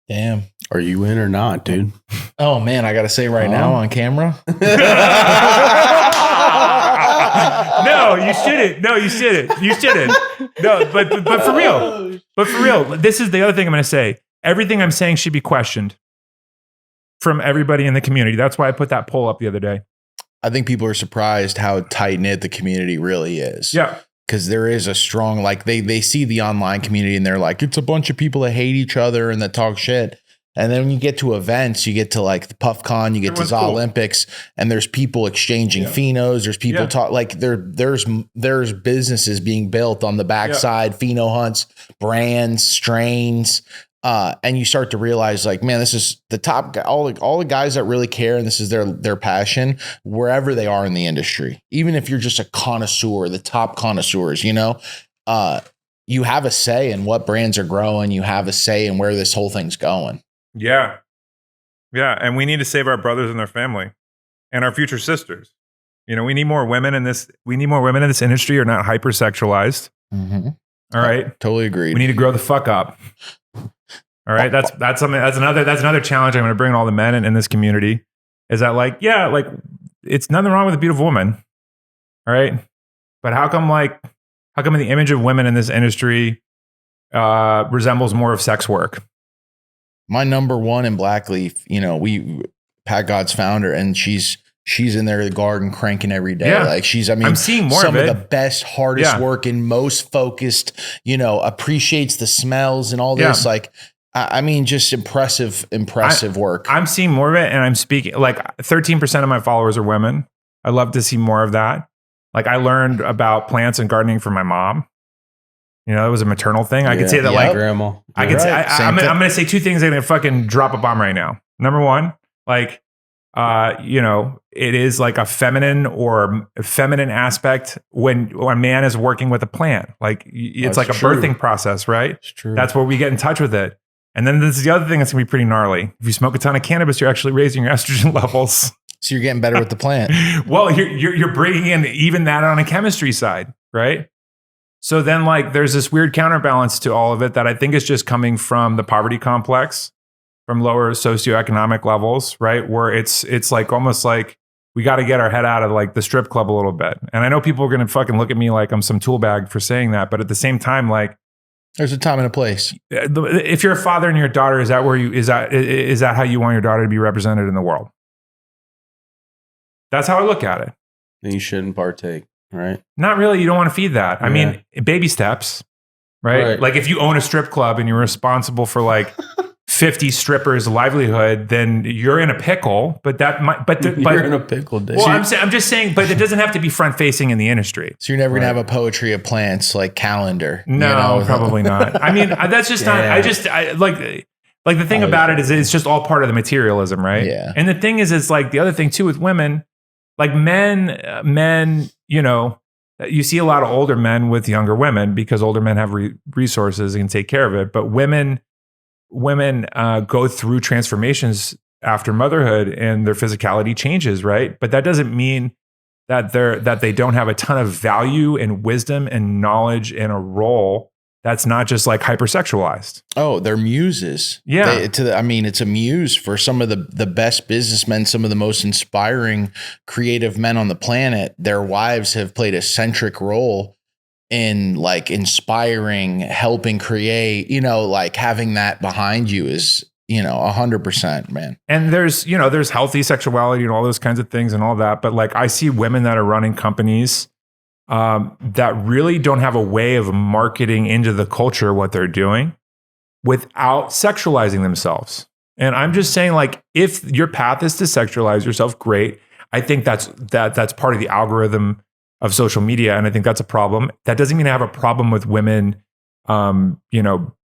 Damn. Are you in or not, dude? Oh man, I gotta say right now on camera. No, you shouldn't. No, you shouldn't. You shouldn't. No, but for real. But for real, this is the other thing I'm going to say. Everything I'm saying should be questioned from everybody in the community. That's why I put that poll up the other day. I think people are surprised how tight knit the community really is. Yeah. Because there is a strong, like they see the online community and they're like, it's a bunch of people that hate each other and that talk shit. And then when you get to events, you get to like the PuffCon, you get to the Olympics, and there's people exchanging phenos. There's people talk like there's businesses being built on the backside, pheno hunts, brands, strains. And you start to realize like, man, this is the top guy, all the guys that really care. And this is their passion wherever they are in the industry. Even if you're just a connoisseur, the top connoisseurs, you know, you have a say in what brands are growing. You have a say in where this whole thing's going. Yeah. Yeah. And we need to save our brothers and their family and our future sisters. You know, we need more women in this. We need more women in this industry who are not hypersexualized. Mm-hmm. All right. Totally agreed. We need to grow the fuck up. All right. That's something, that's another challenge I'm going to bring all the men in this community is that like, yeah, like it's nothing wrong with a beautiful woman. All right. But how come the image of women in this industry resembles more of sex work? My number one in Blackleaf, you know, Pat God's founder, and she's in there in the garden cranking every day. Yeah. Like I'm seeing more some of the best, hardest working, most focused, you know, appreciates the smells and all this. Like, I mean, just impressive work. I'm seeing more of it, and I'm speaking like 13% of my followers are women. I love to see more of that. Like I learned about plants and gardening from my mom. You know, it was a maternal thing. I could say that like grandma. I could say I'm going to say two things. I'm going to fucking drop a bomb right now. Number one, like, you know, it is like a feminine aspect when a man is working with a plant. Like it's like a birthing process, right? It's true. That's where we get in touch with it. And then this is the other thing that's going to be pretty gnarly. If you smoke a ton of cannabis, you're actually raising your estrogen levels. So you're getting better with the plant. Well, you're bringing in even that on a chemistry side, right? So then like there's this weird counterbalance to all of it that I think is just coming from the poverty complex, from lower socioeconomic levels, right? Where it's like almost like we got to get our head out of like the strip club a little bit. And I know people are going to fucking look at me like I'm some tool bag for saying that, but at the same time, like there's a time and a place. If you're a father and your daughter, is that how you want your daughter to be represented in the world? That's how I look at it. Then you shouldn't partake. Right. Not really. You don't want to feed that. I mean, baby steps, right? Like if you own a strip club and you're responsible for like 50 strippers' livelihood, then you're in a pickle. But that might, but you're in a pickle, dude. Well, I'm just saying, but it doesn't have to be front facing in the industry. So you're never gonna have a poetry of plants like calendar. No, you know? Probably not. I mean, that's just not. I like the thing about it is it's just all part of the materialism, right? Yeah. And the thing is like the other thing too with women, like men. You know, you see a lot of older men with younger women because older men have resources and can take care of it. But women go through transformations after motherhood and their physicality changes, right? But that doesn't mean that they don't have a ton of value and wisdom and knowledge in a role that's not just like hypersexualized. Oh, they're muses. Yeah. It's a muse for some of the best businessmen, some of the most inspiring creative men on the planet. Their wives have played a centric role in like inspiring, helping create, you know, like having that behind you is, you know, 100%, man. And there's healthy sexuality and all those kinds of things and all that. But like I see women that are running companies that really don't have a way of marketing into the culture what they're doing without sexualizing themselves. And I'm just saying, like, if your path is to sexualize yourself, great. I think that's part of the algorithm of social media. And I think that's a problem. That doesn't mean I have a problem with women,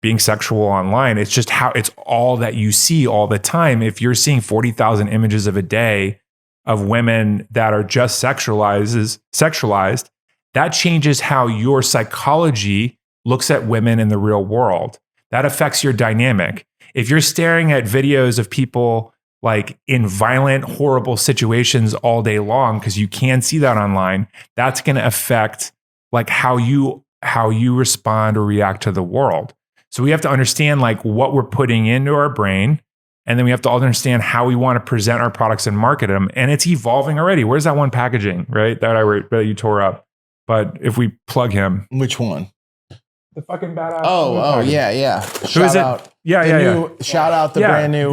being sexual online. It's just how it's all that you see all the time. If you're seeing 40,000 images of a day of women that are just sexualized, that changes how your psychology looks at women in the real world. That affects your dynamic. If you're staring at videos of people like in violent, horrible situations all day long, because you can see that online, that's going to affect like how you respond or react to the world. So we have to understand like what we're putting into our brain, and then we have to all understand how we want to present our products and market them. And it's evolving already. Where's that one packaging, right? That you tore up. But if we plug him, which one? The fucking badass. Oh, yeah. Who is it? Shout out the brand new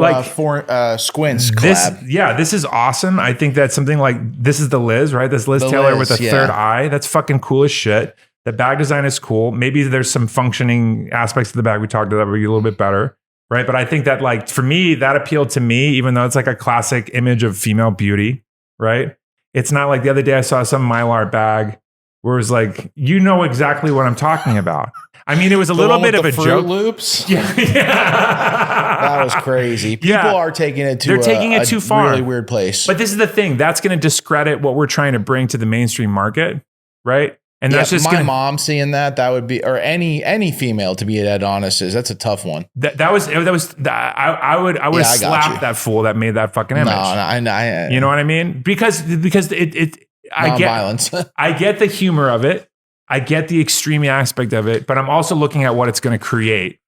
Squints collab. This is awesome. I think that's something like, this is the Liz, right? This Liz Taylor with a third eye. That's fucking cool as shit. The bag design is cool. Maybe there's some functioning aspects of the bag we talked about that would be a little bit better, right? But I think that like, for me, that appealed to me, even though it's like a classic image of female beauty, right? It's not like the other day I saw some Mylar bag where it was like, you know exactly what I'm talking about. I mean, it was a little bit of a Fruit joke. Loops. Yeah. That was crazy. People are taking it to They're taking it too far. Really weird place. But this is the thing. That's going to discredit what we're trying to bring to the mainstream market, right? And that's just my mom seeing that would be, or any female, to be dead honest, that's a tough one. I would have slapped that fool that made that fucking image. No, you know what I mean? Because I get the humor of it. I get the extreme aspect of it, but I'm also looking at what it's going to create,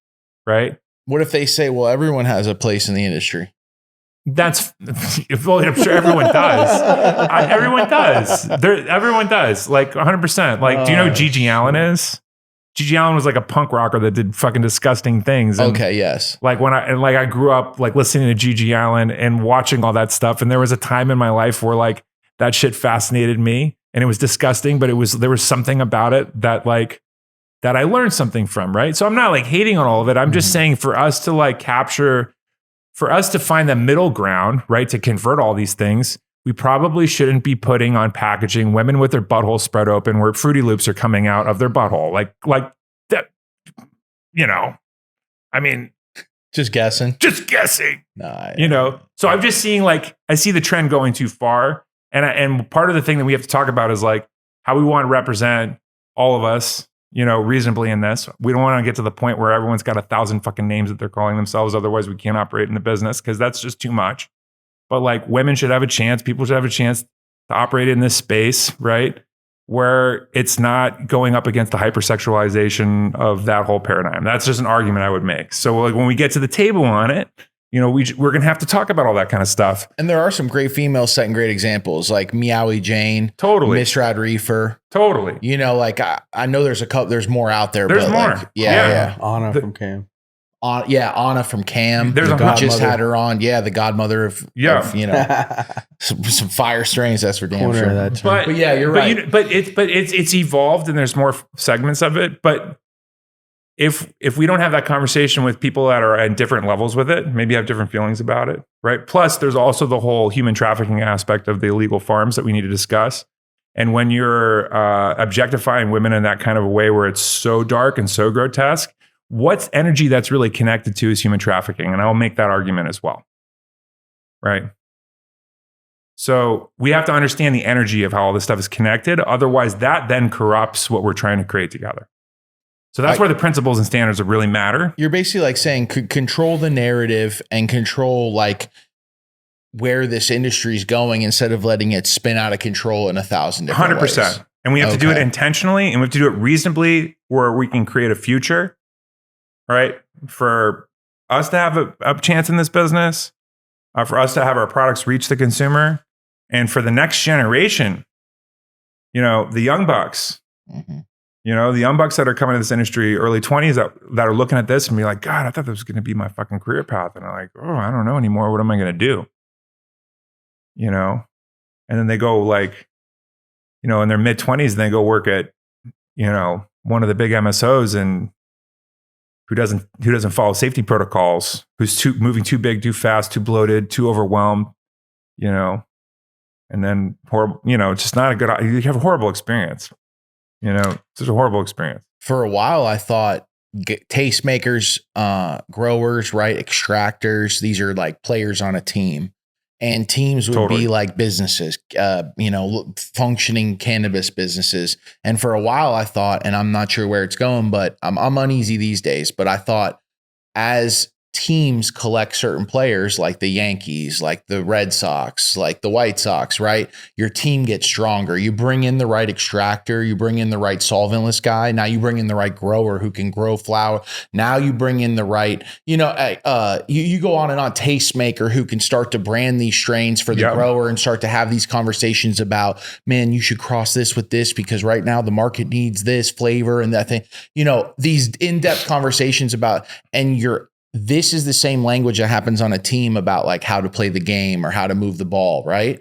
right? What if they say, well, everyone has a place in the industry? I'm sure everyone does. Everyone does. Everyone does. Like 100%. Like, do you know who Gigi Allen is? Gigi Allen was like a punk rocker that did fucking disgusting things. And okay, yes. Like I grew up like listening to Gigi Allen and watching all that stuff, and there was a time in my life where like that shit fascinated me. And it was disgusting, but there was something about it that I learned something from, right? So I'm not like hating on all of it. I'm just saying for us to like for us to find the middle ground, right? To convert all these things, we probably shouldn't be putting on packaging women with their butthole spread open where Fruity Loops are coming out of their butthole. Like that, I mean. Just guessing. No, so I'm just seeing like, I see the trend going too far. And part of the thing that we have to talk about is like how we want to represent all of us, reasonably in this. We don't want to get to the point where everyone's got 1,000 fucking names that they're calling themselves. Otherwise, we can't operate in the business because that's just too much. But like women should have a chance. People should have a chance to operate in this space, right? Where it's not going up against the hypersexualization of that whole paradigm. That's just an argument I would make. So like when we get to the table on it, we're going to have to talk about all that kind of stuff. And there are some great females setting great examples, like Meowie Jane, totally, Miss Rad Reefer, totally. Like I know there's a couple, there's more out there. There's but more. Like, yeah. Anna from Cam. Anna from Cam. There's we just had her on. Yeah, the godmother of some fire strains. That's for damn sure. But yeah, you're right. But it's evolved, and there's more segments of it. But if we don't have that conversation with people that are at different levels with it, maybe have different feelings about it, right? Plus, there's also the whole human trafficking aspect of the illegal farms that we need to discuss. And when you're objectifying women in that kind of a way where it's so dark and so grotesque, what's energy that's really connected to is human trafficking. And I'll make that argument as well, right? So we have to understand the energy of how all this stuff is connected. Otherwise, that then corrupts what we're trying to create together. So that's where the principles and standards really matter. You're basically like saying control the narrative and control like where this industry is going instead of letting it spin out of control in 1,000 different 100%. ways. And we have to do it intentionally, and we have to do it reasonably where we can create a future, right? For us to have a chance in this business, for us to have our products reach the consumer, and for the next generation, the young bucks, the young bucks that are coming to this industry, early 20s, that are looking at this and be like, God, I thought this was going to be my fucking career path. And I'm like, oh, I don't know anymore. What am I going to do? And then they go like, in their mid 20s, and they go work at, one of the big MSOs, and who doesn't follow safety protocols, who's moving too big, too fast, too bloated, too overwhelmed, you know, and then horrible, you know, it's just not a good, you have a horrible experience, you know, it's just a horrible experience. For a while, I thought tastemakers, growers, right, extractors, these are like players on a team, and teams would be like businesses, you know, functioning cannabis businesses. And for a while I thought, and I'm not sure where it's going, but I'm uneasy these days, but I thought as teams collect certain players like the Yankees, like the Red Sox, like the White Sox, right? Your team gets stronger. You bring in the right extractor, you bring in the right solventless guy. Now you bring in the right grower who can grow flower. Now you bring in the right, you know, you go on and on, tastemaker who can start to brand these strains for the grower and start to have these conversations about, man, you should cross this with this because right now the market needs this flavor and that thing, you know, these in-depth conversations about, and this is the same language that happens on a team about like how to play the game or how to move the ball. Right.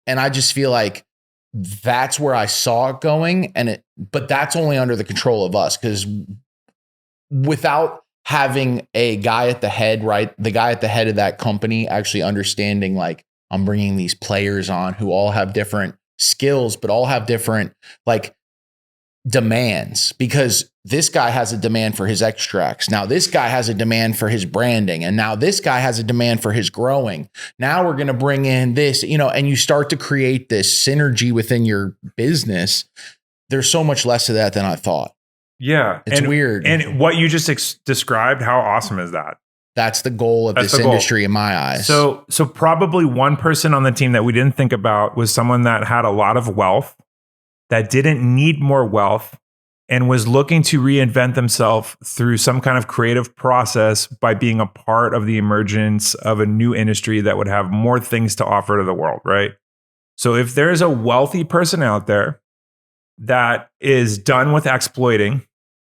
And I just feel like that's where I saw it going. But that's only under the control of us. Cause without having a guy at the head, right. The guy at the head of that company actually understanding, like, I'm bringing these players on who all have different skills, but all have different like demands, because this guy has a demand for his extracts. Now this guy has a demand for his branding. And now this guy has a demand for his growing. Now we're going to bring in this, you know, and you start to create this synergy within your business. There's so much less of that than I thought. Yeah. It's weird. And what you just described, how awesome is that? That's the goal of this industry in my eyes. So probably one person on the team that we didn't think about was someone that had a lot of wealth, that didn't need more wealth, and was looking to reinvent themselves through some kind of creative process by being a part of the emergence of a new industry that would have more things to offer to the world, right? So if there's a wealthy person out there that is done with exploiting,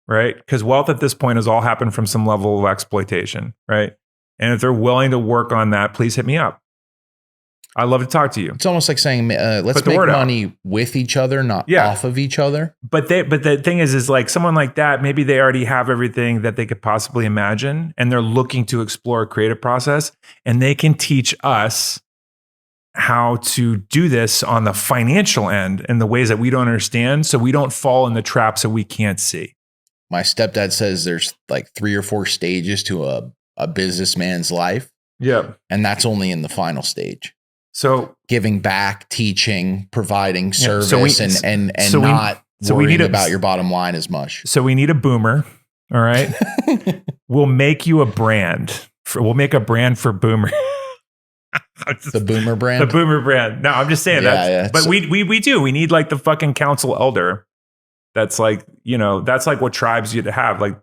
right? Because wealth at this point has all happened from some level of exploitation, right? And if they're willing to work on that, please hit me up. I'd love to talk to you. It's almost like saying, let's make money with each other, not off of each other. But the thing is like someone like that, maybe they already have everything that they could possibly imagine, and they're looking to explore a creative process, and they can teach us how to do this on the financial end in the ways that we don't understand, so we don't fall in the traps that we can't see. My stepdad says there's like 3 or 4 stages to a businessman's life. Yeah. And that's only in the final stage. So giving back, teaching, providing service, and not worrying about your bottom line as much. So we need a boomer. All right. We'll make you a brand. We'll make a brand for boomer. The boomer brand? The boomer brand. No, I'm just saying that. But we do. We need like the fucking council elder. That's like, you know, that's like what tribes you'd have. Like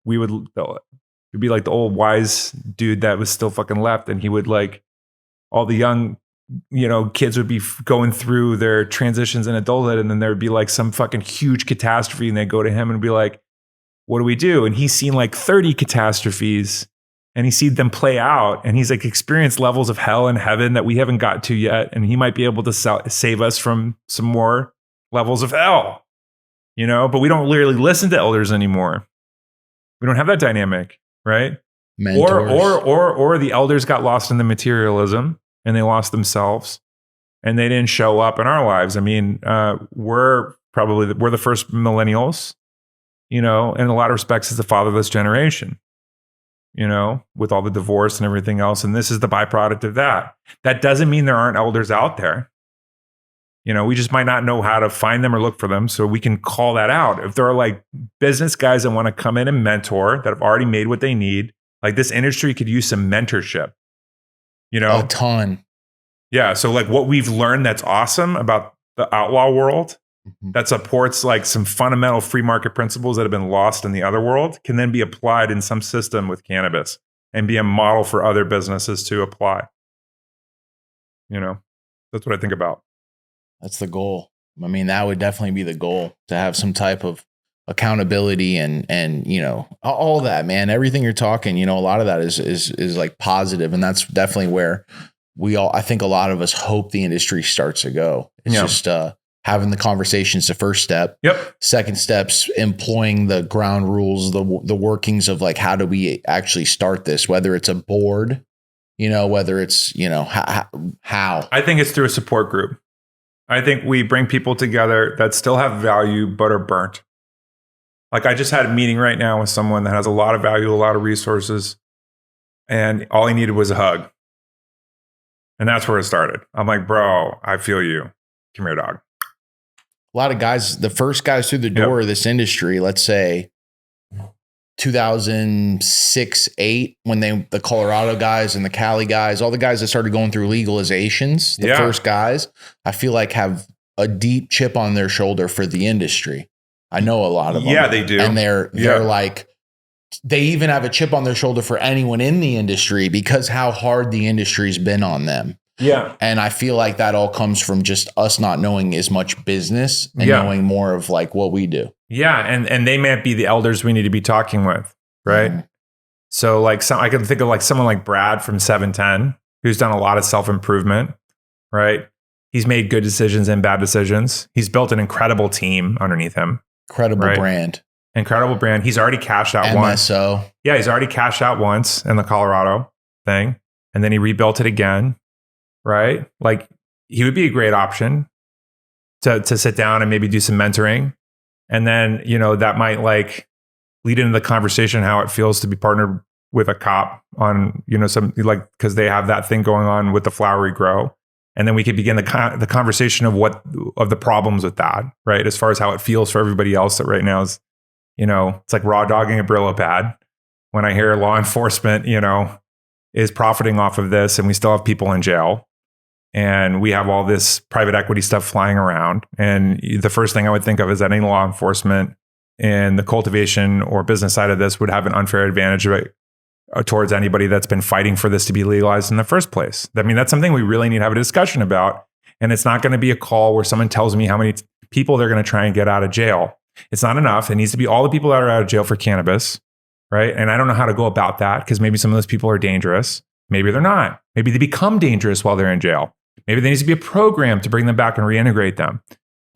we would, it'd be like the old wise dude that was still fucking left. And he would like, all the young, you know, kids would be going through their transitions in adulthood, and then there would be like some fucking huge catastrophe, and they go to him and be like, what do we do? And he's seen like 30 catastrophes, and he's seen them play out, and he's like experienced levels of hell and heaven that we haven't got to yet, and he might be able to save us from some more levels of hell, you know. But we don't really listen to elders anymore. We don't have that dynamic, right? Mentors. Or the elders got lost in the materialism, and they lost themselves, and they didn't show up in our lives. I mean, we're the first millennials, you know, in a lot of respects, it's the fatherless generation, you know, with all the divorce and everything else. And this is the byproduct of that. That doesn't mean there aren't elders out there. You know, we just might not know how to find them or look for them. So we can call that out. If there are like business guys that want to come in and mentor, that have already made what they need, like this industry could use some mentorship. You know, a ton. Yeah. So like what we've learned that's awesome about the outlaw world that supports like some fundamental free market principles that have been lost in the other world can then be applied in some system with cannabis and be a model for other businesses to apply. You know, that's what I think about. That's the goal. I mean, that would definitely be the goal, to have some type of accountability and you know, all that, man. Everything you're talking, you know, a lot of that is like positive, and that's definitely where I think a lot of us hope the industry starts to go. It's just having the conversation's the first step. Yep. Second step's employing the ground rules, the workings of like, how do we actually start this? Whether it's a board, whether it's, how. I think it's through a support group. I think we bring people together that still have value, but are burnt. Like I just had a meeting right now with someone that has a lot of value, a lot of resources, and all he needed was a hug. And that's where it started. I'm like, bro, I feel you. Come here, dog. A lot of guys, the first guys through the door of this industry, let's say 2006, 8, when the Colorado guys and the Cali guys, all the guys that started going through legalizations, the first guys, I feel like have a deep chip on their shoulder for the industry. I know a lot of them. Yeah, they do. And they're like, they even have a chip on their shoulder for anyone in the industry because how hard the industry's been on them. Yeah. And I feel like that all comes from just us not knowing as much business and knowing more of like what we do. Yeah. And they might be the elders we need to be talking with. Right. Mm-hmm. So like I can think of like someone like Brad from 710, who's done a lot of self-improvement. Right. He's made good decisions and bad decisions. He's built an incredible team underneath him. Incredible brand. He's already cashed out once. Yeah. He's already cashed out once in the Colorado thing. And then he rebuilt it again. Right? Like he would be a great option to sit down and maybe do some mentoring. And then, that might like lead into the conversation, how it feels to be partnered with a cop on, some like, cause they have that thing going on with the flowery grow. And then we could begin the conversation of the problems with that, right? As far as how it feels for everybody else that right now is, it's like raw dogging a Brillo pad. When I hear law enforcement, is profiting off of this and we still have people in jail. And we have all this private equity stuff flying around. And the first thing I would think of is that any law enforcement in the cultivation or business side of this would have an unfair advantage towards anybody that's been fighting for this to be legalized in the first place. I mean, that's something we really need to have a discussion about. And it's not going to be a call where someone tells me how many people they're going to try and get out of jail. It's not enough. It needs to be all the people that are out of jail for cannabis, right? And I don't know how to go about that because maybe some of those people are dangerous. Maybe they're not. Maybe they become dangerous while they're in jail. Maybe there needs to be a program to bring them back and reintegrate them.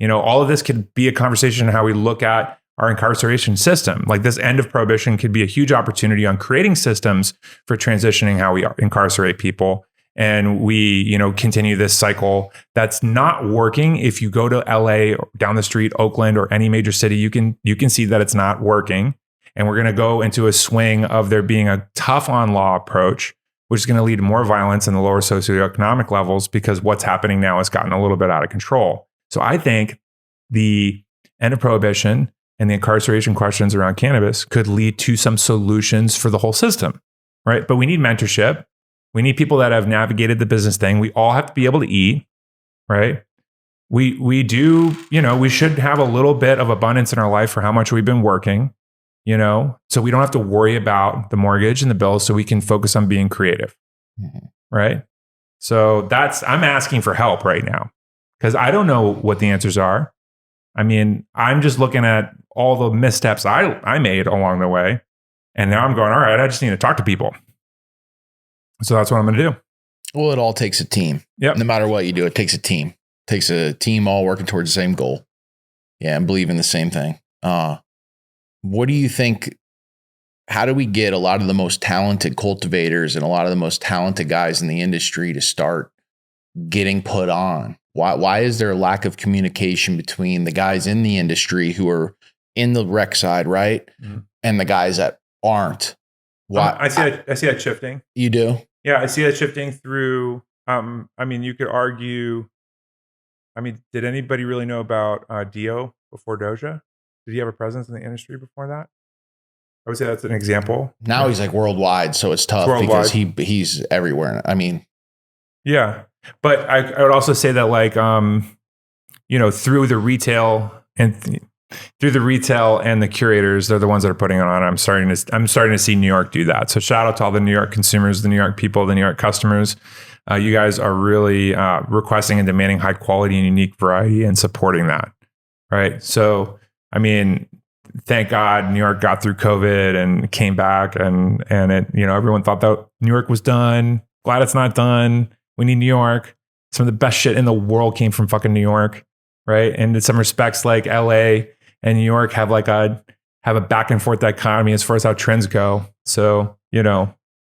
All of this could be a conversation on how we look at our incarceration system. Like this end of prohibition could be a huge opportunity on creating systems for transitioning how we incarcerate people. And we, continue this cycle that's not working. If you go to LA or down the street, Oakland or any major city, you can see that it's not working. And we're going to go into a swing of there being a tough on law approach, which is going to lead to more violence in the lower socioeconomic levels because what's happening now has gotten a little bit out of control. So I think the end of prohibition and the incarceration questions around cannabis could lead to some solutions for the whole system, right? But we need mentorship. We need people that have navigated the business thing. We all have to be able to eat, right? We do, we should have a little bit of abundance in our life for how much we've been working. So we don't have to worry about the mortgage and the bills so we can focus on being creative. Mm-hmm. Right. So I'm asking for help right now because I don't know what the answers are. I mean, I'm just looking at all the missteps I made along the way. And now I'm going, all right, I just need to talk to people. So that's what I'm going to do. Well, it all takes a team. Yep. No matter what you do, it takes a team. It takes a team all working towards the same goal. Yeah. And believe in the same thing. What do you think? How do we get a lot of the most talented cultivators and a lot of the most talented guys in the industry to start getting put on? Why is there a lack of communication between the guys in the industry who are in the rec side, right? Mm-hmm. And the guys that aren't? Why? I see that shifting. You do? Yeah, I see that shifting through. You could argue. Did anybody really know about Dio before Doja? Did he have a presence in the industry before that? I would say that's an example. Now he's like worldwide, so it's tough because he's everywhere. Yeah. But I would also say that through the retail and the curators, they're the ones that are putting it on. I'm starting to see New York do that. So shout out to all the New York consumers, the New York people, the New York customers. You guys are really requesting and demanding high quality and unique variety and supporting that. Right. So, thank God New York got through COVID and came back and it, everyone thought that New York was done. Glad it's not done. We need New York. Some of the best shit in the world came from fucking New York. right? And in some respects, like LA and New York have a back and forth dichotomy as far as how trends go. So,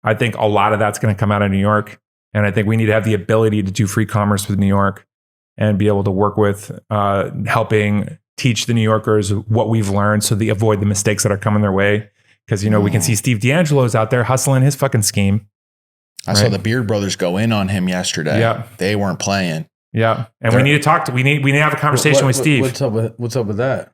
I think a lot of that's going to come out of New York. And I think we need to have the ability to do free commerce with New York and be able to work with helping teach the New Yorkers what we've learned so they avoid the mistakes that are coming their way. Because, we can see Steve D'Angelo's out there hustling his fucking scheme. I saw the Beard Brothers go in on him yesterday. Yeah. They weren't playing. Yeah. And we need to talk we need to have a conversation with Steve. What's up with that?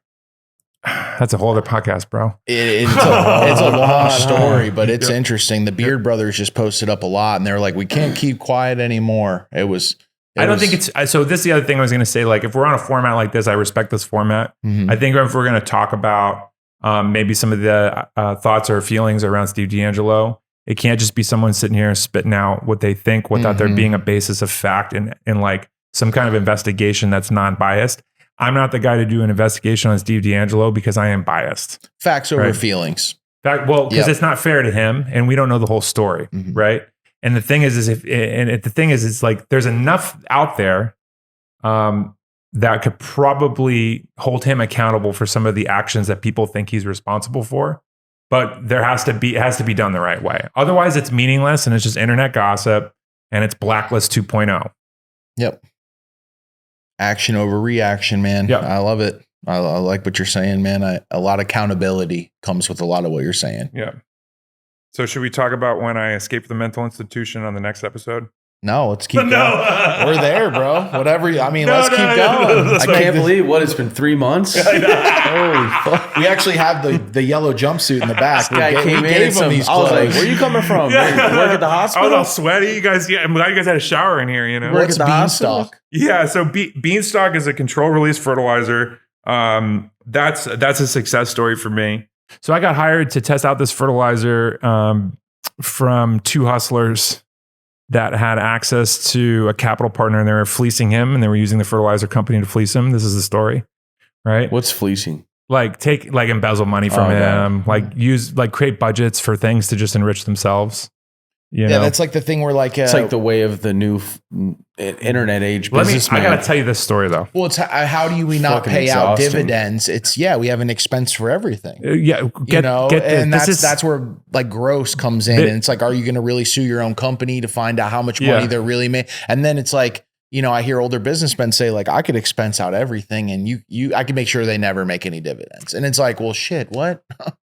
That's a whole other podcast, bro. It's a long story, but it's interesting. The Beard Brothers just posted up a lot, and they're like, "We can't keep quiet anymore." I don't think it's so. This is the other thing I was going to say. Like, if we're on a format like this, I respect this format. Mhm. I think if we're going to talk about maybe some of the thoughts or feelings around Steve D'Angelo, it can't just be someone sitting here spitting out what they think without there being a basis of fact and like some kind of investigation that's non-biased. I'm not the guy to do an investigation on Steve D'Angelo because I am biased. Facts over feelings. Because it's not fair to him, and we don't know the whole story, right? And the thing is it's like there's enough out there that could probably hold him accountable for some of the actions that people think he's responsible for. But it has to be done the right way. Otherwise, it's meaningless and it's just internet gossip and it's Blacklist 2.0. Yep. Action over reaction, man. Yep. I love it. I like what you're saying, man. A lot of accountability comes with a lot of what you're saying. Yeah. So should we talk about when I escaped the mental institution on the next episode? No, let's keep going. We're there, bro. Whatever. Let's keep going. I can't believe it's been 3 months. Holy fuck. We actually have the yellow jumpsuit in the back. This guy came in and I was like, where are you coming from? You work at the hospital? I was all sweaty. You guys, I'm glad you guys had a shower in here, What's Beanstalk? Yeah, so Beanstalk is a control release fertilizer. That's a success story for me. So I got hired to test out this fertilizer from two hustlers that had access to a capital partner, and they were fleecing him, and they were using the fertilizer company to fleece him. This is the story, right? What's fleecing? Like embezzle money from him, create budgets for things to just enrich themselves. You know? That's like the thing where it's like the way of the new internet age businessman. I got to tell you this story though. Well, it's how do we not Fucking pay exhausting. out dividends? It's we have an expense for everything. That's where like gross comes in, and it's like, are you going to really sue your own company to find out how much money they're really making? And then it's like, I hear older businessmen say like, I could expense out everything, and I could make sure they never make any dividends. And it's like, well, shit, what?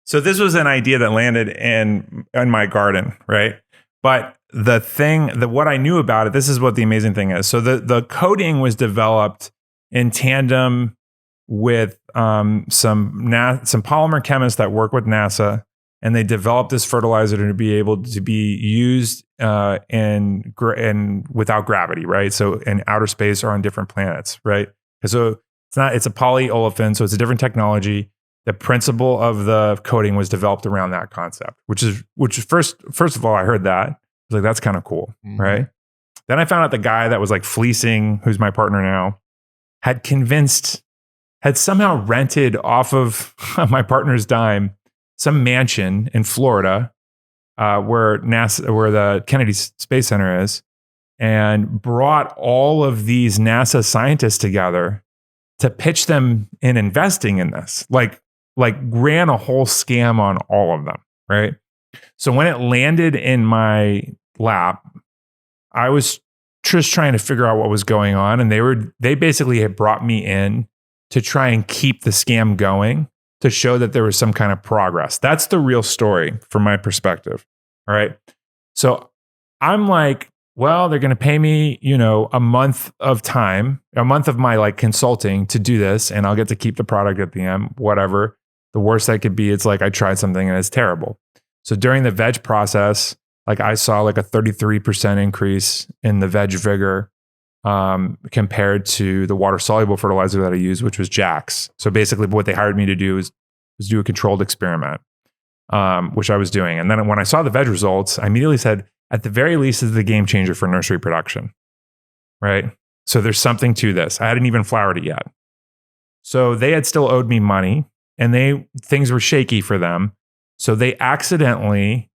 So this was an idea that landed in my garden, right? But what I knew about it, this is what the amazing thing is. So the coating was developed in tandem with some polymer chemists that work with NASA, and they developed this fertilizer to be able to be used in without gravity, right? So in outer space or on different planets, right? So it's a polyolefin, so it's a different technology. The principle of the coating was developed around that concept, which is first of all, I heard that. I was like, that's kind of cool, right? Then I found out the guy that was like fleecing, who's my partner now, had somehow rented off of my partner's dime some mansion in Florida, where the Kennedy Space Center is, and brought all of these NASA scientists together to pitch them in investing in this. Like ran a whole scam on all of them, right? So when it landed in my lap, I was just trying to figure out what was going on, and they basically had brought me in to try and keep the scam going, to show that there was some kind of progress. That's the real story from my perspective. All right. So I'm like, well, they're going to pay me, a month of my like consulting to do this, and I'll get to keep the product at the end, whatever. The worst that could be, it's like I tried something and it's terrible. So during the veg process, like I saw like a 33% increase in the veg vigor compared to the water soluble fertilizer that I used, which was Jax. So basically what they hired me to do was do a controlled experiment, which I was doing. And then when I saw the veg results, I immediately said, at the very least, this is the game changer for nursery production, right? So there's something to this. I hadn't even flowered it yet. So they had still owed me money, and things were shaky for them. So they accidentally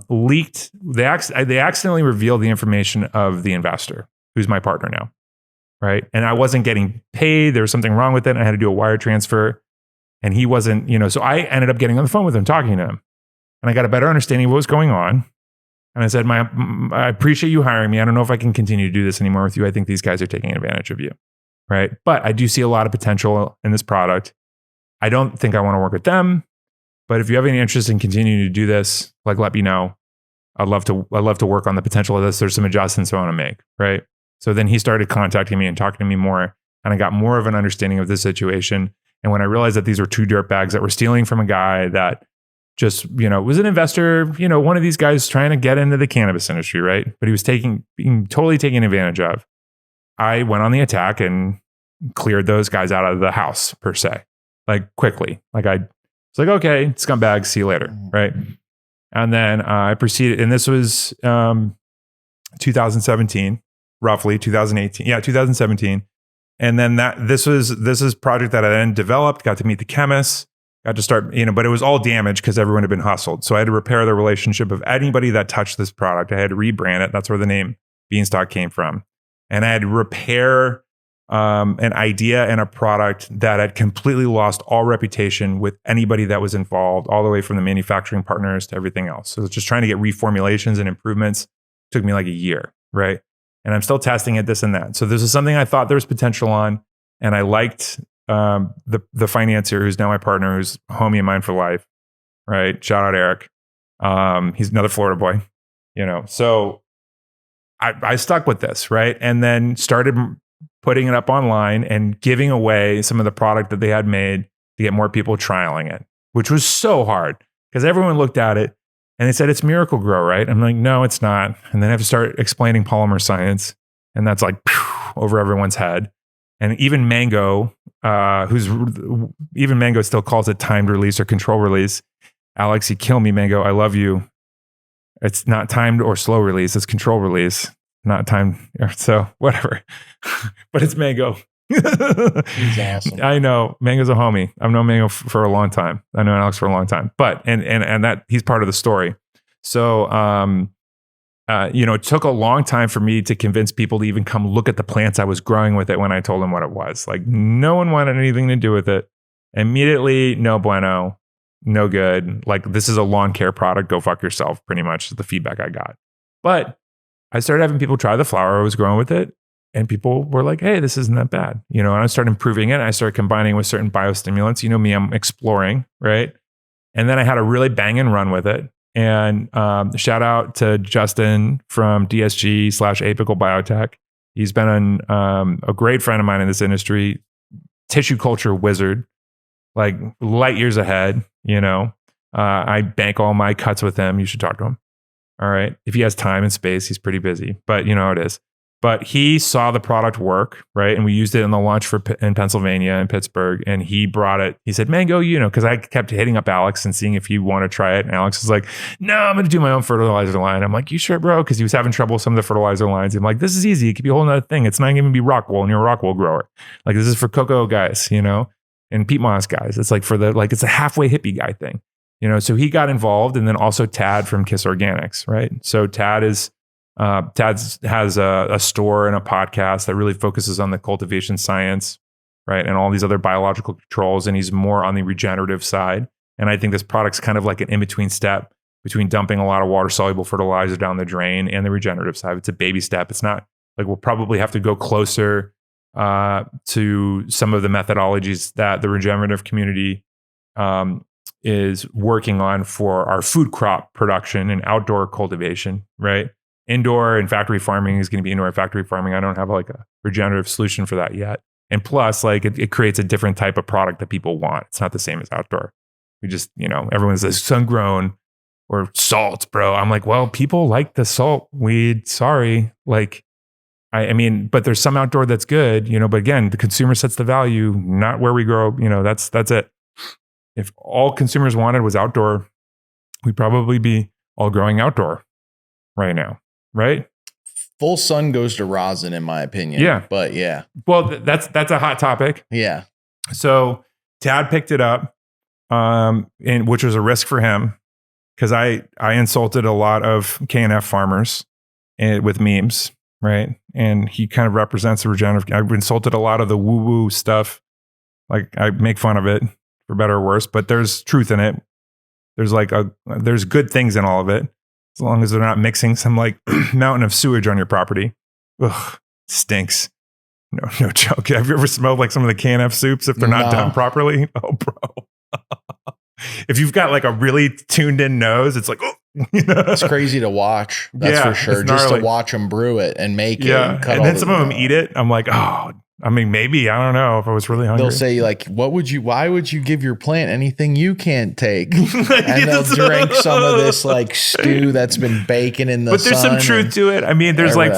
leaked. They accidentally revealed the information of the investor, who's my partner now, right? And I wasn't getting paid. There was something wrong with it. I had to do a wire transfer, and he wasn't, so I ended up getting on the phone with him, talking to him, and I got a better understanding of what was going on. And I said, I appreciate you hiring me. I don't know if I can continue to do this anymore with you. I think these guys are taking advantage of you, right? But I do see a lot of potential in this product. I don't think I want to work with them, but if you have any interest in continuing to do this, like, let me know. I'd love to work on the potential of this. There's some adjustments I want to make, right? So then he started contacting me and talking to me more, and I got more of an understanding of the situation. And when I realized that these were two dirtbags that were stealing from a guy that just, was an investor, one of these guys trying to get into the cannabis industry, right? But he was being totally taken advantage of. I went on the attack and cleared those guys out of the house, per se, like quickly. Like I was like, okay, scumbag, see you later, right? And then I proceeded, and this was 2017, roughly 2018, 2017. And then this is a project that I then developed, got to meet the chemists, got to start, but it was all damaged because everyone had been hustled. So I had to repair the relationship of anybody that touched this product. I had to rebrand it. That's where the name Beanstalk came from. And I had to repair an idea and a product that had completely lost all reputation with anybody that was involved, all the way from the manufacturing partners to everything else. So just trying to get reformulations and improvements took me like a year, right? And I'm still testing it, this and that. So this is something I thought there was potential on, and I liked the financier who's now my partner, who's a homie of mine for life, right? Shout out Eric. He's another Florida boy, So I stuck with this, right? And then started putting it up online and giving away some of the product that they had made to get more people trialing it, which was so hard because everyone looked at it and they said, it's Miracle Grow, right? I'm like, no, it's not. And then I have to start explaining polymer science. And that's like over everyone's head. And even Mango, Mango still calls it timed release or control release. Alex, you kill me, Mango. I love you. It's not timed or slow release. It's control release, not timed. So whatever. But it's Mango. He's awesome. I know. Mango's a homie. I've known Mango for a long time. I know Alex for a long time. But and that he's part of the story. So it took a long time for me to convince people to even come look at the plants I was growing with it when I told them what it was. Like, no one wanted anything to do with it. Immediately, no bueno, no good. Like, this is a lawn care product. Go fuck yourself, pretty much is the feedback I got. But I started having people try the flower I was growing with it. And people were like, hey, this isn't that bad. And I started improving it. I started combining with certain biostimulants. You know me, I'm exploring, right? And then I had a really banging run with it. And shout out to Justin from DSG/Apical Biotech. He's been a great friend of mine in this industry, tissue culture wizard, like light years ahead. I bank all my cuts with him. You should talk to him. All right. If he has time and space, he's pretty busy, but you know how it is. But he saw the product work, right? And we used it in the launch in Pennsylvania and Pittsburgh. And he brought it. He said, Mango, because I kept hitting up Alex and seeing if he wanted to try it. And Alex was like, no, I'm going to do my own fertilizer line. I'm like, you sure, bro? Because he was having trouble with some of the fertilizer lines. I'm like, this is easy. It could be a whole nother thing. It's not going to be rock wool and you're a rock wool grower. Like, this is for cocoa guys, and peat moss guys. It's like it's a halfway hippie guy thing, So he got involved, and then also Tad from Kiss Organics, right? So Tad has a store and a podcast that really focuses on the cultivation science, right? And all these other biological controls. And he's more on the regenerative side. And I think this product's kind of like an in-between step between dumping a lot of water-soluble fertilizer down the drain and the regenerative side. It's a baby step. It's not like we'll probably have to go closer to some of the methodologies that the regenerative community is working on for our food crop production and outdoor cultivation, right? Indoor and factory farming is going to be indoor and factory farming. I don't have like a regenerative solution for that yet. And plus, like it creates a different type of product that people want. It's not the same as outdoor. We just, everyone says sun grown or salt, bro. I'm like, well, people like the salt weed. Sorry. Like, I mean, but there's some outdoor that's good, but again, the consumer sets the value, not where we grow. That's it. If all consumers wanted was outdoor, we'd probably be all growing outdoor right now. Right? Full sun goes to rosin, in my opinion. Yeah. But yeah. Well, that's a hot topic. Yeah. So Tad picked it up, which was a risk for him because I insulted a lot of KNF farmers with memes, right? And he kind of represents the regenerative. I've insulted a lot of the woo-woo stuff. Like I make fun of it for better or worse, but there's truth in it. There's good things in all of it, as long as they're not mixing some like mountain of sewage on your property. Ugh, stinks. No joke. Have you ever smelled like some of the KNF soups if they're not done properly? Oh, bro. If you've got like a really tuned in nose, it's like, oh, it's crazy to watch. That's for sure. Just to watch them brew it and make it. And then some of them eat it. I'm like, oh, I mean, maybe, I don't know if I was really hungry. They'll say like, why would you give your plant anything you can't take? And they'll drink some of this like stew that's been baking in the sun. But there's some truth to it. I mean, there's like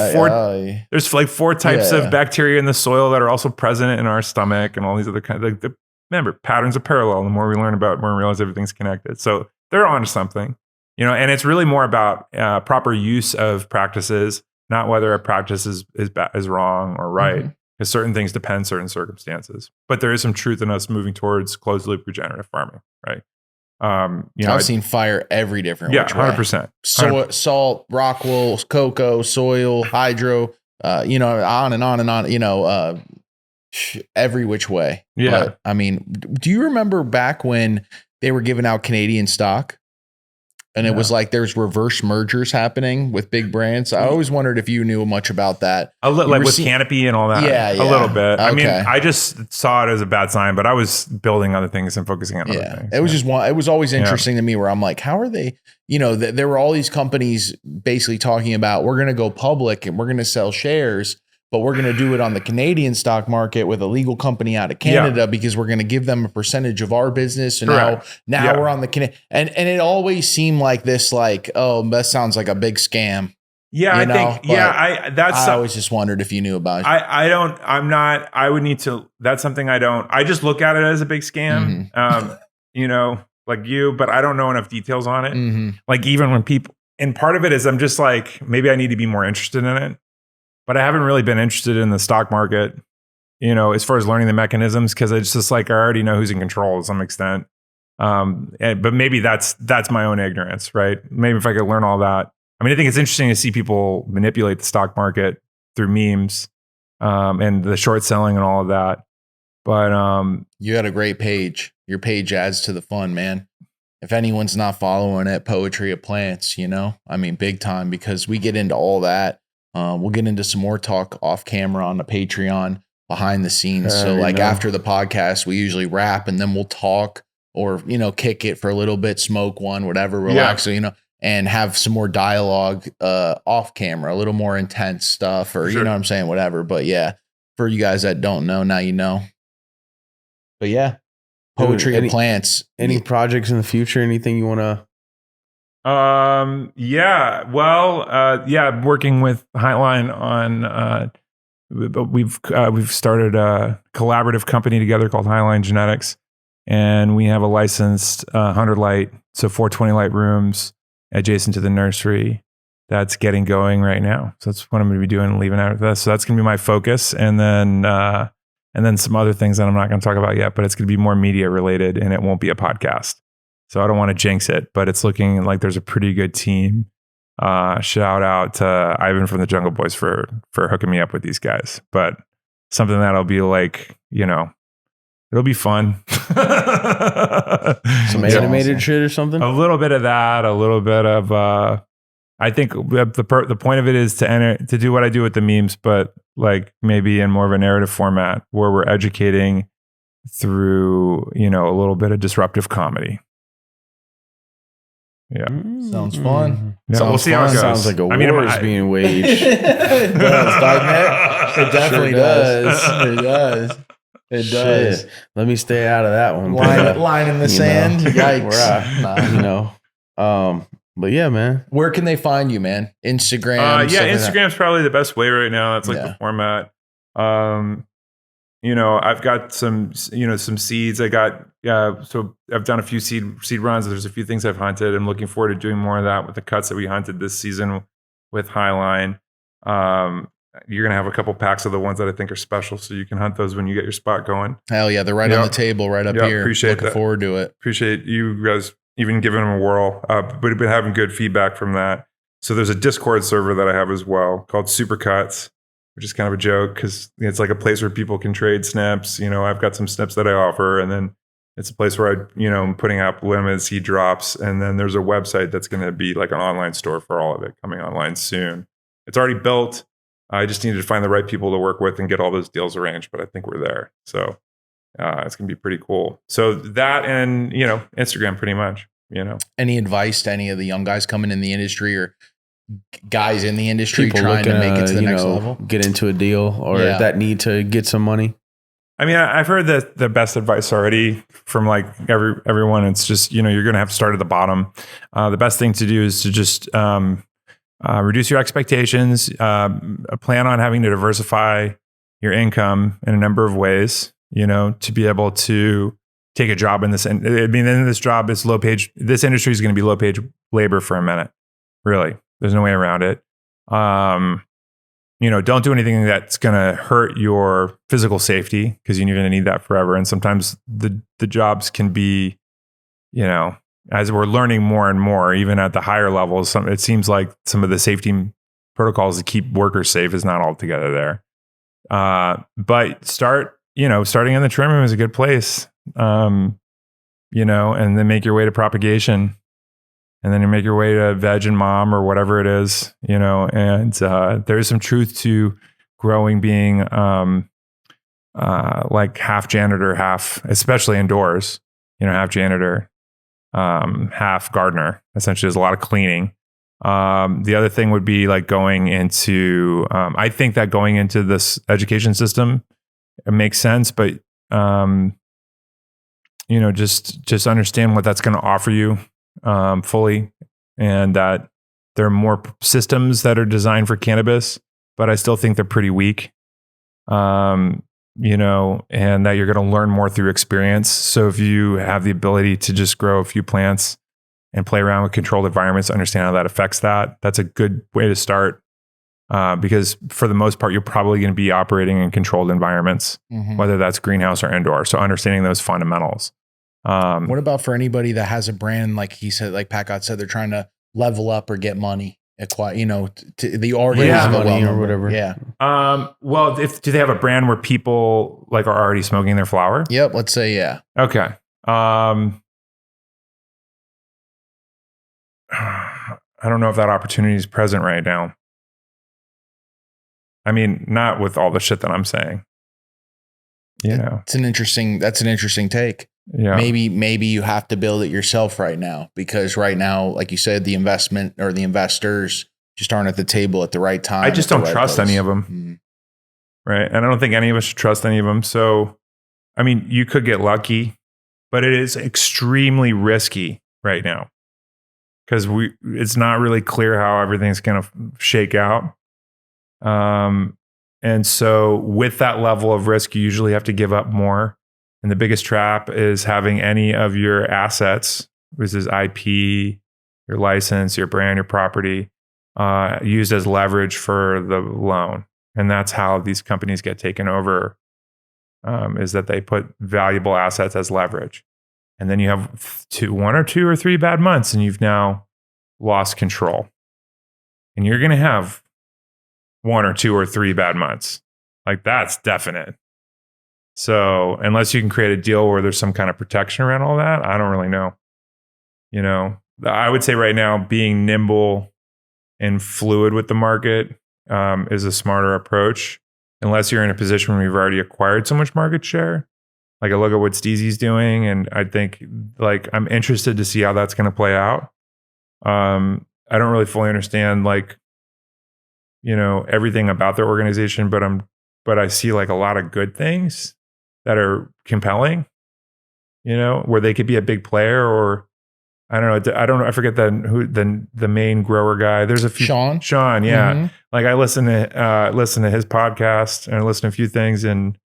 four types of bacteria in the soil that are also present in our stomach and all these other kinds of, remember, patterns are parallel. The more we learn about it, the more we realize everything's connected. So they're onto something, and it's really more about proper use of practices, not whether a practice is wrong or right. Mm-hmm. Because certain things depend certain circumstances, but there is some truth in us moving towards closed loop regenerative farming, right? I've seen fire every different way. 100%. Salt, rock wool, cocoa, soil, hydro, on and on and on. Every which way. Yeah. But, I mean, do you remember back when they were giving out Canadian stock? And it was like there's reverse mergers happening with big brands. I always wondered if you knew much about that. Like with Canopy and all that. Yeah. A little bit. Okay. I mean, I just saw it as a bad sign, but I was building other things and focusing on other things. It was it was always interesting to me where I'm like, how are they, there were all these companies basically talking about, we're going to go public and we're going to sell shares, but we're going to do it on the Canadian stock market with a legal company out of Canada because we're going to give them a percentage of our business. And now we're on the Canadian. And it always seemed like this, like, oh, that sounds like a big scam. Yeah, I always just wondered if you knew about it. That's something I just look at it as a big scam, like you, but I don't know enough details on it. Mm-hmm. Like even when and part of it is I'm just like, maybe I need to be more interested in it. But I haven't really been interested in the stock market, as far as learning the mechanisms, because it's just like I already know who's in control to some extent. But maybe that's my own ignorance, right? Maybe if I could learn all that. I mean, I think it's interesting to see people manipulate the stock market through memes and the short selling and all of that. But you had a great page. Your page adds to the fun, man. If anyone's not following it, Poetry of Plants, I mean, big time, because we get into all that. We'll get into some more talk off camera on the Patreon behind the scenes. After the podcast, we usually wrap and then we'll talk or, kick it for a little bit, smoke one, whatever, relax, and have some more dialogue off camera, a little more intense stuff or, you know what I'm saying? Whatever. But yeah, for you guys that don't know, now you know. But yeah, Poetry of Plants. Any projects in the future? Anything you want to? Working with Highline on, we've started a collaborative company together called Highline Genetics, and we have a licensed 100 light, so 420 light rooms adjacent to the nursery that's getting going right now. So that's what I'm going to be doing, leaving out of this. So that's going to be my focus. And then some other things that I'm not going to talk about yet, but it's going to be more media related and it won't be a podcast. So I don't want to jinx it, but it's looking like there's a pretty good team. Shout out to Ivan from the Jungle Boys for hooking me up with these guys. But something that'll be like, it'll be fun. Some animated shit or something? A little bit of that, a little bit of I think the point of it is to do what I do with the memes, but like maybe in more of a narrative format where we're educating through, a little bit of disruptive comedy. Yeah. Sounds fun. Yeah, we'll see how it goes. Sounds like a war is being waged. It does, doesn't it? It definitely does. It does. It does. Shit. Let me stay out of that one. Line in the sand. Yikes. But yeah, man. Where can they find you, man? Instagram? Instagram's probably the best way right now. That's like the format. I've got some seeds. So I've done a few seed runs. There's a few things I've hunted. I'm looking forward to doing more of that with the cuts that we hunted this season with Highline. You're going to have a couple packs of the ones that I think are special. So you can hunt those when you get your spot going. Hell yeah. They're right on the table, right up here. Looking forward to it. Appreciate you guys even giving them a whirl. But we've been having good feedback from that. So there's a Discord server that I have as well called Supercuts, which is kind of a joke because it's like a place where people can trade snips. I've got some snips that I offer, and then it's a place where I'm putting out limited seed drops. And then there's a website that's going to be like an online store for all of it coming online soon. It's already built. I just needed to find the right people to work with and get all those deals arranged, but I think we're there. So it's going to be pretty cool. So that and, Instagram pretty much, Any advice to any of the young guys coming in the industry or guys in the industry People trying to looking make it to the next level? Get into a deal or that need to get some money? I mean, I've heard the best advice already from like everyone. It's just, you're going to have to start at the bottom. The best thing to do is to just reduce your expectations, plan on having to diversify your income in a number of ways, to be able to take a job in this. And I mean, then this job is low page. This industry is going to be low page labor for a minute. Really, there's no way around it. Don't do anything that's going to hurt your physical safety because you're going to need that forever. And sometimes the jobs can be, as we're learning more and more, even at the higher levels, it seems like some of the safety protocols to keep workers safe is not altogether there. But starting in the trim room is a good place, and then make your way to propagation. And then you make your way to veg and mom or whatever it is, and there is some truth to growing being like half janitor, half, especially indoors, half janitor, half gardener. Essentially, there's a lot of cleaning. The other thing would be like going into, I think that going into this education system, it makes sense, but just understand what that's going to offer you. Fully, and that there are more systems that are designed for cannabis, but I still think they're pretty weak. And that you're going to learn more through experience. So if you have the ability to just grow a few plants and play around with controlled environments, understand how that affects that's a good way to start. Because for the most part, you're probably going to be operating in controlled environments, whether that's greenhouse or indoor. So understanding those fundamentals. What about for anybody that has a brand, like he said, like Pat God said, they're trying to level up or get money, to the already have money or whatever. Yeah. Well, do they have a brand where people like are already smoking their flower? Yep. Let's say, yeah. Okay. I don't know if that opportunity is present right now. I mean, not with all the shit that I'm saying. That's an interesting take. Yeah. Maybe you have to build it yourself right now, because right now, like you said, the investment or the investors just aren't at the table at the right time. I just don't trust any of them. Mm-hmm. Right. And I don't think any of us should trust any of them. So, I mean, you could get lucky, but it is extremely risky right now because it's not really clear how everything's going to shake out. And so with that level of risk, you usually have to give up more. And the biggest trap is having any of your assets, which is IP, your license, your brand, your property, used as leverage for the loan. And that's how these companies get taken over, is that they put valuable assets as leverage. And then you have 1 or 2 or 3 bad months and you've now lost control. And you're going to have 1 or 2 or 3 bad months. Like that's definite. So unless you can create a deal where there's some kind of protection around all that, I don't really know. I would say right now being nimble and fluid with the market is a smarter approach. Unless you're in a position where you've already acquired so much market share. Like I look at what Steezy's doing, and I think like I'm interested to see how that's going to play out. I don't really fully understand everything about their organization, but I see like a lot of good things that are compelling, where they could be a big player, or I don't know. I forget the main grower guy. There's a few. Sean, yeah. Mm-hmm. Like I listen to his podcast and I listen to a few things, and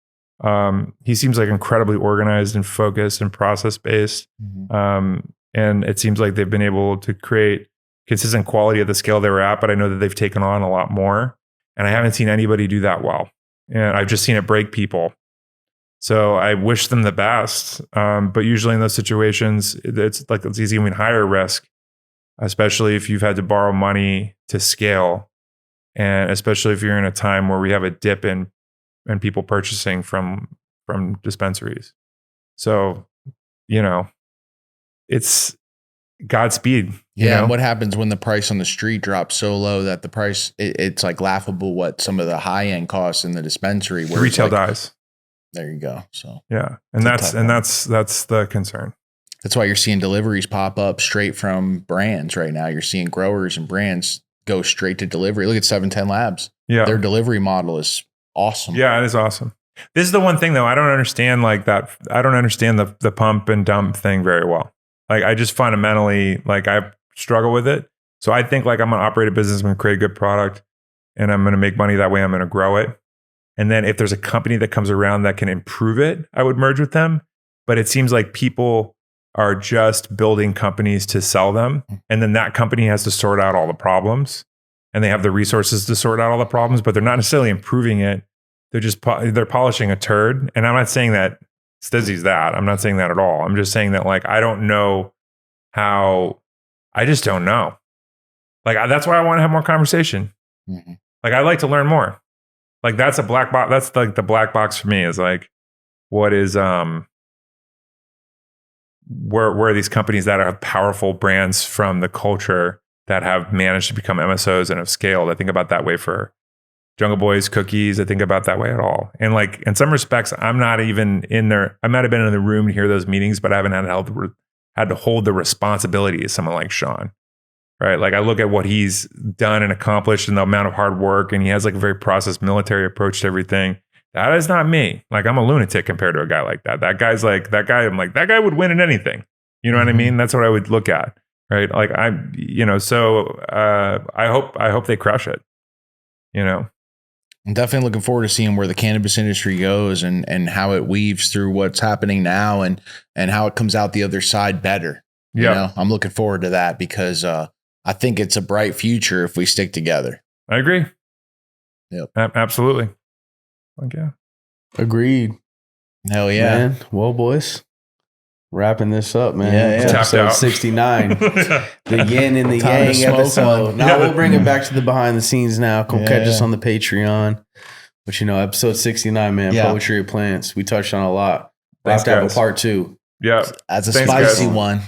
he seems like incredibly organized and focused and process based. Mm-hmm. And it seems like they've been able to create consistent quality at the scale they were at, but I know that they've taken on a lot more, and I haven't seen anybody do that well. And I've just seen it break people. So I wish them the best. But usually in those situations, it's easy when higher risk. especially if you've had to borrow money to scale. And especially if you're in a time where we have a dip in people purchasing from dispensaries. So, it's Godspeed. Yeah. And what happens when the price on the street drops so low that the price, it's like laughable what some of the high end costs in the dispensary. Where retail dies. There you go. So yeah. And that's the concern. That's why you're seeing deliveries pop up straight from brands right now. You're seeing growers and brands go straight to delivery. Look at 710 Labs. Yeah. Their delivery model is awesome. Yeah, it is awesome. This is the one thing though, I don't understand like that. I don't understand the pump and dump thing very well. Like I just fundamentally, like I struggle with it. So I think like I'm going to operate a business, I'm going to create a good product and I'm going to make money that way. I'm going to grow it. And then if there's a company that comes around that can improve it, I would merge with them. But it seems like people are just building companies to sell them. And then that company has to sort out all the problems and they have the resources to sort out all the problems, but they're not necessarily improving it. They're just, they're polishing a turd. And I'm not saying that Stizzy's that. I'm not saying that at all. I'm just saying that like, I don't know how, I just don't know. Like, that's why I want to have more conversation. Mm-hmm. Like, I like to learn more. Like, that's a black box. That's like the black box for me is like, what is, where are these companies that have powerful brands from the culture that have managed to become MSOs and have scaled? I think about that way for Jungle Boys, Cookies. I think about that way at all. And like, in some respects, I'm not even in there. I might have been in the room to hear those meetings, but I haven't had to hold the responsibility of someone like Sean, right? Like I look at what he's done and accomplished and the amount of hard work, and he has like a very processed military approach to everything. That is not me. Like I'm a lunatic compared to a guy like that. That guy's like, that guy, I'm like, that guy would win in anything. You know what I mean? That's what I would look at, right? Like I hope they crush it, I'm definitely looking forward to seeing where the cannabis industry goes and how it weaves through what's happening now and how it comes out the other side better. Yeah. I'm looking forward to that because I think it's a bright future if we stick together. I agree. Yep. Absolutely. Okay. Agreed. Hell yeah. Man. Well, boys, wrapping this up, man. Yeah. Episode 69. The yin and the yang episode. Now we'll bring it back to the behind the scenes now. Come catch us on the Patreon. But episode 69, man. Poetry of plants. We touched on a lot. We'll have to have a part 2. Yeah. That's a spicy one.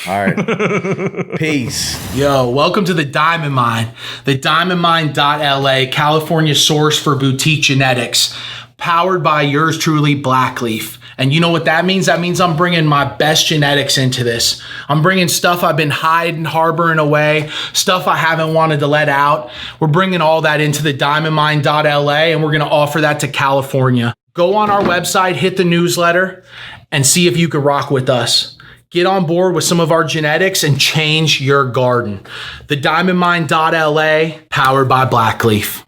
All right. Peace. Yo, welcome to the Diamond Mine. The DiamondMine.LA, California source for boutique genetics. Powered by yours truly, Blackleaf. And you know what that means? That means I'm bringing my best genetics into this. I'm bringing stuff I've been hiding, harboring away, stuff I haven't wanted to let out. We're bringing all that into the DiamondMine.LA, and we're going to offer that to California. Go on our website, hit the newsletter, and see if you can rock with us. Get on board with some of our genetics and change your garden. The DiamondMine.LA, powered by Blackleaf.